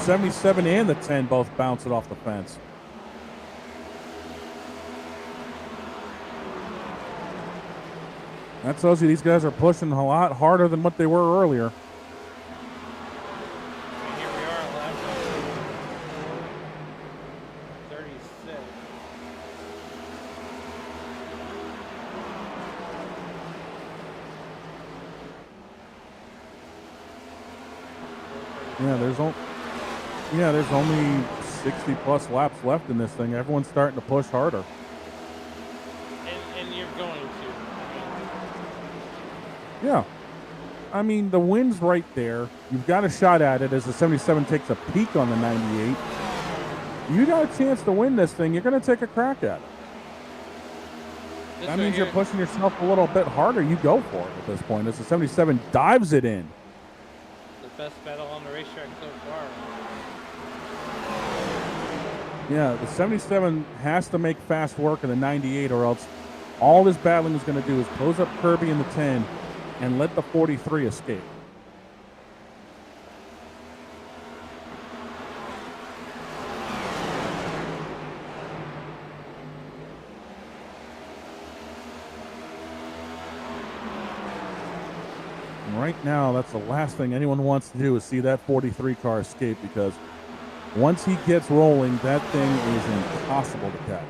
77 and the 10 both bounce it off the fence. That tells you these guys are pushing a lot harder than what they were earlier. And here we are, lap 36. There's only 60 plus laps left in this thing. Everyone's starting to push harder. And you're going to. Yeah. I mean, the wind's right there. You've got a shot at it as the 77 takes a peek on the 98. You got a chance to win this thing. You're going to take a crack at it. That means you're pushing yourself a little bit harder. You go for it at this point as the 77 dives it in. The best battle on the racetrack so far. Yeah, the 77 has to make fast work of the 98 or else all this battling is going to do is close up Kirby in the 10 and let the 43 escape. And right now, that's the last thing anyone wants to do is see that 43 car escape, because once he gets rolling, that thing is impossible to catch.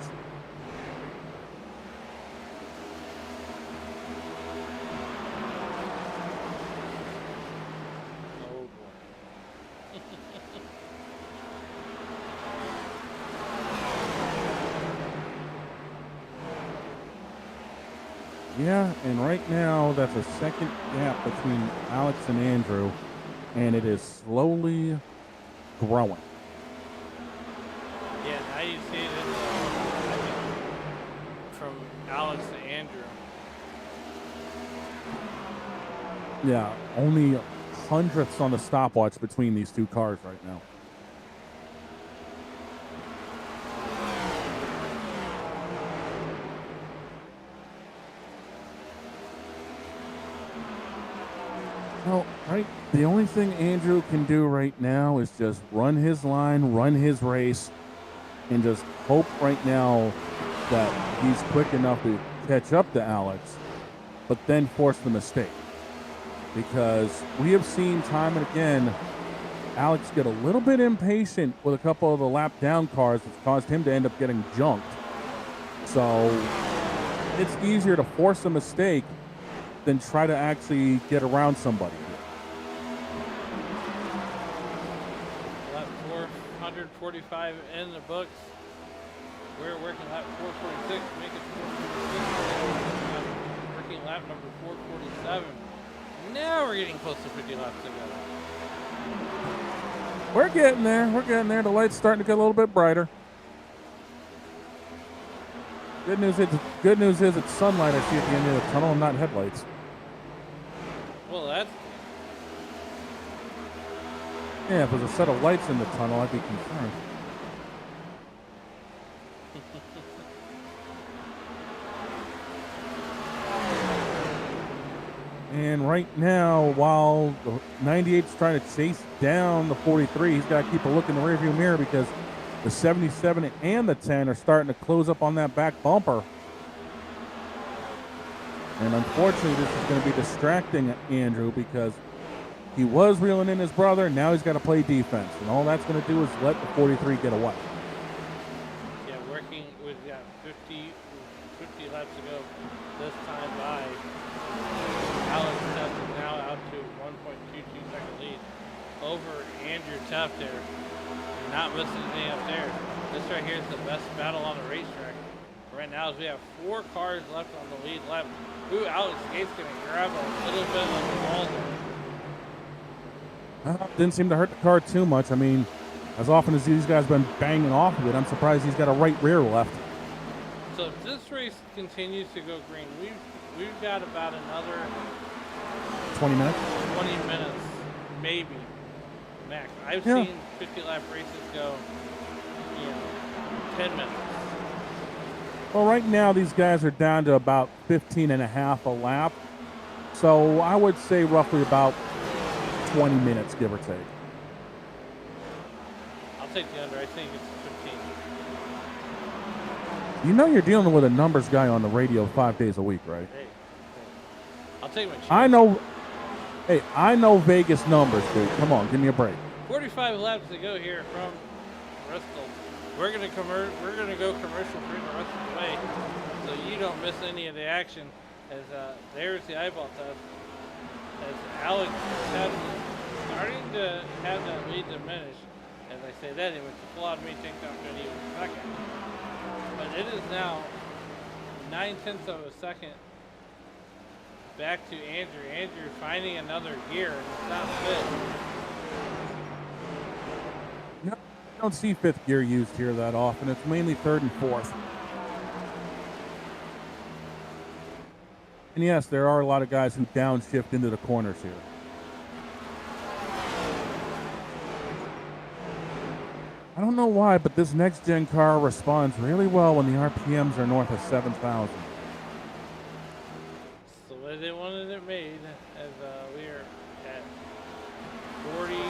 Yeah, and right now that's a second gap between Alex and Andrew, and it is slowly growing. Yeah, now you see it from Alex to Andrew. Yeah, only hundredths on the stopwatch between these two cars right now. Well, right, the only thing Andrew can do right now is just run his line, run his race, and just hope right now that he's quick enough to catch up to Alex, but then force the mistake. Because we have seen time and again Alex get a little bit impatient with a couple of the lap down cars, which caused him to end up getting junked. So it's easier to force a mistake than try to actually get around somebody. Lap 445 in the books. We're working lap 446, make it 446. Working lap number 447. Now we're getting close to 50 laps together. We're getting there. We're getting there. The light's starting to get a little bit brighter. Good news is it's sunlight I see at the end of the tunnel and not headlights. Well, that's... Yeah, if there's a set of lights in the tunnel, I'd be concerned. And right now, while the 98's trying to chase down the 43, he's got to keep a look in the rearview mirror because the 77 and the 10 are starting to close up on that back bumper. And unfortunately, this is going to be distracting Andrew because he was reeling in his brother. Now he's got to play defense. And all that's going to do is let the 43 get away. Yeah, working this time by. Alex Tuff is now out to 1.22 second lead over Andrew Tuff there. Not missing anything up there. This right here is the best battle on the racetrack. Right now, as we have 4 cars left on the lead lap. Ooh, Alex Gates going to grab a little bit of the ball there. Didn't seem to hurt the car too much. I mean, as often as these guys been banging off of it, I'm surprised he's got a right rear left. So if this race continues to go green, we've got about another 20 minutes? 20 minutes, maybe, max. I've seen 50-lap races go, 10 minutes. Well, right now these guys are down to about 15 and a half a lap. So I would say roughly about 20 minutes, give or take. I'll take the under. I think it's 15. You know you're dealing with a numbers guy on the radio 5 days a week, right? Hey. I'll take my chance. I know Vegas numbers, dude. Come on, give me a break. 45 laps to go here from Bristol. We're gonna go commercial free the rest of the way, so you don't miss any of the action. As there's the eyeball test. As Alex is starting to have that lead diminish. As I say that, it was full out of me takes off an even second. But it is now 9/10 of a second back to Andrew. Andrew finding another gear, and it's not fit. No, I don't see fifth gear used here that often. It's mainly third and fourth. And yes, there are a lot of guys who downshift into the corners here. I don't know why, but this next-gen car responds really well when the RPMs are north of 7,000. It's the way they wanted it made, as we are at 43 to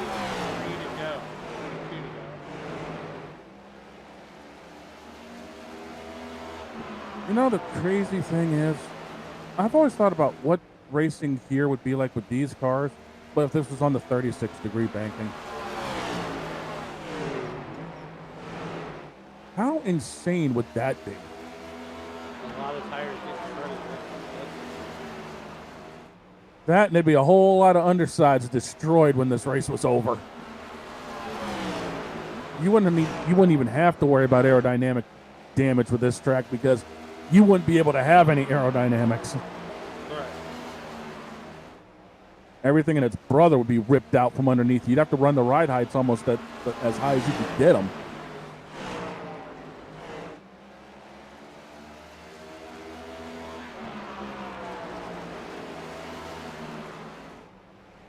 go, 42 to go. You know, the crazy thing is, I've always thought about what racing here would be like with these cars, but if this was on the 36-degree banking. How insane would that be? A lot of tires get shredded. That, and there'd be a whole lot of undersides destroyed when this race was over. You wouldn't even have to worry about aerodynamic damage with this track because you wouldn't be able to have any aerodynamics. Correct. Everything and its brother would be ripped out from underneath. You'd have to run the ride heights almost as high as you could get them.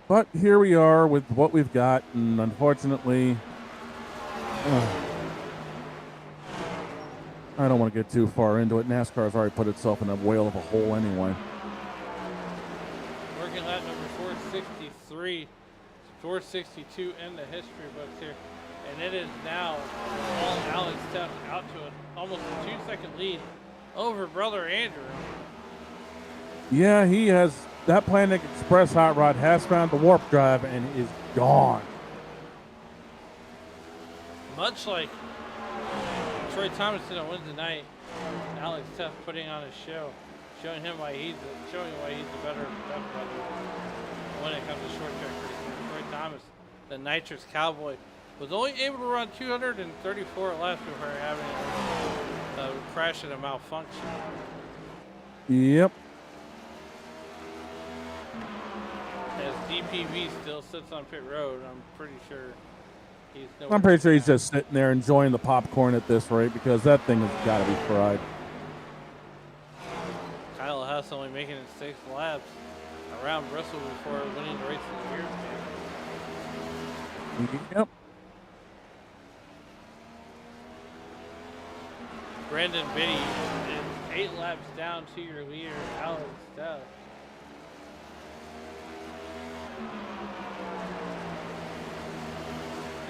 But here we are with what we've got, and unfortunately, I don't want to get too far into it. NASCAR's already put itself in a whale of a hole anyway. Working lap number 463, 462 in the history books here. And it is now all Alex Tuff out to almost a 2-second lead over brother Andrew. Yeah, he has. That Planet Express hot rod has found the warp drive and is gone. Much like Troy Thomas did on Wednesday night, Alex Tuff putting on a show, showing why he's the better Tuff brother when it comes to short track racing. Troy Thomas, the nitrous cowboy, was only able to run 234 laps before having a crash and a malfunction. Yep. As DPV still sits on pit road, I'm pretty sure he's. I'm pretty sure he's just sitting there enjoying the popcorn at this rate because that thing has got to be fried. Kyle Huss only making it 6 laps around Bristol before winning the race in the year. Yep. Brandon Biddy is 8 laps down to your leader, Alex Tuff.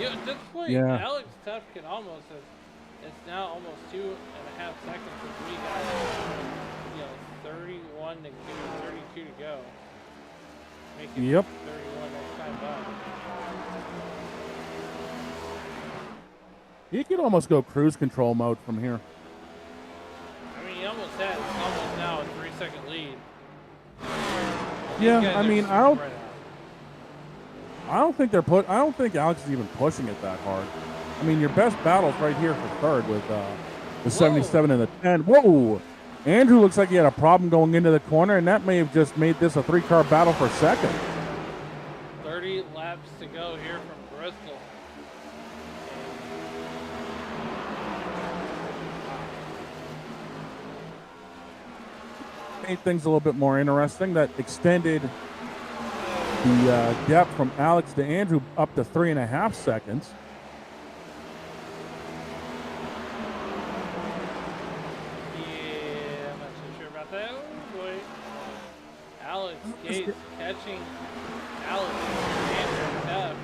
At this point, Alex Tuff can almost have, it's now almost 2.5 seconds since we got, 31 to go, 32 to go. Making 31 next time by. He could almost go cruise control mode from here. I mean, he almost has. It's almost now a 3-second 2-second lead. Yeah, I mean, I don't think they're I don't think Alex is even pushing it that hard. I mean, your best battle's right here for third with the 77 and the 10. Whoa! Andrew looks like he had a problem going into the corner, and that may have just made this a 3-car battle for second. 30 laps to go here from Bristol. Made things a little bit more interesting. That extended the gap from Alex to Andrew up to 3.5 seconds. Yeah, I'm not so sure about that. Oh boy. Alex Gates catching Alex and tough.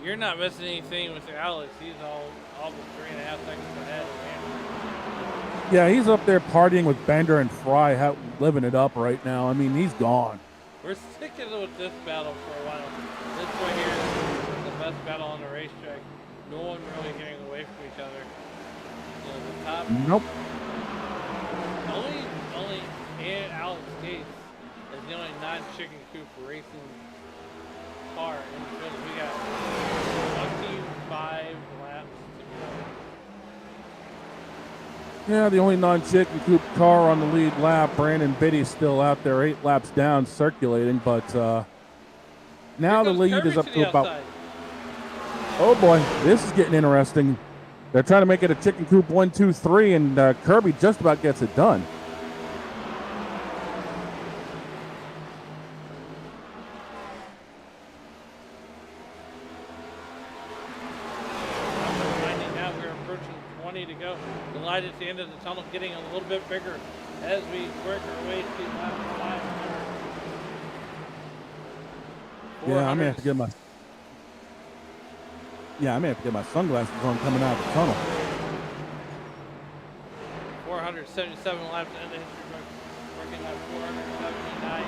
You're not missing anything with Alex. He's almost 3.5 seconds ahead of Andrew. Yeah, he's up there partying with Bender and Fry, living it up right now. I mean, he's gone. We're sticking with this battle for a while. This right here is the best battle on the racetrack. No one really getting away from each other. You know, the top. Nope. Only Alex Gates is the only non-chicken coop racing car in the field. We got 25 laps to go. Yeah, the only non-chicken coop car on the lead lap. Brandon Biddy's still out there, 8 laps down, circulating. But now the lead is up to about. Oh boy, this is getting interesting. They're trying to make it a chicken coop 1, 2, 3, and Kirby just about gets it done. To go. The light at the end of the tunnel getting a little bit bigger as we work our way to lap 500. Yeah, I may have to get my sunglasses on coming out of the tunnel. 477 laps in the history book, working at 479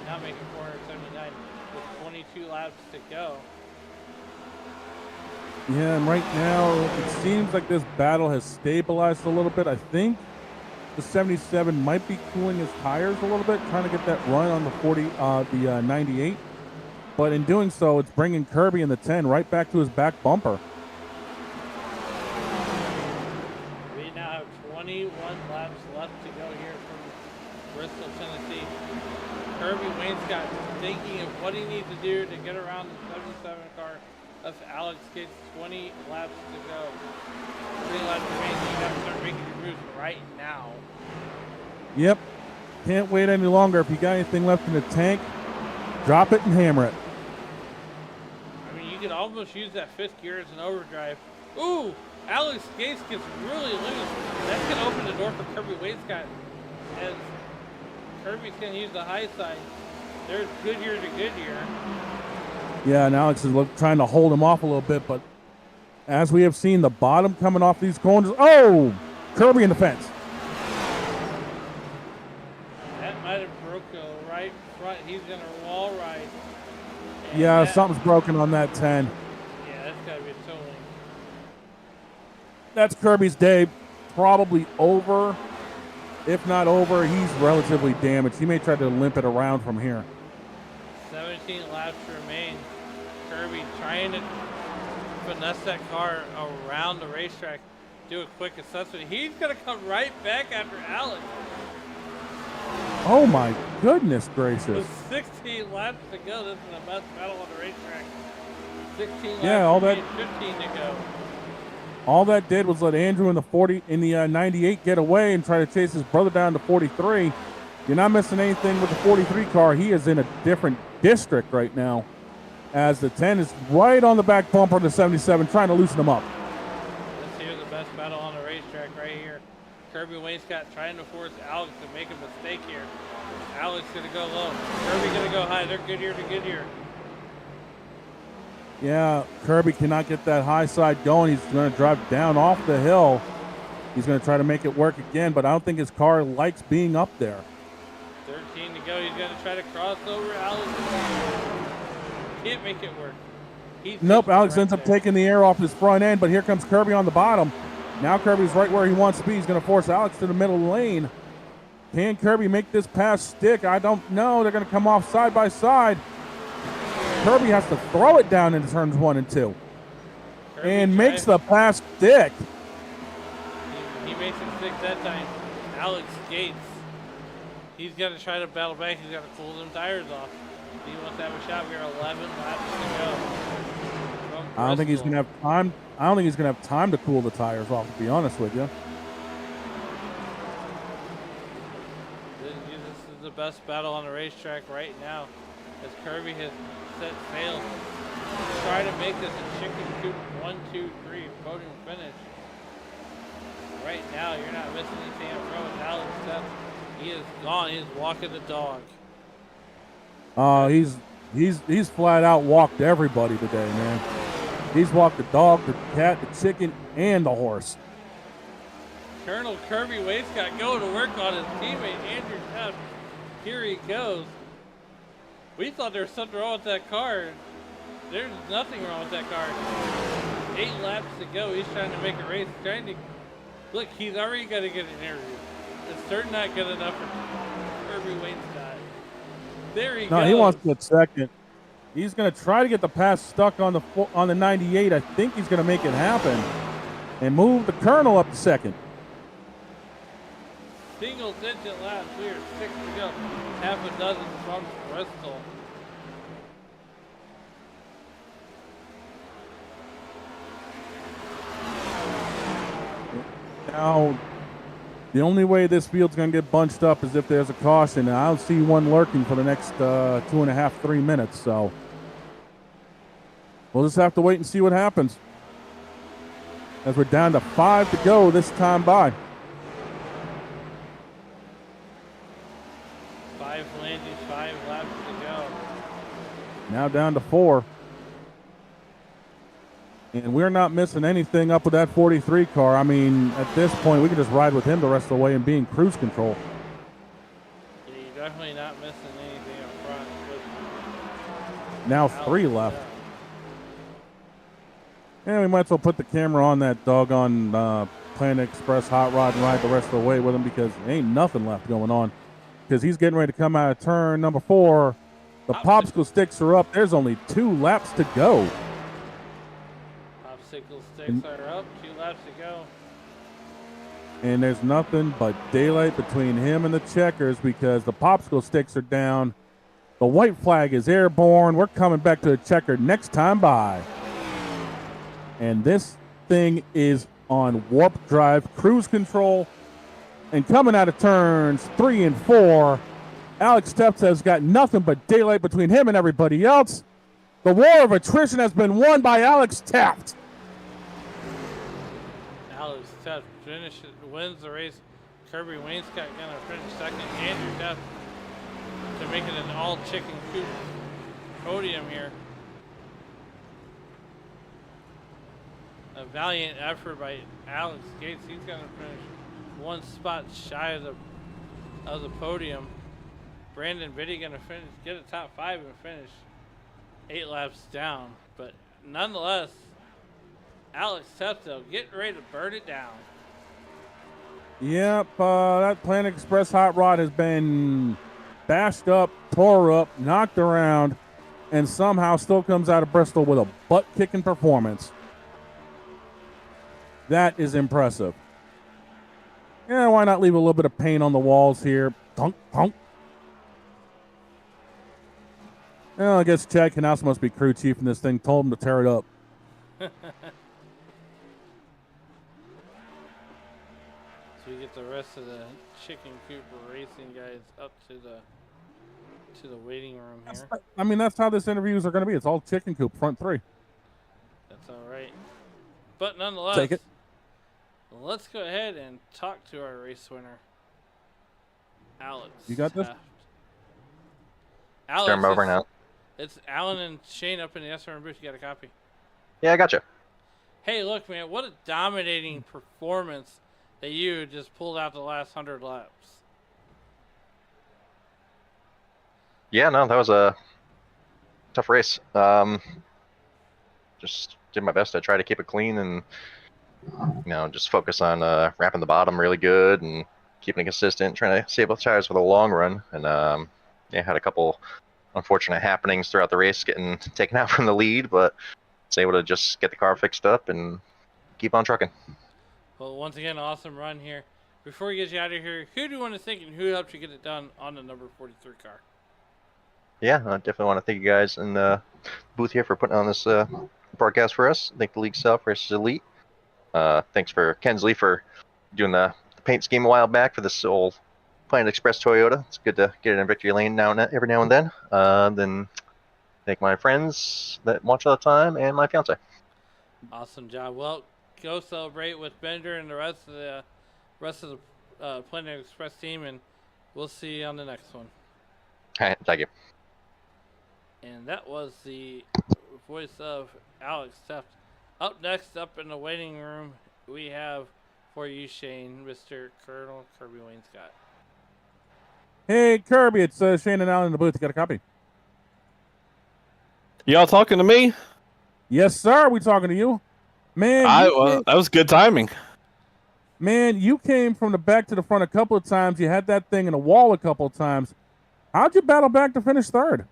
now making 479 with 22 laps to go. Yeah, and right now it seems like this battle has stabilized a little bit. I think the 77 might be cooling his tires a little bit, trying to get that run on the 98. But in doing so, it's bringing Kirby in the 10 right back to his back bumper. We now have 21 laps left to go here from Bristol, Tennessee. Kirby Wainscott thinking of what he needs to do to get around the 77 car of Alex Gates. 20 laps to go. 3 laps remaining. You have to start making your moves right now. Yep. Can't wait any longer. If you got anything left in the tank, drop it and hammer it. I mean, you could almost use that 5th gear as an overdrive. Ooh! Alex Gates gets really loose. That's going to open the door for Kirby Wainscott. As Kirby's going to use the high side. There's Goodyear to Goodyear. Yeah, and Alex is trying to hold him off a little bit, but as we have seen, the bottom coming off these corners. Oh! Kirby in the fence. That might have broke the right front. He's going to wall ride. Yeah, something's broken on that 10. Yeah, that's got to be a towing. That's Kirby's day. Probably over. If not over, he's relatively damaged. He may try to limp it around from here. 17 laps remain. Kirby trying to finesse that car around the racetrack, do a quick assessment. He's going to come right back after Alex. Oh my goodness gracious. With 16 laps to go, this is the best battle on the racetrack. 16 laps remain, 15 to go. All that did was let Andrew in the 98 get away and try to chase his brother down to 43. You're not missing anything with the 43 car. He is in a different district right now, as the 10 is right on the back bumper of the 77, trying to loosen him up. This here's the best battle on the racetrack right here. Kirby Wainscott trying to force Alex to make a mistake here. Alex going to go low. Kirby going to go high. They're Goodyear to Goodyear. Yeah, Kirby cannot get that high side going. He's going to drive down off the hill. He's going to try to make it work again, but I don't think his car likes being up there. 13 to go. He's going to try to cross over Alex. Can't make it work. Nope, Alex ends up taking the air off his front end, but here comes Kirby on the bottom. Now Kirby's right where he wants to be. He's going to force Alex to the middle lane. Can Kirby make this pass stick? I don't know. They're going to come off side by side. Kirby has to throw it down into turns 1 and 2. Kirby and makes the pass stick. He makes it stick that time. Alex Gates, he's got to try to battle back. He's got to cool them tires off. He wants to have a shot. We're 11 laps to go. I don't think he's going to have time. I don't think he's going to have time to cool the tires off, to be honest with you. This is the best battle on the racetrack right now, as Kirby has set sail to try to make this a chicken coop 1, 2, 3 podium finish. Right now, you're not missing anything up front with Alex Steph. He is gone. He is walking the dog. He's flat out walked everybody today, man. He's walked the dog, the cat, the chicken, and the horse. Colonel Kirby Waits got going to work on his teammate Andrew Teff. Here he goes. We thought there was something wrong with that car. There's nothing wrong with that car. 8 laps to go. He's trying to make a race. Look, he's already got to get an interview. It's certainly not good enough for Kirby Waits. There he goes. No, he wants to get second. He's going to try to get the pass stuck on the 98. I think he's going to make it happen and move the Colonel up to second. Single-digit laps. We are 6 to go. Half a dozen from Bristol. Now, the only way this field's going to get bunched up is if there's a caution. And I don't see one lurking for the next 2.5, 3 minutes. So we'll just have to wait and see what happens. As we're down to 5 to go this time by. 5 landings, 5 laps to go. Now down to 4. And we're not missing anything up with that 43 car. I mean, at this point, we can just ride with him the rest of the way and be in cruise control. Yeah, you're definitely not missing anything up front. Now 3 left. Yeah, we might as well put the camera on that doggone Planet Express hot rod and ride the rest of the way with him, because there ain't nothing left going on. Because he's getting ready to come out of turn number 4. The popsicle sticks are up. There's only 2 laps to go. Popsicle sticks are up. 2 laps to go. And there's nothing but daylight between him and the checkers, because the popsicle sticks are down. The white flag is airborne. We're coming back to the checkered next time by. And this thing is on warp drive cruise control. And coming out of turns 3 and 4, Alex Tefts has got nothing but daylight between him and everybody else. The war of attrition has been won by Alex Tefts. Alex Tefts wins the race. Kirby Wainscott gonna finish second. Andrew Tefts to make it an all chicken coop podium here. A valiant effort by Alex Gates. He's gonna finish 1 spot shy of the podium. Brandon Biddy gonna get a top 5 and finish 8 laps down. But nonetheless, Alex Tefts getting ready to burn it down. Yep, that Planet Express hot rod has been bashed up, tore up, knocked around, and somehow still comes out of Bristol with a butt-kicking performance. That is impressive. Yeah, why not leave a little bit of paint on the walls here? Thunk, thunk. Well, I guess Chad Knaus must be crew chief, and this thing told him to tear it up. So we get the rest of the chicken coop racing guys up to the waiting room here. I mean, that's how this interviews are going to be. It's all chicken coop, front 3. That's all right. But nonetheless, Take it. Let's go ahead and talk to our race winner, Alex. You got this? Taft. Alex, Turn them over now. It's Alan and Shane up in the SRM booth. You got a copy? Yeah, I got you. Hey, look, man, what a dominating performance that you just pulled out the last 100 laps. Yeah, no, that was a tough race. Just did my best to try to keep it clean and, just focus on wrapping the bottom really good and keeping it consistent, trying to save both tires for the long run. And yeah, had a couple unfortunate happenings throughout the race, getting taken out from the lead, but was able to just get the car fixed up and keep on trucking. Well, once again, awesome run here. Before we get you out of here, who do you want to thank and who helped you get it done on the number 43 car? Yeah, I definitely want to thank you guys in the booth here for putting on this broadcast for us. Thank the League South versus Elite. Thanks for Kensley for doing the paint scheme a while back for this old Planet Express Toyota. It's good to get it in victory lane every now and then. Then thank my friends that watch all the time and my fiance. Awesome job. Well, go celebrate with Bender and the rest of the Planet Express team, and we'll see you on the next one. All right, thank you. And that was the voice of Alex Theft. Up next, up in the waiting room, we have for you, Shane, Mr. Colonel Kirby Wayne Scott. Hey, Kirby, it's Shane and Alan in the booth. You got a copy? Y'all talking to me? Yes, sir. We talking to you. Man, That was good timing. Man, you came from the back to the front a couple of times. You had that thing in the wall a couple of times. How'd you battle back to finish third?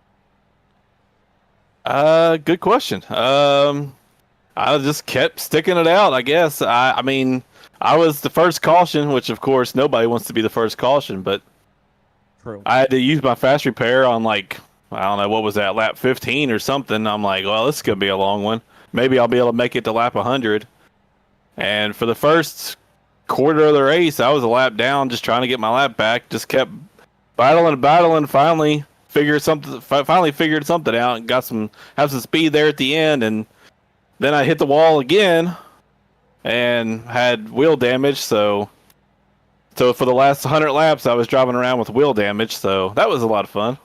Good question. I just kept sticking it out, I guess. I mean, I was the first caution, which of course nobody wants to be the first caution, but True. I had to use my fast repair on I don't know, what was that, lap 15 or something. I'm like, well, this is going to be a long one. Maybe I'll be able to make it to lap 100. And for the first quarter of the race, I was a lap down, just trying to get my lap back. Just kept battling. Finally figured something out and have some speed there at the end. And then I hit the wall again and had wheel damage. So for the last 100 laps, I was driving around with wheel damage. So that was a lot of fun.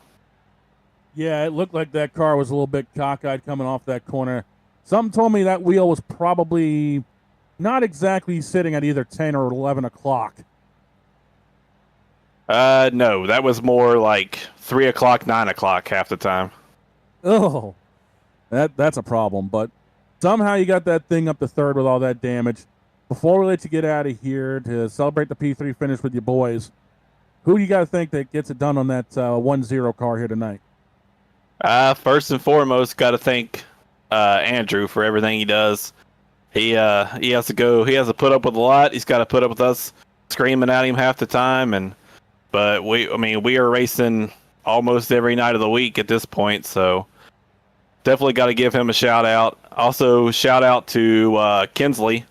Yeah, it looked like that car was a little bit cockeyed coming off that corner. Something told me that wheel was probably not exactly sitting at either 10 or 11 o'clock. No, that was more like 3 o'clock, 9 o'clock half the time. Oh, that's a problem. But somehow you got that thing up to third with all that damage. Before we let you get out of here to celebrate the P3 finish with your boys, who do you got to think that gets it done on that 1-0 car here tonight? First and foremost, got to thank Andrew for everything he does. He has to put up with a lot. He's got to put up with us screaming at him half the time, but we are racing almost every night of the week at this point, so definitely got to give him a shout out. Also, shout out to Kinsley.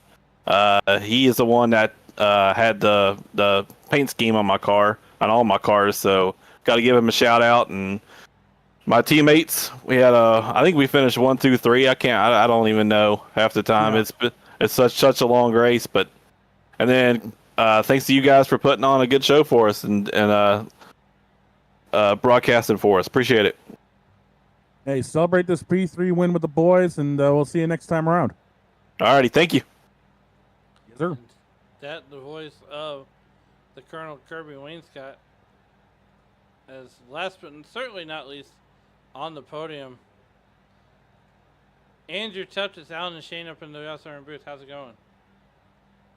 He is the one that had the paint scheme on my car, on all my cars, so got to give him a shout out. And my teammates, we had I think we finished 1, 2, 3. I don't even know half the time. Yeah. It's such a long race, and then thanks to you guys for putting on a good show for us and broadcasting for us. Appreciate it. Hey, celebrate this P3 win with the boys, and we'll see you next time around. Alrighty, thank you. Yes, sir. That the voice of the Colonel Kirby Wayne Scott. As last but certainly not least, on the podium, Andrew Tuft is Alan and Shane up in the SRM booth. How's it going?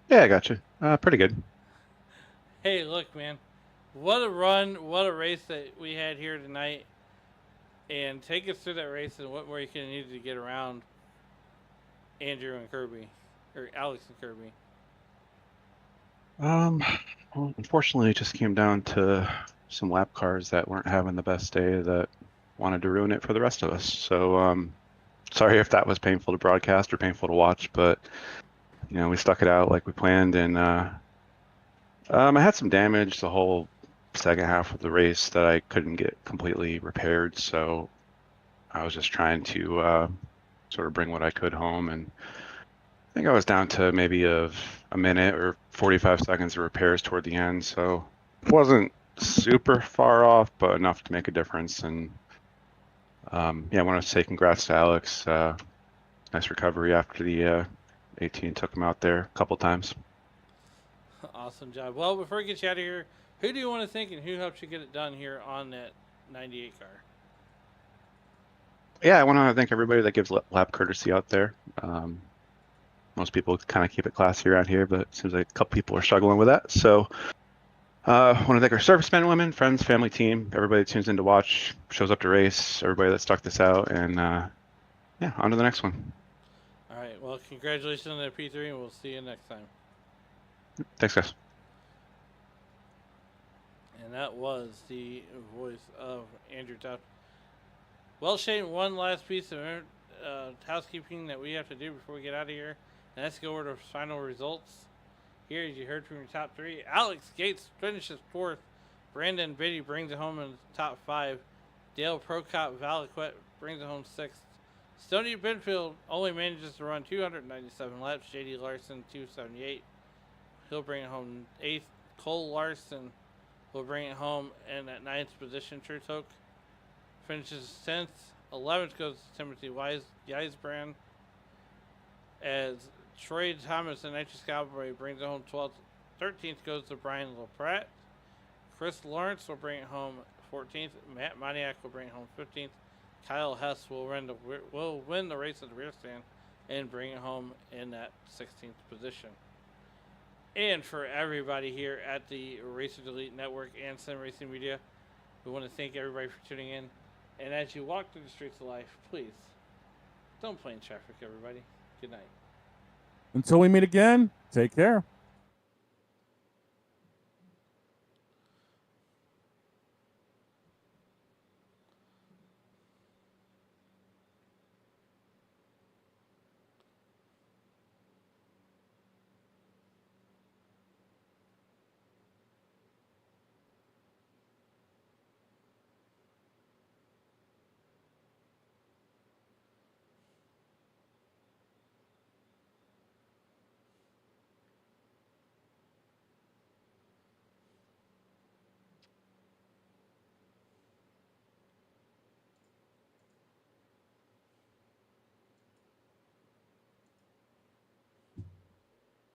Yeah, I got you. Pretty good. Hey, look, man. What a run, what a race that we had here tonight. And take us through that race and what more you can need to get around Andrew and Kirby, or Alex and Kirby. Well, unfortunately, it just came down to some lap cars that weren't having the best day that wanted to ruin it for the rest of us. So, sorry if that was painful to broadcast or painful to watch, but we stuck it out like we planned, and I had some damage the whole second half of the race that I couldn't get completely repaired, so I was just trying to sort of bring what I could home, and I think I was down to maybe a minute or 45 seconds of repairs toward the end, so it wasn't super far off, but enough to make a difference. And I want to say congrats to Alex. Nice recovery after the 18 took him out there a couple times. Awesome job. Well, before we get you out of here, who do you want to thank and who helped you get it done here on that 98 car? Yeah, I want to thank everybody that gives lap courtesy out there. Most people kind of keep it classy around here, but it seems like a couple people are struggling with that. So Want to thank our servicemen and women, friends, family, team, everybody that tunes in to watch, shows up to race, everybody that stuck this out, and yeah, on to the next one. All right. Well, congratulations on the P3, and we'll see you next time. Thanks, guys. And that was the voice of Andrew Tuff. Well, Shane, one last piece of housekeeping that we have to do before we get out of here, and that's go over to final results. Here, as you heard from your top three, Alex Gates finishes fourth. Brandon Biddy brings it home in the top five. Dale Procop Valaquette brings it home sixth. Stoney Benfield only manages to run 297 laps. J.D. Larson, 278. He'll bring it home eighth. Cole Larson will bring it home in at ninth position. Truth finishes 10th. 11th goes to Timothy Weisbrand. As Troy Thomas and Nitrous Cowboy brings it home 12th. 13th goes to Brian LaPratt. Chris Lawrence will bring it home 14th. Matt Moniak will bring it home 15th. Kyle Hess will win the race at the rear stand and bring it home in that 16th position. And for everybody here at the Racer Delete Network and Sim Racing Media, we want to thank everybody for tuning in. And as you walk through the streets of life, please don't play in traffic, everybody. Good night. Until we meet again, take care.